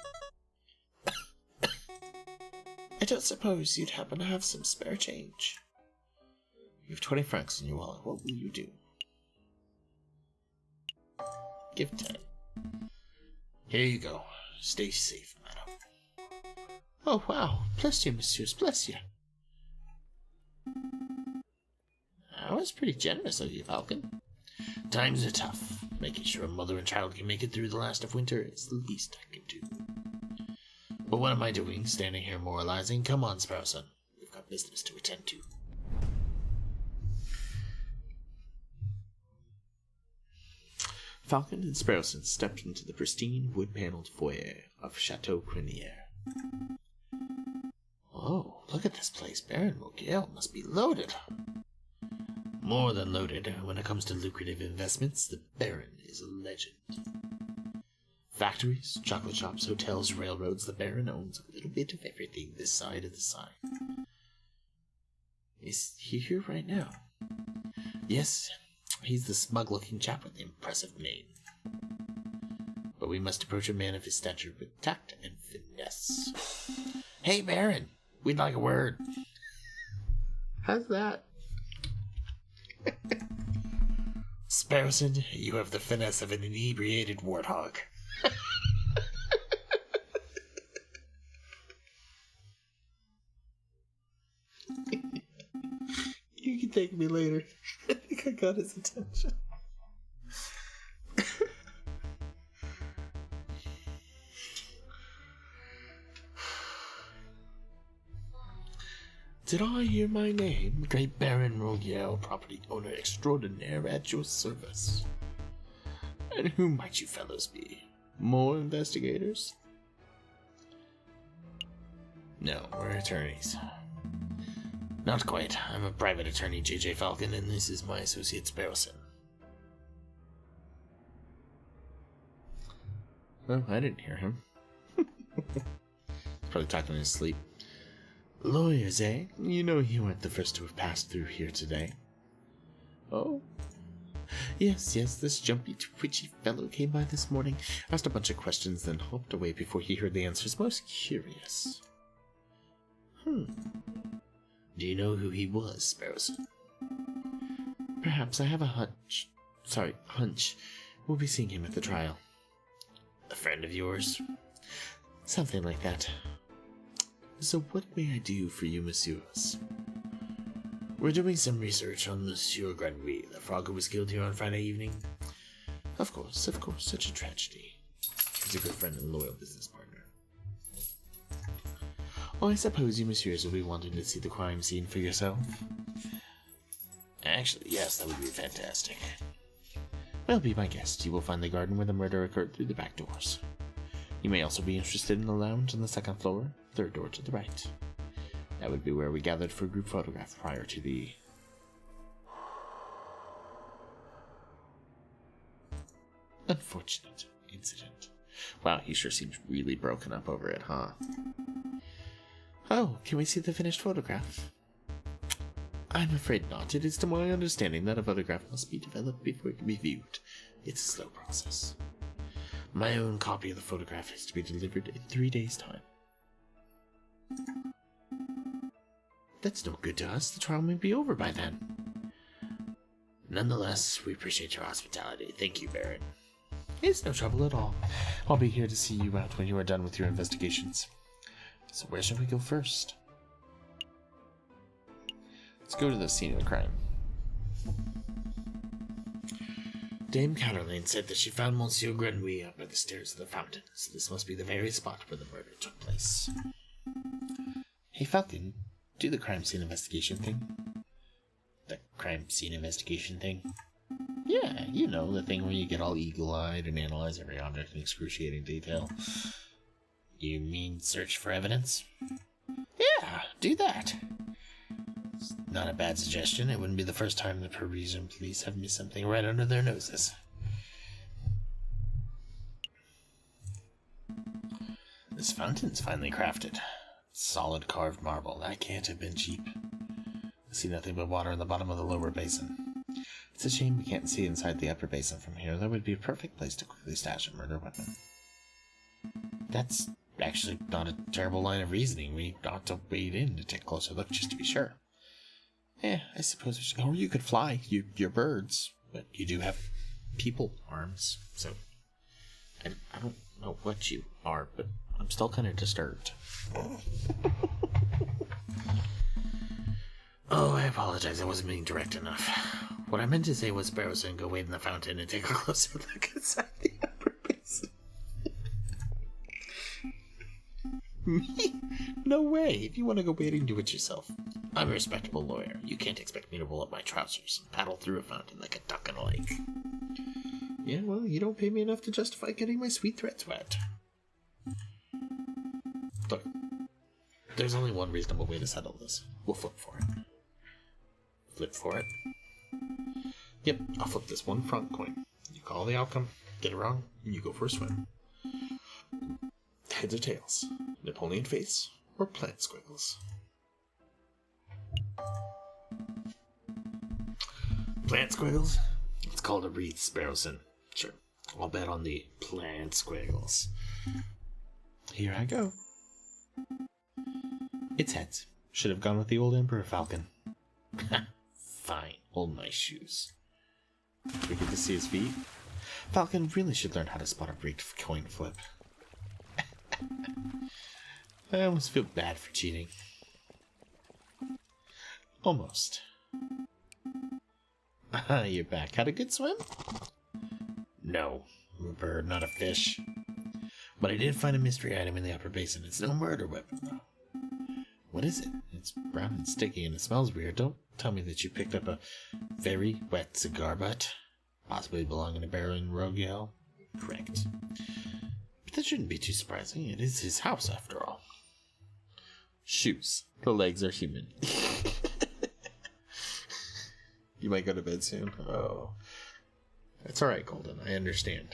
I don't suppose you'd happen to have some spare change. You have 20 francs in your wallet. What will you do? Give 10. Here you go. Stay safe, madam. Oh, wow. Bless you, messieurs. Bless you. That was pretty generous of you, Falcon. Times are tough. Making sure a mother and child can make it through the last of winter is the least I can do. But what am I doing, standing here moralizing? Come on, Sparrowson. We've got business to attend to. Falcon and Sparrowson stepped into the pristine wood-paneled foyer of Chateau Grenier. Oh, look at this place. Baron Mogale must be loaded. More than loaded. When it comes to lucrative investments, the Baron is a legend. Factories, chocolate shops, hotels, railroads, the Baron owns a little bit of everything this side of the sign. Is he here right now? Yes, he's the smug-looking chap with the impressive mane. But we must approach a man of his stature with tact and finesse. Hey, Baron, we'd like a word. How's that? Sparrowson, you have the finesse of an inebriated warthog. You can take me later. I think I got his attention. Did I hear my name? Great Baron Rogiel, property owner extraordinaire at your service. And who might you fellows be? More investigators? No, we're attorneys. Not quite. I'm a private attorney, J.J. Falcon, and this is my associate Sparrowson. Oh, I didn't hear him. He's probably talking in his sleep. Lawyers, eh? You know you weren't the first to have passed through here today. Oh? Yes, this jumpy, twitchy fellow came by this morning, asked a bunch of questions, then hopped away before he heard the answers. Most curious. Do you know who he was, Sparrowson? Perhaps I have a hunch. We'll be seeing him at the trial. A friend of yours? Something like that. So what may I do for you, messieurs? We're doing some research on Monsieur Grenouille, the frog who was killed here on Friday evening. Of course, such a tragedy. He's a good friend and loyal business partner. Oh, I suppose you messieurs will be wanting to see the crime scene for yourself? Actually, yes, that would be fantastic. Well, be my guest. You will find the garden where the murder occurred through the back doors. You may also be interested in the lounge on the second floor, third door to the right. That would be where we gathered for a group photograph prior to the... unfortunate incident. Wow, he sure seems really broken up over it, huh? Oh, can we see the finished photograph? I'm afraid not. It is to my understanding that a photograph must be developed before it can be viewed. It's a slow process. My own copy of the photograph is to be delivered in 3 days' time. That's no good to us. The trial may be over by then. Nonetheless, we appreciate your hospitality. Thank you, Baron. It's no trouble at all. I'll be here to see you out when you are done with your investigations. So where should we go first? Let's go to the scene of the crime. Dame Caroline said that she found Monsieur Grenouille up by the stairs of the fountain, so this must be the very spot where the murder took place. Hey, Falcon, do the crime scene investigation thing. The crime scene investigation thing? Yeah, you know, the thing where you get all eagle-eyed and analyze every object in excruciating detail. You mean search for evidence? Yeah, do that. It's not a bad suggestion. It wouldn't be the first time the Parisian police have missed something right under their noses. This fountain's finely crafted. Solid carved marble. That can't have been cheap. I see nothing but water in the bottom of the lower basin. It's a shame we can't see inside the upper basin from here. That would be a perfect place to quickly stash a murder weapon. That's actually not a terrible line of reasoning. We ought to wade in to take a closer look just to be sure. Yeah, I suppose we should. Or you could fly. You're birds. But you do have people arms. So, I don't know what you are, but I'm still kind of disturbed. Oh, I apologize. I wasn't being direct enough. What I meant to say was Sparrowson, go wade in the fountain and take a closer look inside the upper basin. Me? No way. If you want to go wading, do it yourself. I'm a respectable lawyer. You can't expect me to roll up my trousers and paddle through a fountain like a duck in a lake. Yeah, well, you don't pay me enough to justify getting my sweet threats wet. Look, there's only one reasonable way to settle this. We'll flip for it. Flip for it? Yep, I'll flip this one front coin. You call the outcome, get it wrong, and you go for a swim. Heads or tails? Napoleon face or plant squiggles? Plant squiggles? It's called a wreath, Sparrowson. Sure, I'll bet on the plant squiggles. Here I go. It's heads. Should have gone with the old Emperor Falcon. Fine, hold my shoes. We get to see his feet. Falcon really should learn how to spot a rigged coin flip. I almost feel bad for cheating. Almost. You're back. Had a good swim? No. I'm a bird, not a fish. But I did find a mystery item in the upper basin. It's no murder weapon, though. What is it? It's brown and sticky and it smells weird. Don't tell me that you picked up a very wet cigar butt. Possibly belonging to Baron Rogiel. Correct. But that shouldn't be too surprising. It is his house, after all. Shoes. The legs are human. You might go to bed soon. Oh. That's alright, Golden. I understand.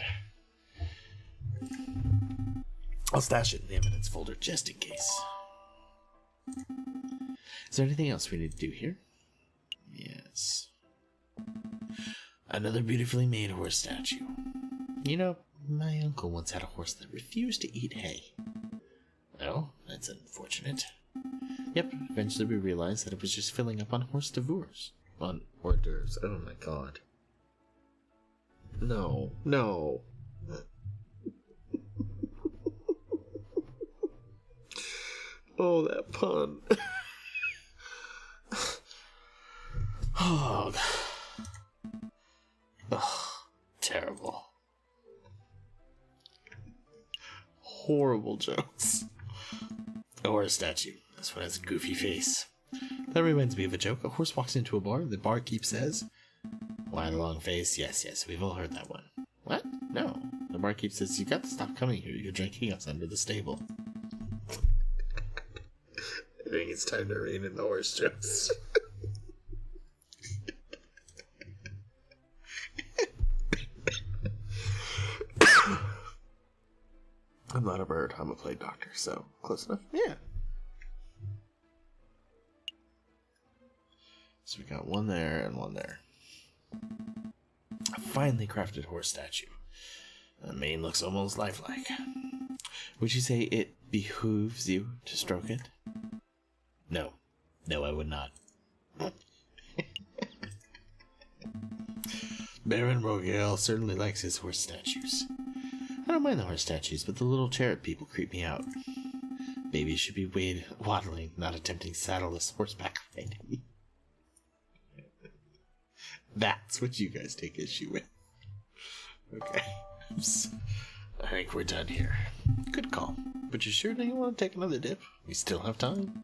I'll stash it in the evidence folder just in case. Is there anything else we need to do here? Yes. Another beautifully made horse statue. You know, my uncle once had a horse that refused to eat hay. Oh, that's unfortunate. Yep, eventually we realized that it was just filling up on horse devours. On hors d'oeuvres. Oh my god. No, no. Oh, that pun. Oh, terrible. Horrible jokes. A horse statue. This one has a goofy face. That reminds me of a joke. A horse walks into a bar, the barkeep says, "Why the long face?" Yes, we've all heard that one. What? No. The barkeep says, "You got to stop coming here. You're drinking us under the stable." recording, it's time to rein in the horse jokes. I'm not a bird, I'm a plague doctor, so close enough. Yeah. So we got one there and one there. A finely crafted horse statue. The mane looks almost lifelike. Would you say it behooves you to stroke it? No. No, I would not. Baron Rogale certainly likes his horse statues. I don't mind the horse statues, but the little cherub people creep me out. Babies should be waddling, not attempting saddleless horseback riding. That's what you guys take issue with. Okay. I think we're done here. Good call. But you sure don't want to take another dip? We still have time.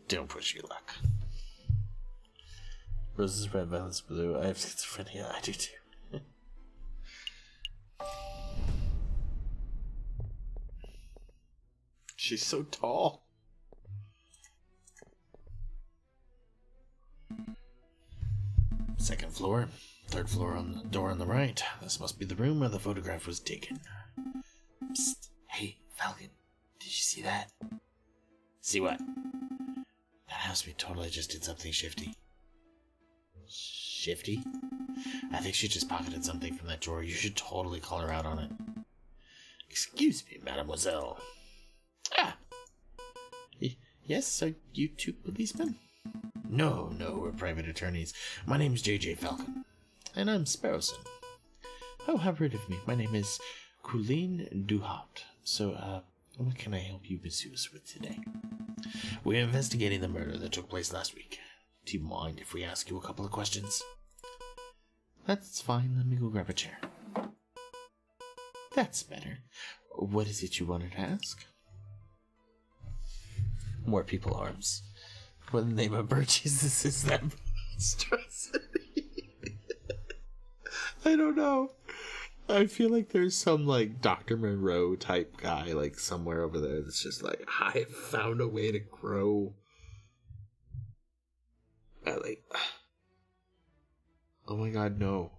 Don't push your luck. Roses red, violets blue. I have schizophrenia. I do too. She's so tall. Second floor. Third floor on the door on the right. This must be the room where the photograph was taken. Psst. Hey, Falcon. Did you see that? See what? That housemaid totally just did something shifty. Shifty? I think she just pocketed something from that drawer. You should totally call her out on it. Excuse me, mademoiselle. Ah! Yes, are you two policemen? No, we're private attorneys. My name's J.J. Falcon. And I'm Sparrowson. Oh, how rude of me. My name is Colleen Duhat. So, what can I help you messieurs with today? We're investigating the murder that took place last week. Do you mind if we ask you a couple of questions? That's fine. Let me go grab a chair. That's better. What is it you wanted to ask? More people arms. What in the name of bird Jesus is that monstrosity? I don't know. I feel like there's some like Dr. Monroe type guy like somewhere over there that's just like, I found a way to grow. Oh my god, no.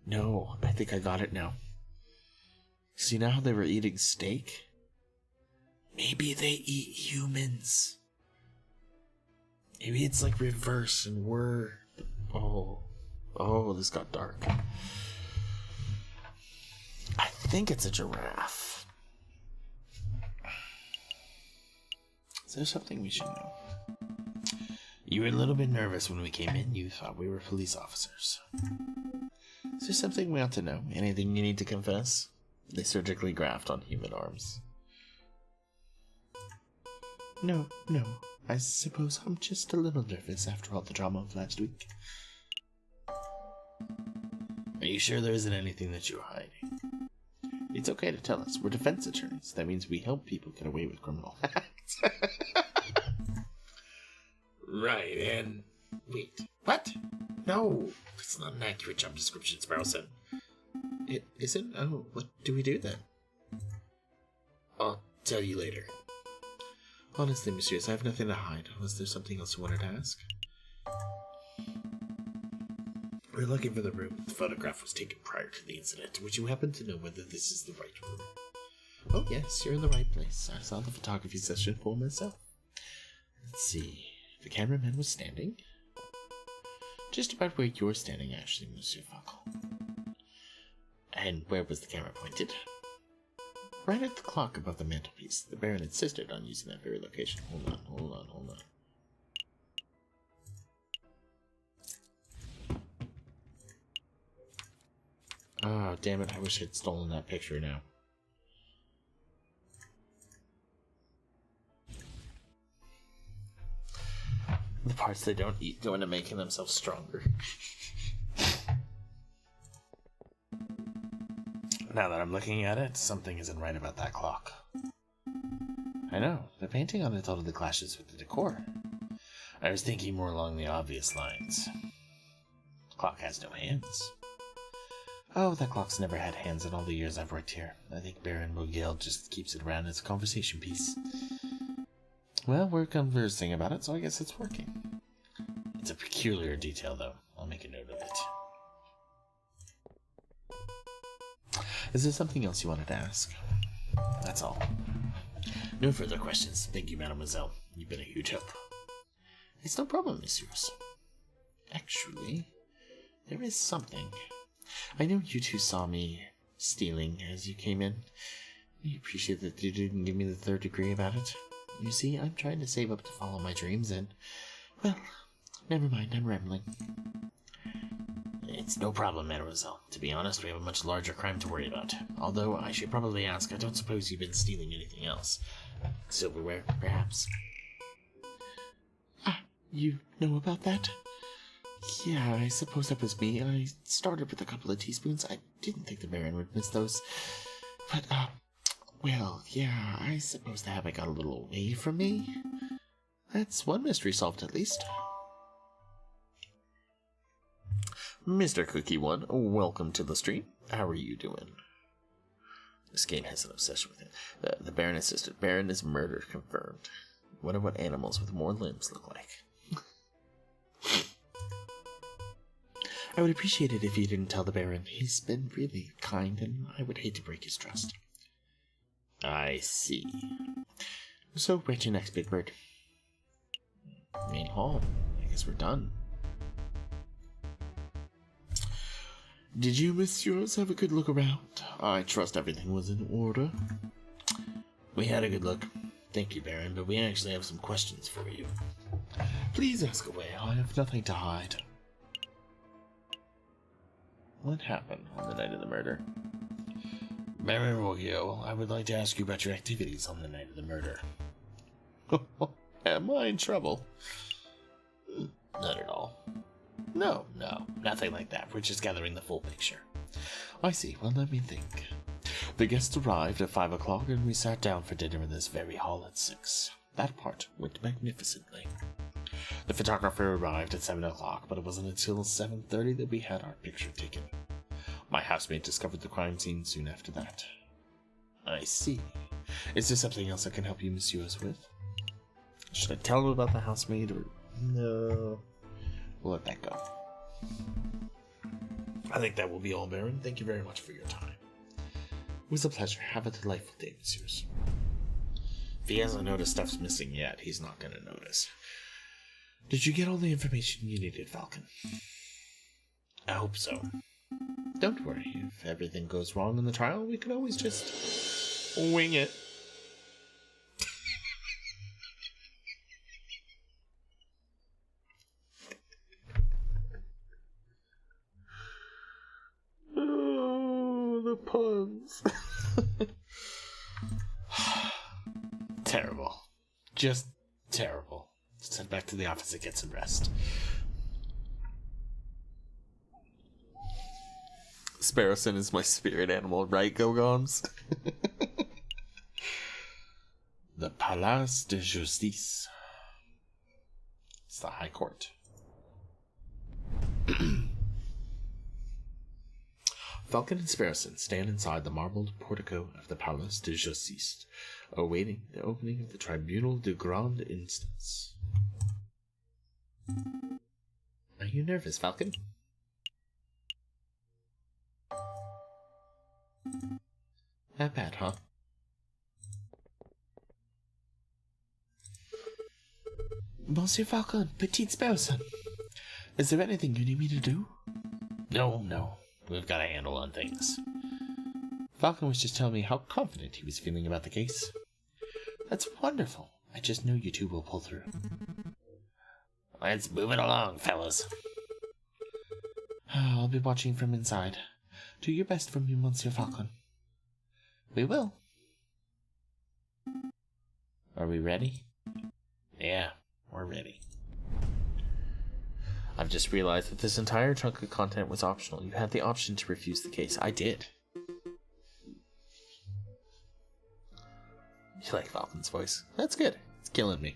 No, I think I got it now. See now how they were eating steak? Maybe they eat humans. Maybe it's like reverse and we're... Oh, this got dark. I think it's a giraffe. Is there something we should know? You were a little bit nervous when we came in. You thought we were police officers. Is there something we ought to know? Anything you need to confess? They surgically graft on human arms. No. I suppose I'm just a little nervous after all the drama of last week. Are you sure there isn't anything that you're hiding? It's okay to tell us. We're defense attorneys. That means we help people get away with criminal acts. Right, and... Wait, what? No, that's not an accurate job description, Sparrowson. It isn't? Oh, what do we do then? I'll tell you later. Honestly, messieurs, I have nothing to hide. Was there something else you wanted to ask? We're looking for the room the photograph was taken prior to the incident. Would you happen to know whether this is the right room? Oh, yes, you're in the right place. I saw the photography session for myself. Let's see. The cameraman was standing. Just about where you're standing, actually, Monsieur Falcon. And where was the camera pointed? Right at the clock above the mantelpiece. The Baron insisted on using that very location. Hold on. Oh, damn it. I wish I'd stolen that picture now. The parts they don't eat go into making themselves stronger. Now that I'm looking at it, something isn't right about that clock. I know, the painting on it totally clashes with the decor. I was thinking more along the obvious lines. The clock has no hands. Oh, that clock's never had hands in all the years I've worked here. I think Baron Rogale just keeps it around as a conversation piece. Well, we're conversing about it, so I guess it's working. It's a peculiar detail, though. I'll make a note of it. Is there something else you wanted to ask? That's all. No further questions. Thank you, mademoiselle. You've been a huge help. It's no problem, messieurs. Actually, there is something. I know you two saw me stealing as you came in. I appreciate that you didn't give me the third degree about it. You see, I'm trying to save up to follow my dreams, and, well, never mind, I'm rambling. It's no problem, mademoiselle. To be honest, we have a much larger crime to worry about. Although, I should probably ask, I don't suppose you've been stealing anything else. Silverware, perhaps? Ah, you know about that? Yeah, I suppose that was me. I started with a couple of teaspoons. I didn't think the Baron would miss those. But, well, yeah, I suppose the habit got a little away from me. That's one mystery solved, at least. Mr. Cookie One, welcome to the stream. How are you doing? This game has an obsession with it. The Baron insisted. Baron is murder confirmed. Wonder what animals with more limbs look like. I would appreciate it if you didn't tell the Baron. He's been really kind, and I would hate to break his trust. I see. So, where's your next, Big Bird? Main hall. I guess we're done. Did you, messieurs, have a good look around? I trust everything was in order. We had a good look. Thank you, Baron, but we actually have some questions for you. Please ask away. I have nothing to hide. What happened on the night of the murder? Baron Rogio, I would like to ask you about your activities on the night of the murder. Am I in trouble? Not at all. No, nothing like that. We're just gathering the full picture. I see. Well, let me think. The guests arrived at 5 o'clock, and we sat down for dinner in this very hall at 6. That part went magnificently. The photographer arrived at 7 o'clock, but it wasn't until 7:30 that we had our picture taken. My housemate discovered the crime scene soon after that. I see. Is there something else I can help you, messieurs, with? Should I tell him about the housemaid, or... No... We'll let that go. I think that will be all, Baron. Thank you very much for your time. It was a pleasure. Have a delightful day, messieurs. If he hasn't noticed stuff's missing yet, he's not going to notice. Did you get all the information you needed, Falcon? I hope so. Don't worry. If everything goes wrong in the trial, we can always just wing it. Puns. Terrible. Just terrible. Let's head back to the office and get some rest. Sparrowson is my spirit animal, right, Gogons? The Palais de Justice. It's the High Court. Falcon and Sparrowson stand inside the marbled portico of the Palais de Justice, awaiting the opening of the Tribunal de Grande Instance. Are you nervous, Falcon? Not bad, huh? Monsieur Falcon, Petite Sparrowson, is there anything you need me to do? No. We've got a handle on things. Falcon was just telling me how confident he was feeling about the case. That's wonderful. I just know you two will pull through. Let's move it along, fellas. I'll be watching from inside. Do your best for me, Monsieur Falcon. We will. Are we ready? Yeah, we're ready. I've just realized that this entire chunk of content was optional. You had the option to refuse the case. I did. You like Falcon's voice? That's good. It's killing me.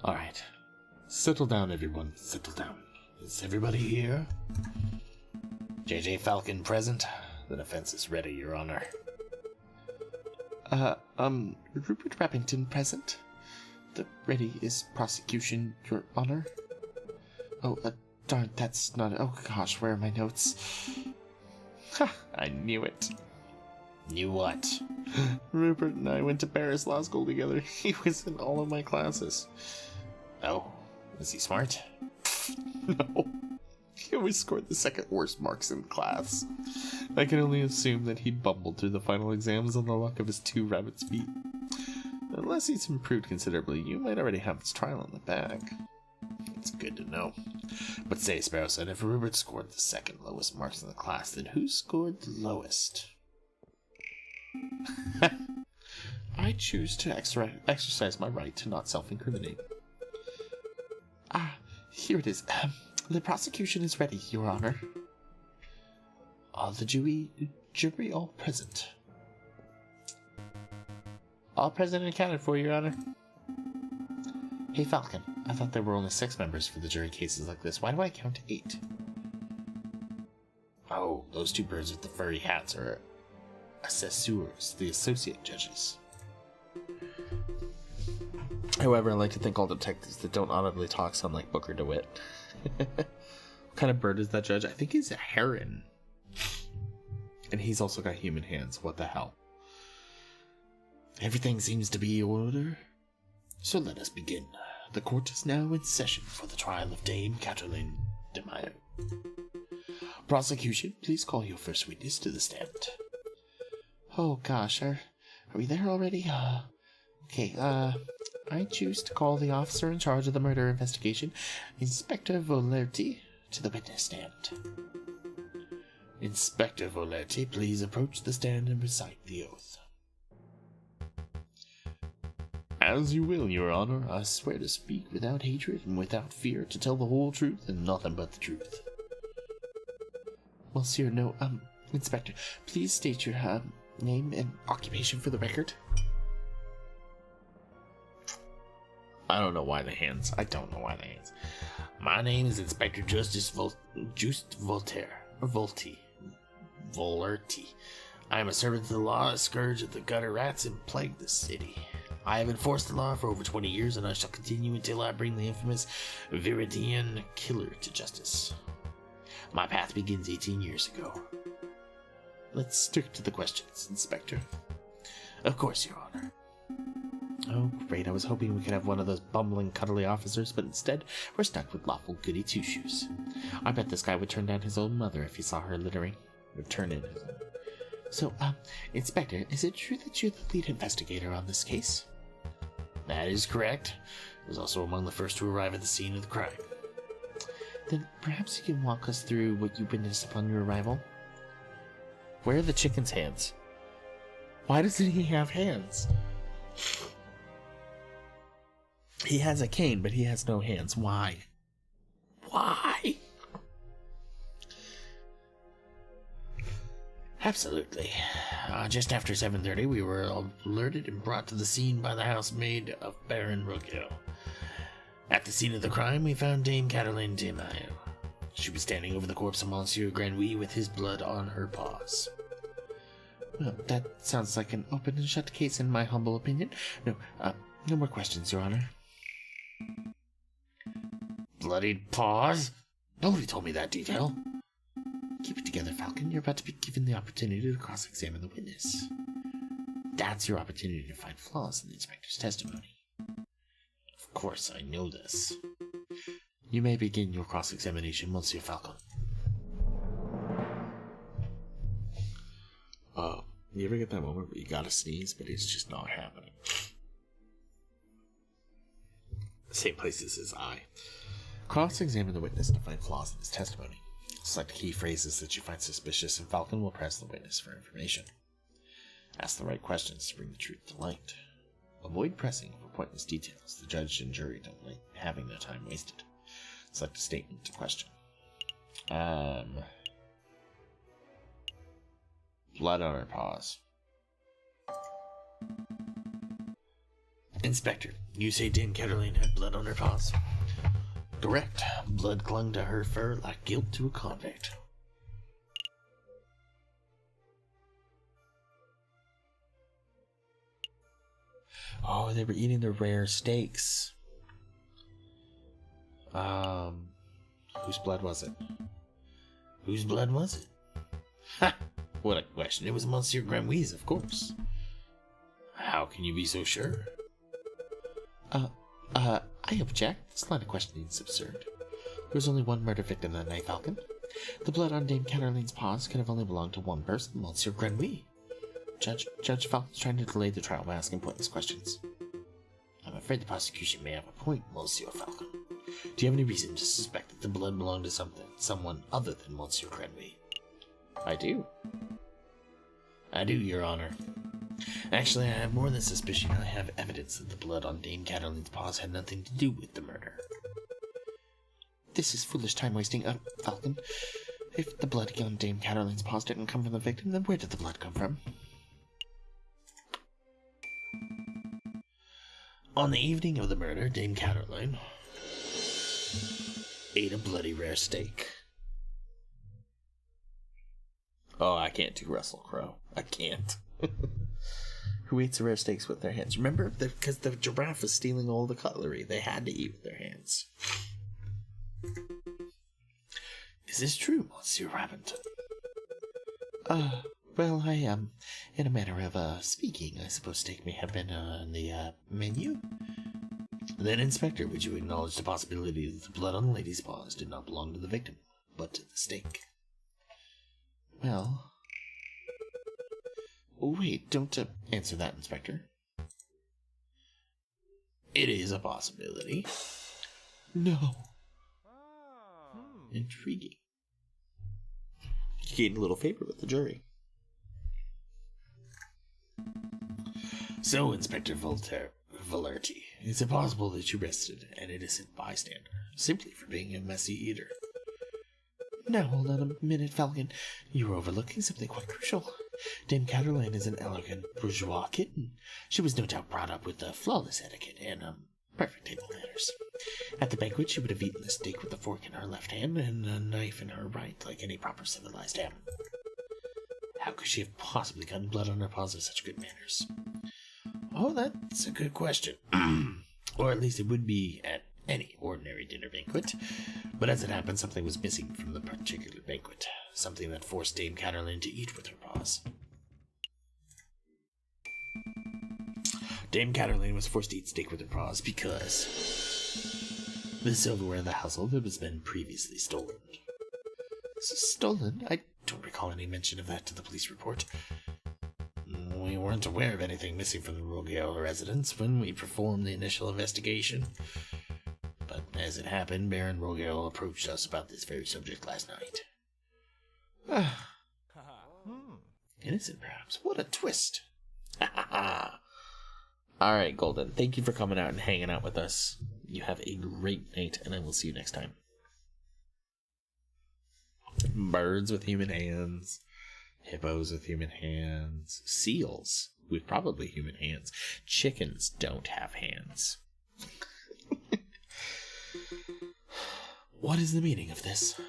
Alright. Settle down, everyone. Settle down. Is everybody here? JJ Falcon present. The defense is ready, Your Honor. Rupert Rappington present. The ready is prosecution, Your Honor. Oh, darn, that's not... Oh, gosh, where are my notes? Ha! I knew it. Knew what? Rupert and I went to Paris Law School together. He was in all of my classes. Oh, was he smart? No. He always scored the second worst marks in class. I can only assume that he bumbled through the final exams on the luck of his 2 rabbit's feet. Unless he's improved considerably, you might already have his trial in the bag. It's good to know. But say, Sparrowson, if Rupert scored the second lowest marks in the class, then who scored the lowest? I choose to exercise my right to not self-incriminate. Ah, here it is. The prosecution is ready, Your Honor. Are the jury all present? All present and accounted for, Your Honor. Hey, Falcon, I thought there were only 6 members for the jury cases like this. Why do I count 8? Oh, those 2 birds with the furry hats are assessors, the associate judges. However, I like to think all detectives that don't audibly talk sound like Booker DeWitt. What kind of bird is that judge? I think he's a heron. And he's also got human hands. What the hell? Everything seems to be in order. So let us begin. The court is now in session for the trial of Dame Cataline de Mayo. Prosecution, please call your first witness to the stand. Oh gosh, are we there already? Okay, I choose to call the officer in charge of the murder investigation, Inspector Volerti, to the witness stand. Inspector Volerti, please approach the stand and recite the oath. As you will, Your Honor. I swear to speak without hatred and without fear, to tell the whole truth and nothing but the truth. Well, sir, no, Inspector, please state your, name and occupation for the record. I don't know why the hands. My name is Inspector Justice Volerti. I am a servant of the law, a scourge of the gutter rats, and plague the city. I have enforced the law for over 20 years, and I shall continue until I bring the infamous Viridian killer to justice. My path begins 18 years ago. Let's stick to the questions, Inspector. Of course, Your Honor. Oh, great. I was hoping we could have one of those bumbling, cuddly officers, but instead, we're stuck with lawful goody two-shoes. I bet this guy would turn down his own mother if he saw her littering. Would turn in his own. So, Inspector, is it true that you're the lead investigator on this case? That is correct. I was also among the first to arrive at the scene of the crime. Then perhaps you can walk us through what you witnessed upon your arrival? Where are the chicken's hands? Why doesn't he have hands? He has a cane, but he has no hands. Why? Why? Absolutely. Just after 7:30, we were alerted and brought to the scene by the housemaid of Baron Roquel. At the scene of the crime, we found Dame Cataline de Mayo. She was standing over the corpse of Monsieur Granouille with his blood on her paws. Well, that sounds like an open and shut case in my humble opinion. No more questions, Your Honor. Bloodied paws? Nobody told me that detail. Keep it together, Falcon. You're about to be given the opportunity to cross-examine the witness. That's your opportunity to find flaws in the inspector's testimony. Of course, I know this. You may begin your cross-examination, Monsieur Falcon. You ever get that moment where you gotta sneeze, but it's just not happening? Same place as his eye. Cross-examine the witness to find flaws in his testimony. Select key phrases that you find suspicious, and Falcon will press the witness for information. Ask the right questions to bring the truth to light. Avoid pressing for pointless details. The judge and jury don't like having their time wasted. Select a statement to question. Blood on her paws. Inspector, you say Dame Cataline had blood on her paws? Correct. Blood clung to her fur like guilt to a convict. Oh, they were eating the rare steaks. Whose blood was it? Whose blood was it? Ha! What a question. It was Monsieur Grenouille's, of course. How can you be so sure? I object. This line of questioning is absurd. There was only one murder victim that night, Falcon. The blood on Dame Catherline's paws could have only belonged to one person, Monsieur Grenouille. Judge Falcon's trying to delay the trial by asking pointless questions. I'm afraid the prosecution may have a point, Monsieur Falcon. Do you have any reason to suspect that the blood belonged to someone other than Monsieur Grenouille? I do. I do, Your Honor. Actually, I have more than suspicion. I have evidence that the blood on Dame Catherline's paws had nothing to do with the murder. This is foolish time wasting, Falcon. If the blood on Dame Catherline's paws didn't come from the victim, then where did the blood come from? On the evening of the murder, Dame Catherline ate a bloody rare steak. Oh, I can't do Russell Crowe. I can't. Who eats rare steaks with their hands? Remember, because the giraffe was stealing all the cutlery. They had to eat with their hands. Is this true, Monsieur Rabbington? Well, in a manner of, speaking, I suppose steak may have been, on the, menu? Then, Inspector, would you acknowledge the possibility that the blood on the lady's paws did not belong to the victim, but to the steak? Well... Wait, don't answer that, Inspector. It is a possibility. No. Intriguing. You gained a little favor with the jury. So, Inspector Valerti, is it possible that you arrested an innocent bystander simply for being a messy eater? Now, hold on a minute, Falcon. You're overlooking something quite crucial. Dame Catherline is an elegant bourgeois kitten. She was no doubt brought up with flawless etiquette and perfect table manners. At the banquet, she would have eaten the steak with a fork in her left hand and a knife in her right, like any proper civilized animal. How could she have possibly gotten blood on her paws with such good manners? Oh, that's a good question. Or at least it would be at any ordinary dinner banquet. But as it happened, something was missing from the particular banquet. Something that forced Dame Catherline to eat with her paws. Dame Catherline was forced to eat steak with her paws because the silverware in the household had been previously stolen. Stolen? I don't recall any mention of that to the police report. We weren't aware of anything missing from the Rogueil residence when we performed the initial investigation. But as it happened, Baron Rogueil approached us about this very subject last night. Innocent, perhaps. What a twist. Alright, Golden. Thank you for coming out and hanging out with us. You have a great night, and I will see you next time. Birds with human hands. Hippos with human hands. Seals with probably human hands. Chickens don't have hands. What is the meaning of this?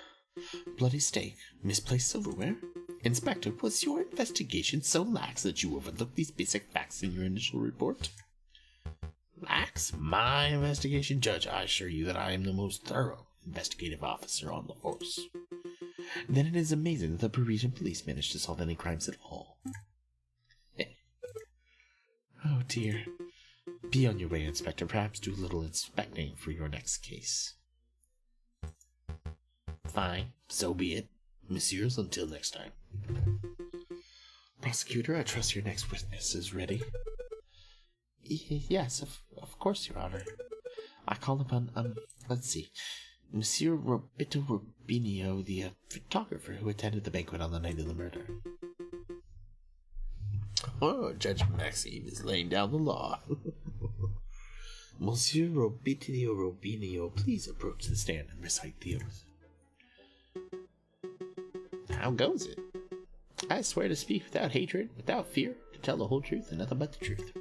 Bloody steak, misplaced silverware? Inspector, was your investigation so lax that you overlooked these basic facts in your initial report? Lax? My investigation, Judge, I assure you that I am the most thorough investigative officer on the force. Then it is amazing that the Parisian police managed to solve any crimes at all. Oh dear. Be on your way, Inspector. Perhaps do a little inspecting for your next case. Fine, so be it. Messieurs, until next time. Prosecutor, I trust your next witness is ready. Yes, of course, Your Honor. I call upon, let's see, Monsieur Robito Rubinio, the photographer who attended the banquet on the night of the murder. Oh, Judge Maxime is laying down the law. Monsieur Robito Rubinio, please approach the stand and recite the oath. How goes it? I swear to speak without hatred, without fear, to tell the whole truth and nothing but the truth.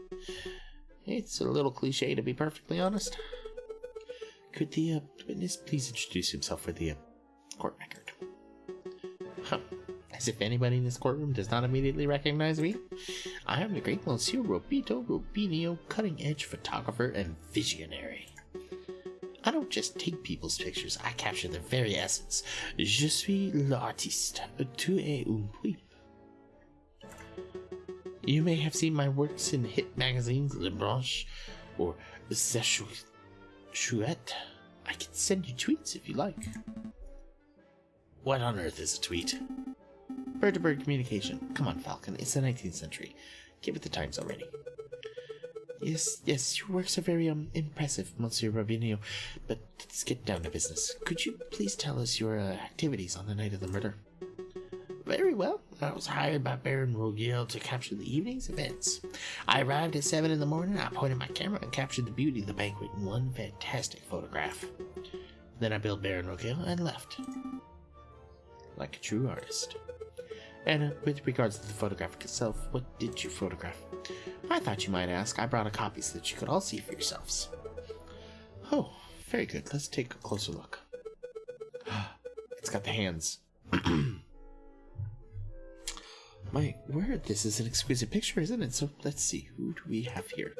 It's a little cliche, to be perfectly honest. Could the witness please introduce himself for the court record? Huh. As if anybody in this courtroom does not immediately recognize me. I am the great Monsieur Robito Robinio, cutting-edge photographer and visionary. I don't just take people's pictures, I capture their very essence. Je suis l'artiste, tu es un puip. You may have seen my works in hit magazines, Le Branche, or C'est Chouette. I can send you tweets if you like. What on earth is a tweet? Bird-to-bird communication. Come on, Falcon, it's the 19th century. Get with the times already. Yes, your works are very impressive, Monsieur Robinio, but let's get down to business. Could you please tell us your activities on the night of the murder? Very well. I was hired by Baron Rogiel to capture the evening's events. I arrived at 7 in the morning, I pointed my camera and captured the beauty of the banquet in one fantastic photograph. Then I billed Baron Rogiel and left. Like a true artist. And with regards to the photograph itself, what did you photograph? I thought you might ask. I brought a copy so that you could all see for yourselves. Oh, very good. Let's take a closer look. It's got the hands. My word, this is an exquisite picture, isn't it? So let's see, who do we have here?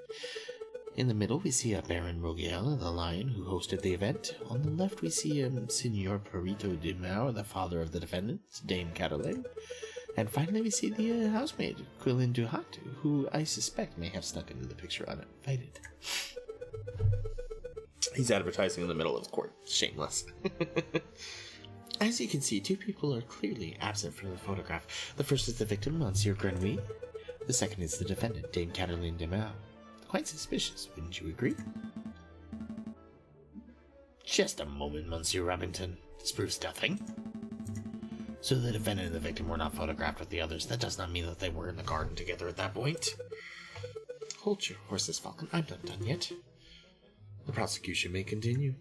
In the middle, we see Baron Rogiel, the lion who hosted the event. On the left, we see Signor Perito de Mau, the father of the defendant, Dame Catalet. And finally, we see the housemaid, Quilin Duhat, who I suspect may have snuck into the picture uninvited. He's advertising in the middle of court. Shameless. As you can see, two people are clearly absent from the photograph. The first is the victim, Monsieur Grenouille. The second is the defendant, Dame Cataline de Mau. Quite suspicious, wouldn't you agree? Just a moment, Monsieur Remington. This proves nothing. So the defendant and the victim were not photographed with the others. That does not mean that they were in the garden together at that point. Hold your horses, Falcon. I'm not done yet. The prosecution may continue.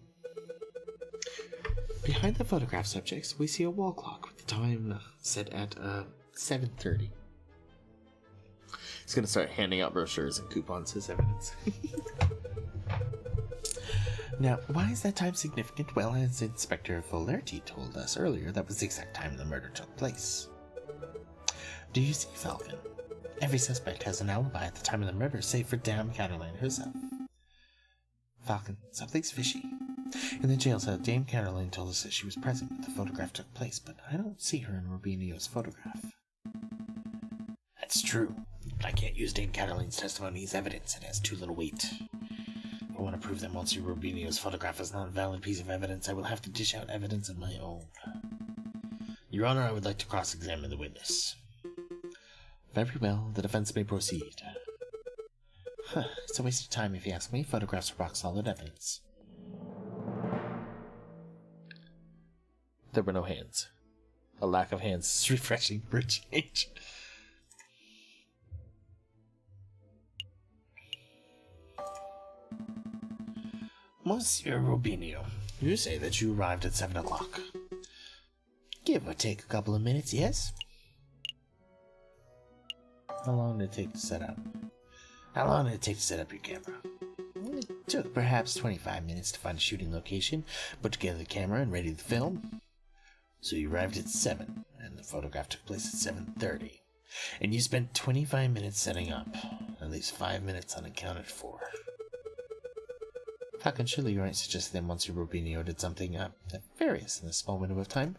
Behind the photograph subjects, we see a wall clock with the time set at 7:30. He's going to start handing out brochures and coupons as evidence. Now, why is that time significant? Well, as Inspector Volerti told us earlier, that was the exact time the murder took place. Do you see, Falcon? Every suspect has an alibi at the time of the murder, save for Dame Cataline herself. Falcon, something's fishy. In the jail cell, Dame Cataline told us that she was present when the photograph took place, but I don't see her in Robinio's photograph. That's true, but I can't use Dame Cataline's testimony as evidence. It has too little weight. If I want to prove that Monsieur Robinio's photograph is not a valid piece of evidence, I will have to dish out evidence of my own. Your Honor, I would like to cross-examine the witness. Very well, the defense may proceed. It's a waste of time if you ask me. Photographs are rock-solid evidence. There were no hands. A lack of hands is refreshing for a change. Monsieur Robinio, you say that you arrived at 7 o'clock. Give or take a couple of minutes, yes? How long did it take to set up? How long did it take to set up your camera? It took perhaps 25 minutes to find a shooting location, put together the camera, and ready the film. So you arrived at 7, and the photograph took place at 7:30. And you spent 25 minutes setting up, at least 5 minutes unaccounted for. Falcon, surely you aren't suggesting that Monsieur Robinio did something nefarious in this small window of time?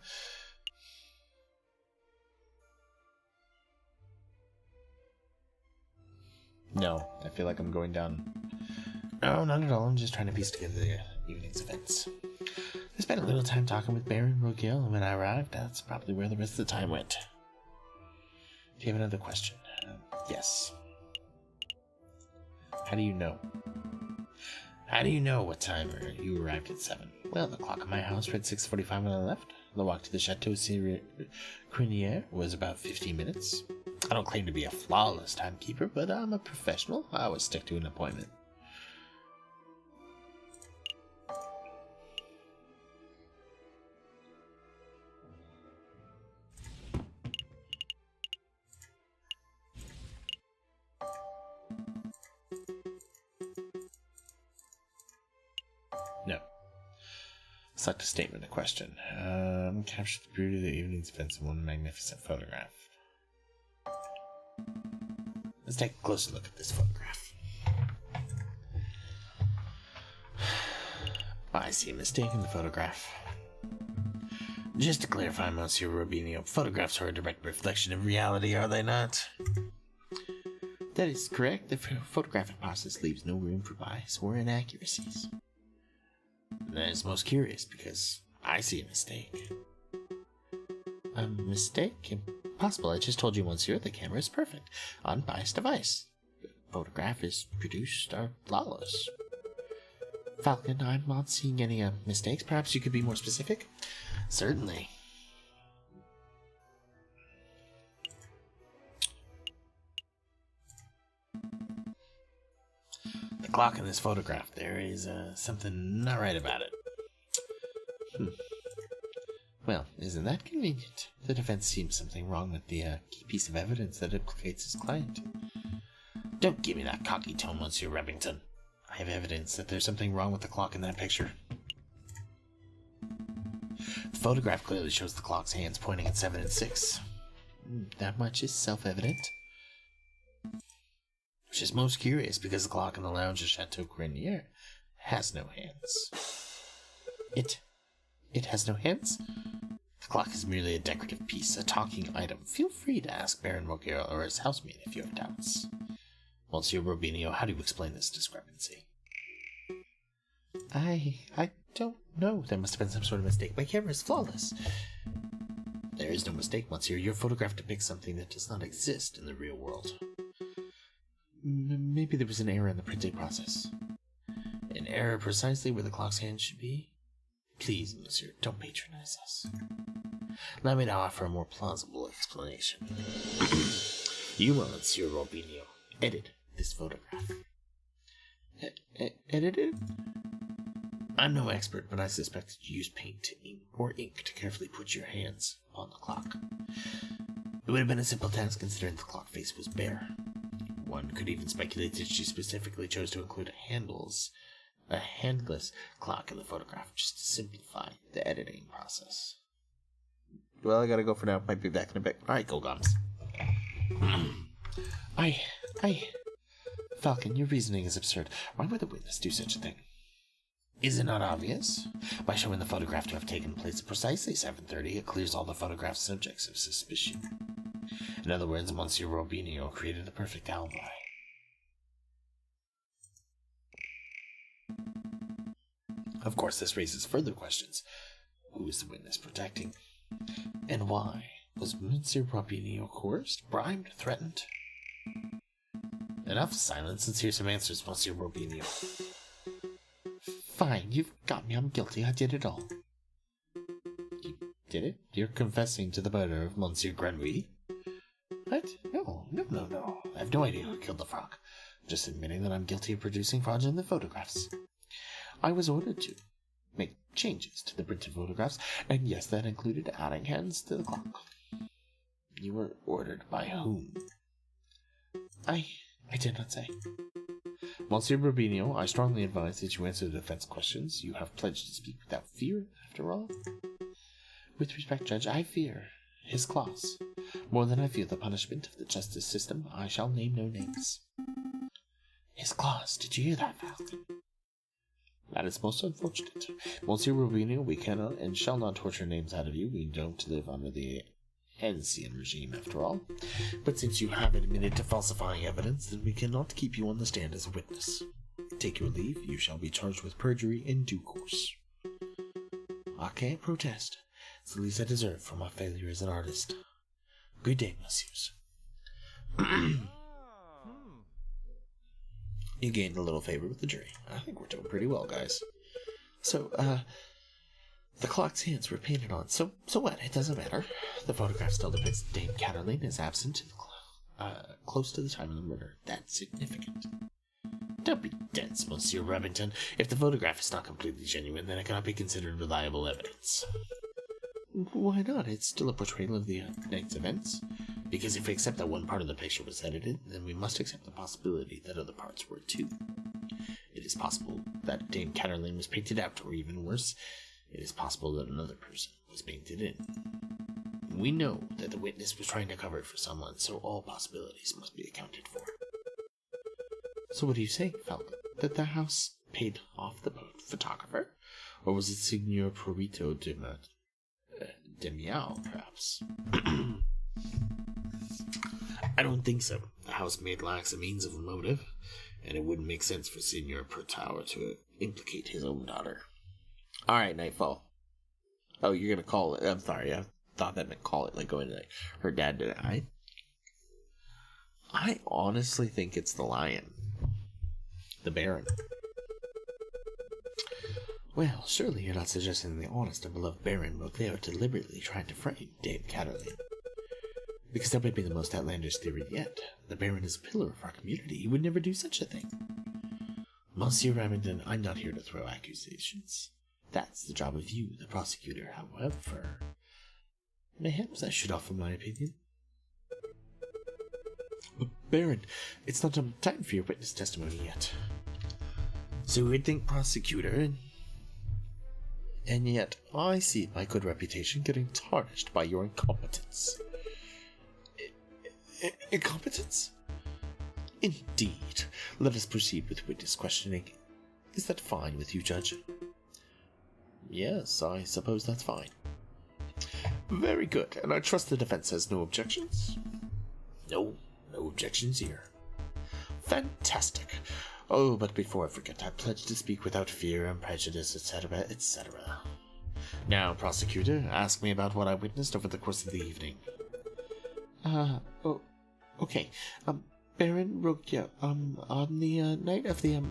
No, I feel like I'm going down. No, not at all. I'm just trying to piece together the evening's events. I spent a little time talking with Baron Rogiel, and when I arrived, that's probably where the rest of the time went. Do you have another question? Yes. How do you know? How do you know what time you arrived at 7? Well, the clock in my house read 6:45 when I left. The walk to the Chateau Crinière was about 15 minutes. I don't claim to be a flawless timekeeper, but I'm a professional. I always stick to an appointment. No. Select a statement, a question. Capture the beauty of the evening's events in one magnificent photograph. Let's take a closer look at this photograph. I see a mistake in the photograph. Just to clarify, Monsieur Robinho, photographs are a direct reflection of reality, are they not? That is correct. The photographic process leaves no room for bias or inaccuracies. That is most curious because I see a mistake. A mistake? Impossible. I just told you, Monsieur, the camera is perfect. Unbiased device. The photograph is produced are flawless. Falcon, I'm not seeing any mistakes. Perhaps you could be more specific? Certainly. The clock in this photograph, there is something not right about it. Well, isn't that convenient? The defense seems something wrong with the key piece of evidence that implicates his client. Don't give me that cocky tone, Monsieur Remington. I have evidence that there's something wrong with the clock in that picture. The photograph clearly shows the clock's hands pointing at 7 and 6. That much is self-evident. Which is most curious because the clock in the lounge of Chateau Grenier has no hands. It has no hands? The clock is merely a decorative piece, a talking item. Feel free to ask Baron Morgera or his housemaid if you have doubts. Monsieur Robinho, how do you explain this discrepancy? I don't know. There must have been some sort of mistake. My camera is flawless. There is no mistake, Monsieur. Your photograph depicts something that does not exist in the real world. Maybe there was an error in the printing process. An error precisely where the clock's hand should be? Please, Monsieur, don't patronize us. Allow me to offer a more plausible explanation. You, Monsieur Robinho, edit this photograph. Edited? I'm no expert, but I suspect that you used paint or ink to carefully put your hands on the clock. It would have been a simple task considering the clock face was bare. One could even speculate that she specifically chose to include a handless clock in the photograph just to simplify the editing process. Well, I gotta go for now. Might be back in a bit. Alright, go gums. Falcon, your reasoning is absurd. Why would the witness do such a thing? Is it not obvious? By showing the photograph to have taken place at precisely 7:30, it clears all the photograph's subjects of suspicion. In other words, Monsieur Robinho created a perfect alibi. Of course, this raises further questions. Who is the witness protecting? And why? Was Monsieur Robinho coerced, bribed, threatened? Enough silence. Let's hear some answers, Monsieur Robinho. Fine, you've got me. I'm guilty. I did it all. You did it? You're confessing to the murder of Monsieur Grenier? What? No. I have no idea who killed the frog. Just admitting that I'm guilty of producing fraudulent photographs. I was ordered to make changes to the printed photographs, and yes, that included adding hands to the clock. You were ordered by whom? I did not say. Monsieur Robinho, I strongly advise that you answer the defense questions. You have pledged to speak without fear, after all. With respect, Judge, I fear his claws. More than I fear the punishment of the justice system, I shall name no names. His claws, did you hear that, Falcon? That is most unfortunate. Monsieur Robinho, we cannot and shall not torture names out of you. We don't live under the ancien regime, after all. But since you have admitted to falsifying evidence, then we cannot keep you on the stand as a witness. Take your leave. You shall be charged with perjury in due course. I can't protest. It's the least I deserve for my failure as an artist. Good day, messieurs. You gained a little favor with the jury. I think we're doing pretty well, guys. So, the clock's hands were painted on. So what? It doesn't matter. The photograph still depicts Dame Cataline as absent close to the time of the murder. That's significant. Don't be dense, Monsieur Remington. If the photograph is not completely genuine, then it cannot be considered reliable evidence. Why not? It's still a portrayal of the night's events. Because if we accept that one part of the picture was edited, then we must accept the possibility that other parts were too. It is possible that Dame Cataline was painted out, or even worse, it is possible that another person was painted in. We know that the witness was trying to cover it for someone, so all possibilities must be accounted for. So what do you say, Falcon? That the house paid off the photographer? Or was it Signor Prurito de Miao, perhaps? I don't think so. The housemaid lacks a means of a motive, and it wouldn't make sense for Signor Pertower to implicate his own daughter. Alright, Nightfall. Oh, you're gonna call it. I'm sorry, I thought that meant call it, like going to her dad did it. I honestly think it's the lion. The Baron. Well, surely you're not suggesting the honest and beloved Baron Roglier deliberately tried to frame Dame Catalina. Because that might be the most outlandish theory yet. The Baron is a pillar of our community. He would never do such a thing. Monsieur Remington, I'm not here to throw accusations. That's the job of you, the prosecutor. However, perhaps I should offer my opinion. But Baron, it's not time for your witness testimony yet. So you would think prosecutor, and yet I see my good reputation getting tarnished by your incompetence. Incompetence? Indeed. Let us proceed with witness questioning. Is that fine with you, Judge? Yes, I suppose that's fine. Very good, and I trust the defense has no objections? No objections here. Fantastic. Oh, but before I forget, I pledge to speak without fear and prejudice, etc., etc. Now, prosecutor, ask me about what I witnessed over the course of the evening. Okay. Baron Rogia, on the night of the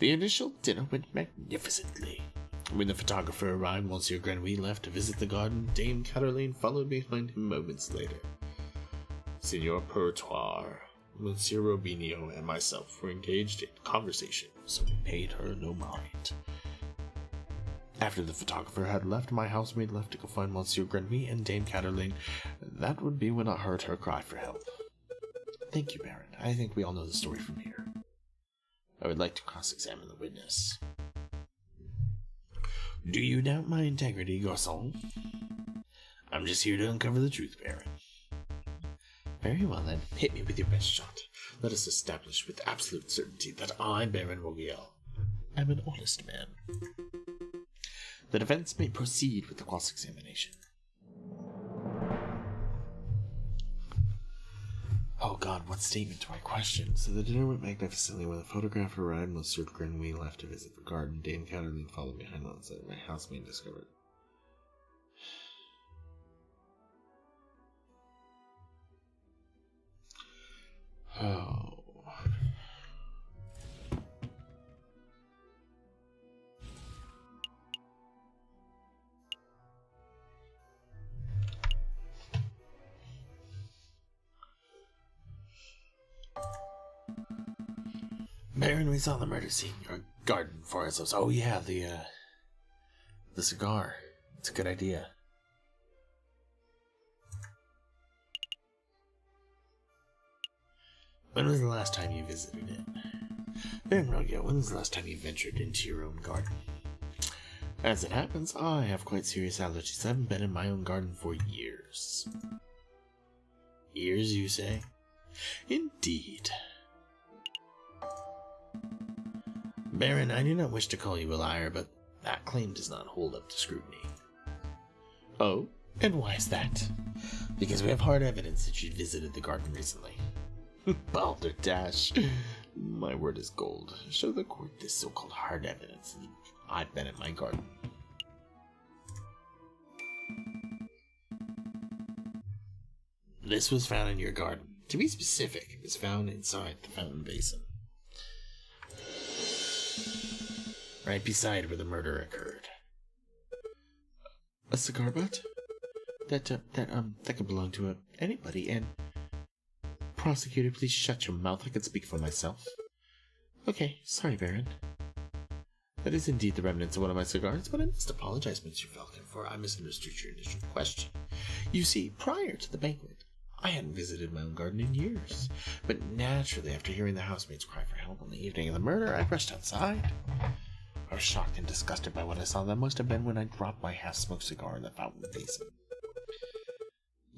initial dinner went magnificently. When the photographer arrived, Monsieur Grenouille left to visit the garden. Dame Cataline followed behind him moments later. Signor Pertoir, Monsieur Robinho, and myself were engaged in conversation, so we paid her no mind. After the photographer had left, my housemaid left to go find Monsieur Grenouille and Dame Cataline. That would be when I heard her cry for help. Thank you, Baron. I think we all know the story from here. I would like to cross-examine the witness. Do you doubt my integrity, Garçon? I'm just here to uncover the truth, Baron. Very well, then. Hit me with your best shot. Let us establish with absolute certainty that I, Baron Rogiel, am an honest man. The defense may proceed with the cross-examination. Oh God, what statement do I question? So the dinner went magnificently. When the photographer arrived, Monsieur Grenouille left to visit the garden. Dame Cataline followed behind on the side. My housemaid discovered. Oh. Baron, we saw the murder scene, or garden for ourselves. Oh yeah, the cigar. It's a good idea. When was the last time you visited it? Baron Rogia, when was the last time you ventured into your own garden? As it happens, I have quite serious allergies. I haven't been in my own garden for years. Years, you say? Indeed. Baron, I do not wish to call you a liar, but that claim does not hold up to scrutiny. Oh? And why is that? Because we have hard evidence that you visited the garden recently. Balderdash. My word is gold. Show the court this so-called hard evidence that I've been in my garden. This was found in your garden. To be specific, it was found inside the fountain basin. Right beside where the murder occurred. A cigar butt? That could belong to anybody, and... Prosecutor, please shut your mouth. I can speak for myself. Okay, sorry, Baron. That is indeed the remnants of one of my cigars, but I must apologize, Monsieur Falcon, for I misunderstood your initial question. You see, prior to the banquet, I hadn't visited my own garden in years, but naturally, after hearing the housemaid's cry for help on the evening of the murder, I rushed outside. I was shocked and disgusted by what I saw. That must have been when I dropped my half-smoked cigar in the fountain basin.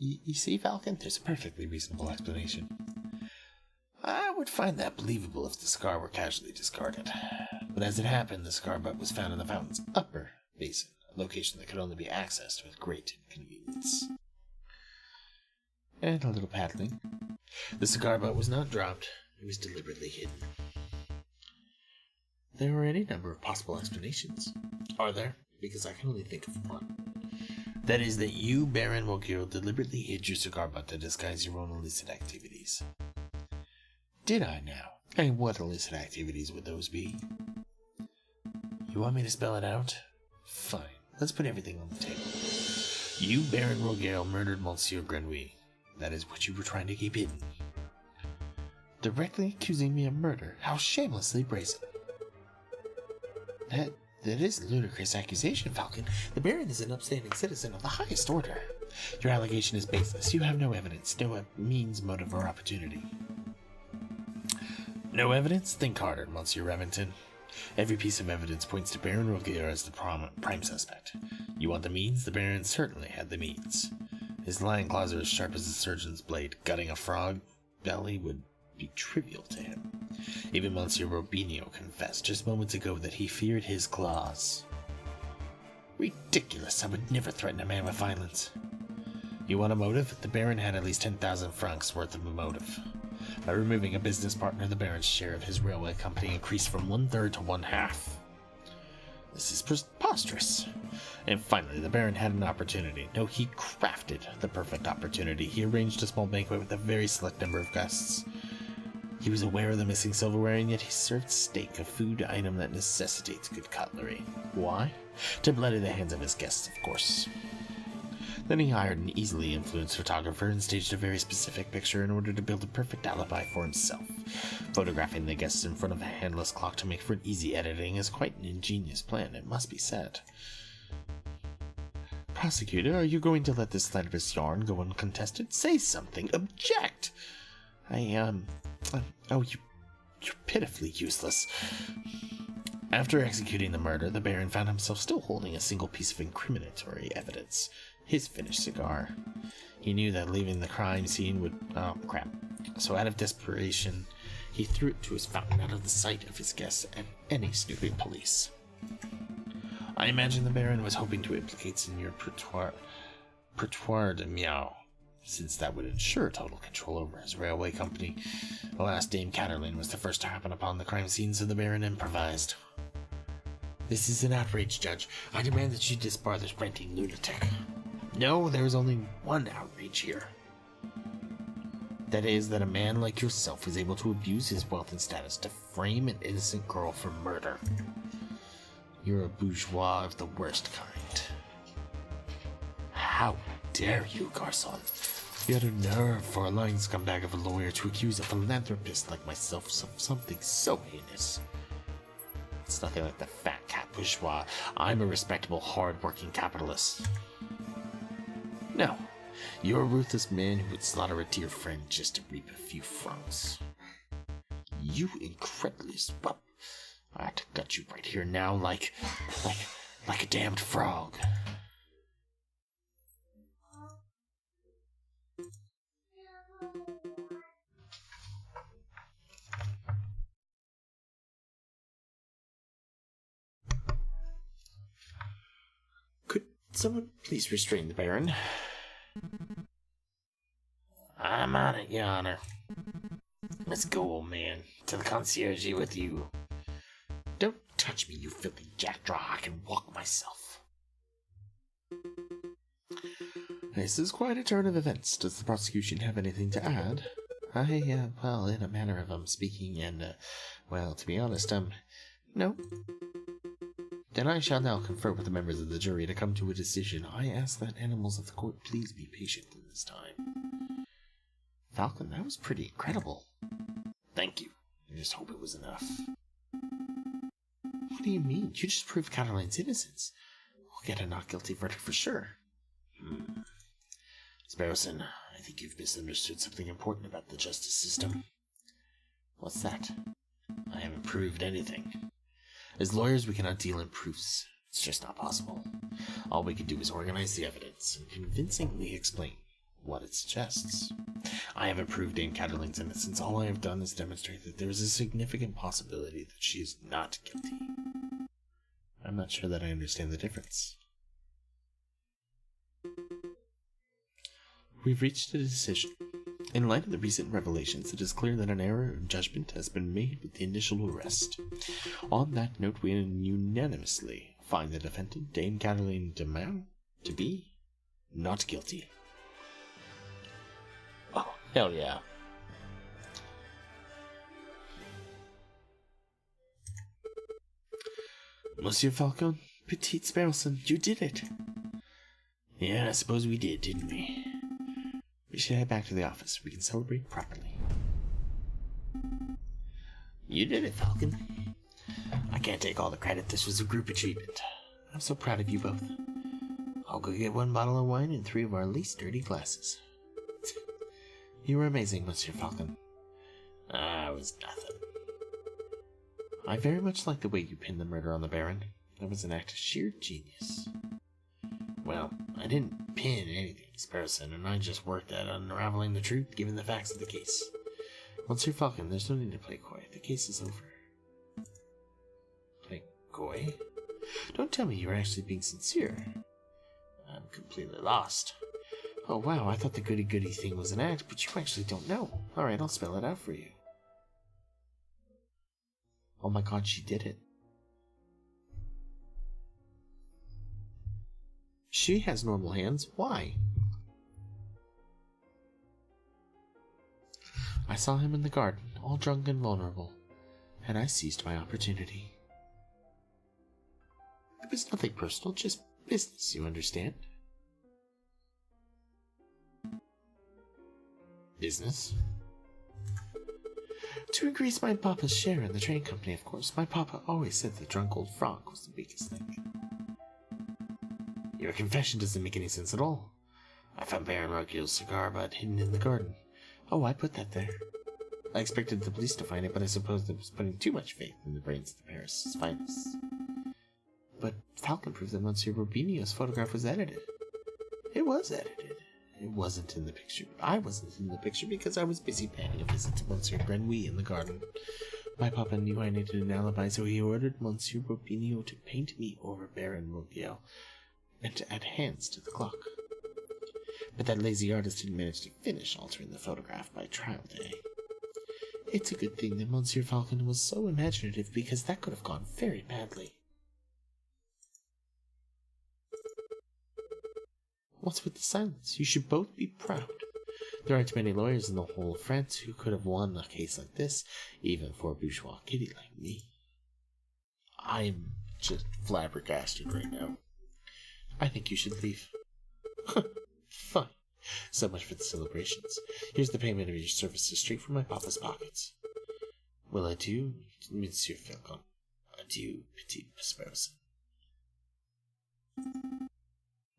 You see, Falcon, there's a perfectly reasonable explanation. I would find that believable if the cigar were casually discarded. But as it happened, the cigar butt was found in the fountain's upper basin, a location that could only be accessed with great inconvenience. And a little paddling. The cigar butt was not dropped, it was deliberately hidden. There are any number of possible explanations. Are there? Because I can only think of one. That is that you, Baron Wogiro, deliberately hid your cigar butt to disguise your own illicit activities. Did I now? And what illicit activities would those be? You want me to spell it out? Fine. Let's put everything on the table. You, Baron Rogel, murdered Monsieur Grenouille. That is what you were trying to keep hidden. Directly accusing me of murder. How shamelessly brazen. That is a ludicrous accusation, Falcon. The Baron is an upstanding citizen of the highest order. Your allegation is baseless. You have no evidence, no means, motive, or opportunity. No evidence? Think harder, Monsieur Remington. Every piece of evidence points to Baron Rogier as the prime suspect. You want the means? The Baron certainly had the means. His lion claws are as sharp as a surgeon's blade. Gutting a frog belly would be trivial to him. Even Monsieur Robinho confessed just moments ago that he feared his claws. Ridiculous! I would never threaten a man with violence. You want a motive? The Baron had at least 10,000 francs worth of a motive. By removing a business partner, the Baron's share of his railway company increased from 1/3 to 1/2. This is preposterous. And finally, the Baron had an opportunity. No, he crafted the perfect opportunity. He arranged a small banquet with a very select number of guests. He was aware of the missing silverware, and yet he served steak, a food item that necessitates good cutlery. Why? To bloody the hands of his guests, of course. Then he hired an easily influenced photographer and staged a very specific picture in order to build a perfect alibi for himself. Photographing the guests in front of a handless clock to make for an easy editing is quite an ingenious plan, it must be said. Prosecutor, are you going to let this slanderous yarn go uncontested? Say something! Object! You're pitifully useless. After executing the murder, the Baron found himself still holding a single piece of incriminatory evidence. His finished cigar. He knew that leaving the crime scene would... Oh, crap. So out of desperation, he threw it to his fountain out of the sight of his guests and any snooping police. I imagine the Baron was hoping to implicate Seigneur Pretoire de Miao, since that would ensure total control over his railway company. Alas, Dame Catherine was the first to happen upon the crime scene, so the Baron improvised. This is an outrage, Judge. I demand that you disbar this ranting lunatic. No, there is only one outrage here. That is, that a man like yourself is able to abuse his wealth and status to frame an innocent girl for murder. You're a bourgeois of the worst kind. How dare you, Garçon? You had a nerve for a lying scumbag of a lawyer to accuse a philanthropist like myself of something so heinous. It's nothing like the fat cat bourgeois. I'm a respectable, hard-working capitalist. No, you're a ruthless man who would slaughter a dear friend just to reap a few francs. You incredulous pup. I had to gut you right here now like a damned frog. Could someone please restrain the Baron? I'm on it, Your Honor. Let's go, old man. To the concierge with you. Don't touch me, you filthy jackdaw. I can walk myself. This is quite a turn of events. Does the prosecution have anything to add? Well, in a manner of speaking, and, well, to be honest, no. Then I shall now confer with the members of the jury to come to a decision. I ask that animals of the court please be patient in this time. Falcon, that was pretty incredible. Thank you. I just hope it was enough. What do you mean? You just proved Cataline's innocence. We'll get a not guilty verdict for sure. Sparrowson, I think you've misunderstood something important about the justice system. What's that? I haven't proved anything. As lawyers, we cannot deal in proofs. It's just not possible. All we can do is organize the evidence and convincingly explain what it suggests. I haven't proved Dame Catalin's innocence. All I have done is demonstrate that there is a significant possibility that she is not guilty. I'm not sure that I understand the difference. We've reached a decision. In light of the recent revelations, it is clear that an error of judgment has been made with the initial arrest. On that note, we unanimously find the defendant, Dame Cataline Demau, to be not guilty. Oh, hell yeah. Monsieur Falcon, Petite Sparrowson, you did it. Yeah, I suppose we did, didn't we? We should head back to the office. We can celebrate properly. You did it, Falcon. I can't take all the credit. This was a group achievement. I'm so proud of you both. I'll go get 1 bottle of wine and 3 of our least dirty glasses. You were amazing, Monsieur Falcon. I was nothing. I very much like the way you pinned the murder on the Baron. That was an act of sheer genius. Well, I didn't pin anything, Sparrowson, and I just worked at unraveling the truth, given the facts of the case. Monsieur Falcon, there's no need to play coy. The case is over. Play coy? Don't tell me you're actually being sincere. I'm completely lost. Oh wow, I thought the goody-goody thing was an act, but you actually don't know. Alright, I'll spell it out for you. Oh my god, she did it. She has normal hands. Why? I saw him in the garden, all drunk and vulnerable, and I seized my opportunity. It was nothing personal, just business, you understand? Business? To increase my papa's share in the train company, of course. My papa always said the drunk old frog was the weakest link. Your confession doesn't make any sense at all. I found Baron Rockio's cigar butt hidden in the garden. Oh, I put that there. I expected the police to find it, but I suppose that was putting too much faith in the brains of the Paris' finest. But Falcon proved that Monsieur Rubinio's photograph was edited. It was edited. It wasn't in the picture. I wasn't in the picture because I was busy paying a visit to Monsieur Grenouille in the garden. My papa knew I needed an alibi, so he ordered Monsieur Rubinio to paint me over Baron Rogiel and to add hands to the clock. But that lazy artist didn't manage to finish altering the photograph by trial day. It's a good thing that Monsieur Falcon was so imaginative, because that could have gone very badly. What's with the silence? You should both be proud. There aren't many lawyers in the whole of France who could have won a case like this, even for a bourgeois kitty like me. I'm just flabbergasted right now. I think you should leave. Fine. So much for the celebrations. Here's the payment of your services straight from my papa's pockets. Well, adieu, Monsieur Falcon. Adieu, Petite Sparrowson.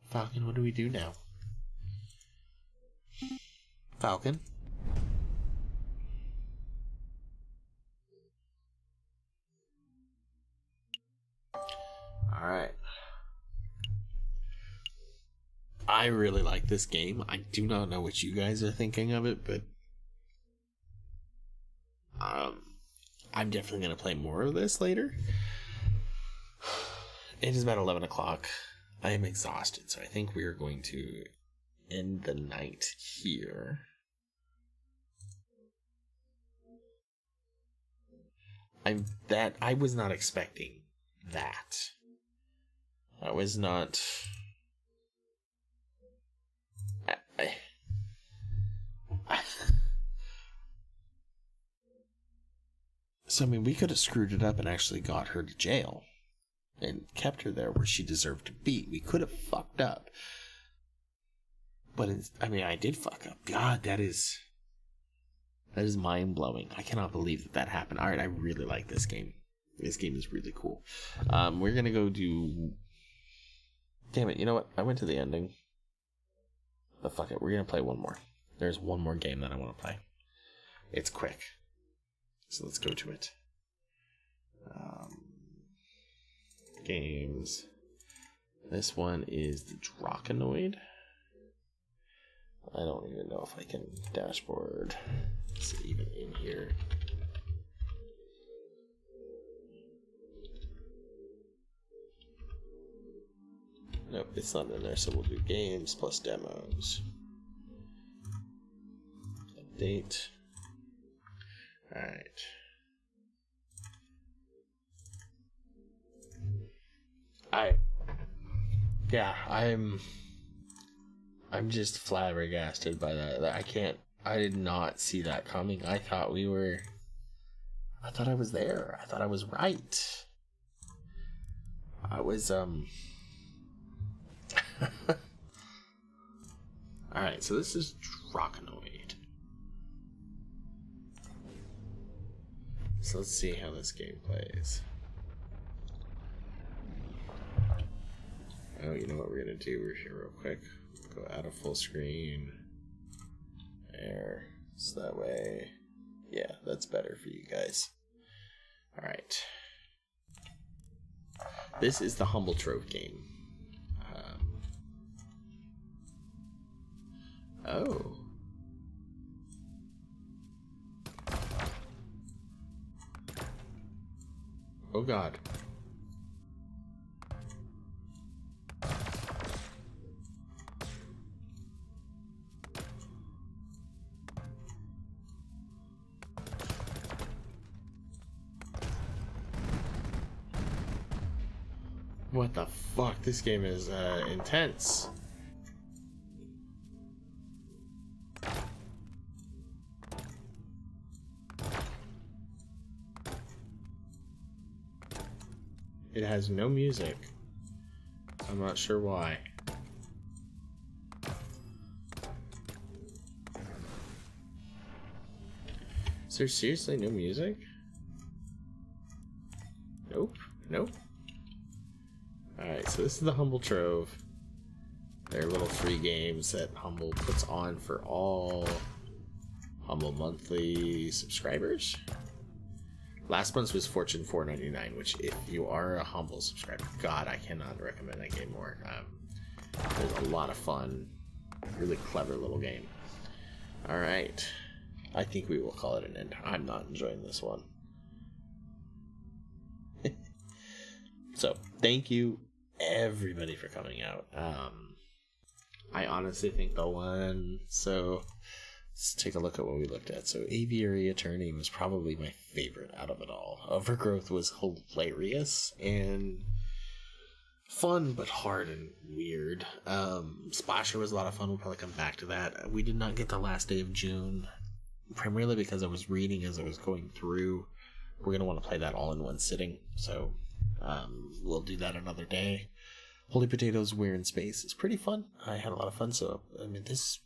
Falcon, what do we do now? Falcon? Alright. I really like this game. I do not know what you guys are thinking of it, but I'm definitely going to play more of this later. It is about 11 o'clock. I am exhausted, so I think we are going to end the night here. I was not expecting that. I was not. So, I mean, we could have screwed it up and actually got her to jail and kept her there where she deserved to be. We could have fucked up. But, I did fuck up. God, that is mind-blowing. I cannot believe that happened. Alright, I really like this game. This game is really cool. We're gonna go do... Damn it, you know what? I went to the ending. But fuck it, we're gonna play one more. There's one more game that I want to play. It's quick. So let's go to it. Games. This one is the Drakenoid. I don't even know if I can dashboard. Is it even in here? Nope, it's not in there, so we'll do games plus demos. Update. Alright. I'm just flabbergasted by that. I did not see that coming. I thought I was there. I thought I was right. I was, Alright, so this is Dracanoid. So let's see how this game plays. Oh, you know what we're gonna do? We're here real quick. Go out of full screen. There. So that way. Yeah, that's better for you guys. Alright. This is the Humble Trove game. Oh. Oh God. What the fuck? This game is intense. It has no music. I'm not sure why. Is there seriously no music? Nope. Nope. Alright, so this is the Humble Trove. They're little free games that Humble puts on for all Humble monthly subscribers. Last month's was Fortune 499, which if you are a Humble subscriber, God, I cannot recommend that game more. There's a lot of fun, really clever little game. Alright, I think we will call it an end. I'm not enjoying this one. So, thank you everybody for coming out. I honestly think the one, so let's take a look at what we looked at. So Aviary Attorney was probably my favorite out of it all. Overgrowth was hilarious and fun, but hard and weird. Splasher was a lot of fun. We'll probably come back to that. We did not get the last day of June, primarily because I was reading as I was going through. We're going to want to play that all in one sitting, so we'll do that another day. Holy Potatoes We're in Space is pretty fun. I had a lot of fun, so I mean this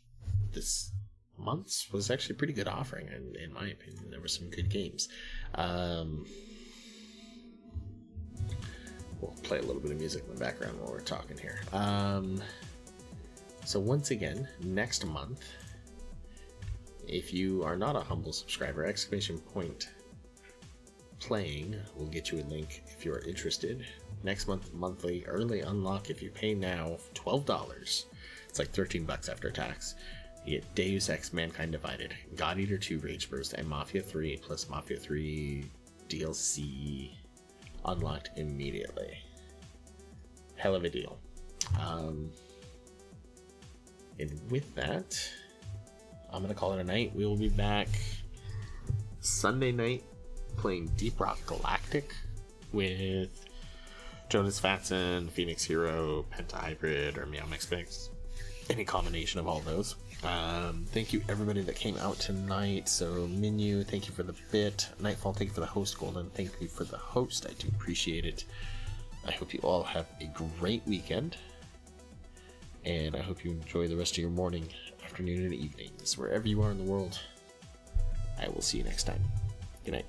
month's was actually a pretty good offering, in my opinion. There were some good games. We'll play a little bit of music in the background while we're talking here. So once again, next month, if you are not a Humble subscriber, !playing will get you a link if you are interested. Next month, monthly early unlock, if you pay now $12, it's like $13 after tax. You get Deus Ex Mankind Divided, God Eater 2 Rage Burst, and Mafia 3 plus Mafia 3 DLC unlocked immediately. Hell of a deal. And with that, I'm going to call it a night. We will be back Sunday night playing Deep Rock Galactic with Jonas Fatson, Phoenix Hero, Pentahybrid, or Meow Mix Mix. Any combination of all those. Thank you everybody that came out tonight. So Minu, thank you for the bit. Nightfall, thank you for the host. Golden, thank you for the host. I do appreciate it. I hope you all have a great weekend. And I hope you enjoy the rest of your morning, afternoon, and evenings, wherever you are in the world. I will see you next time. Good night.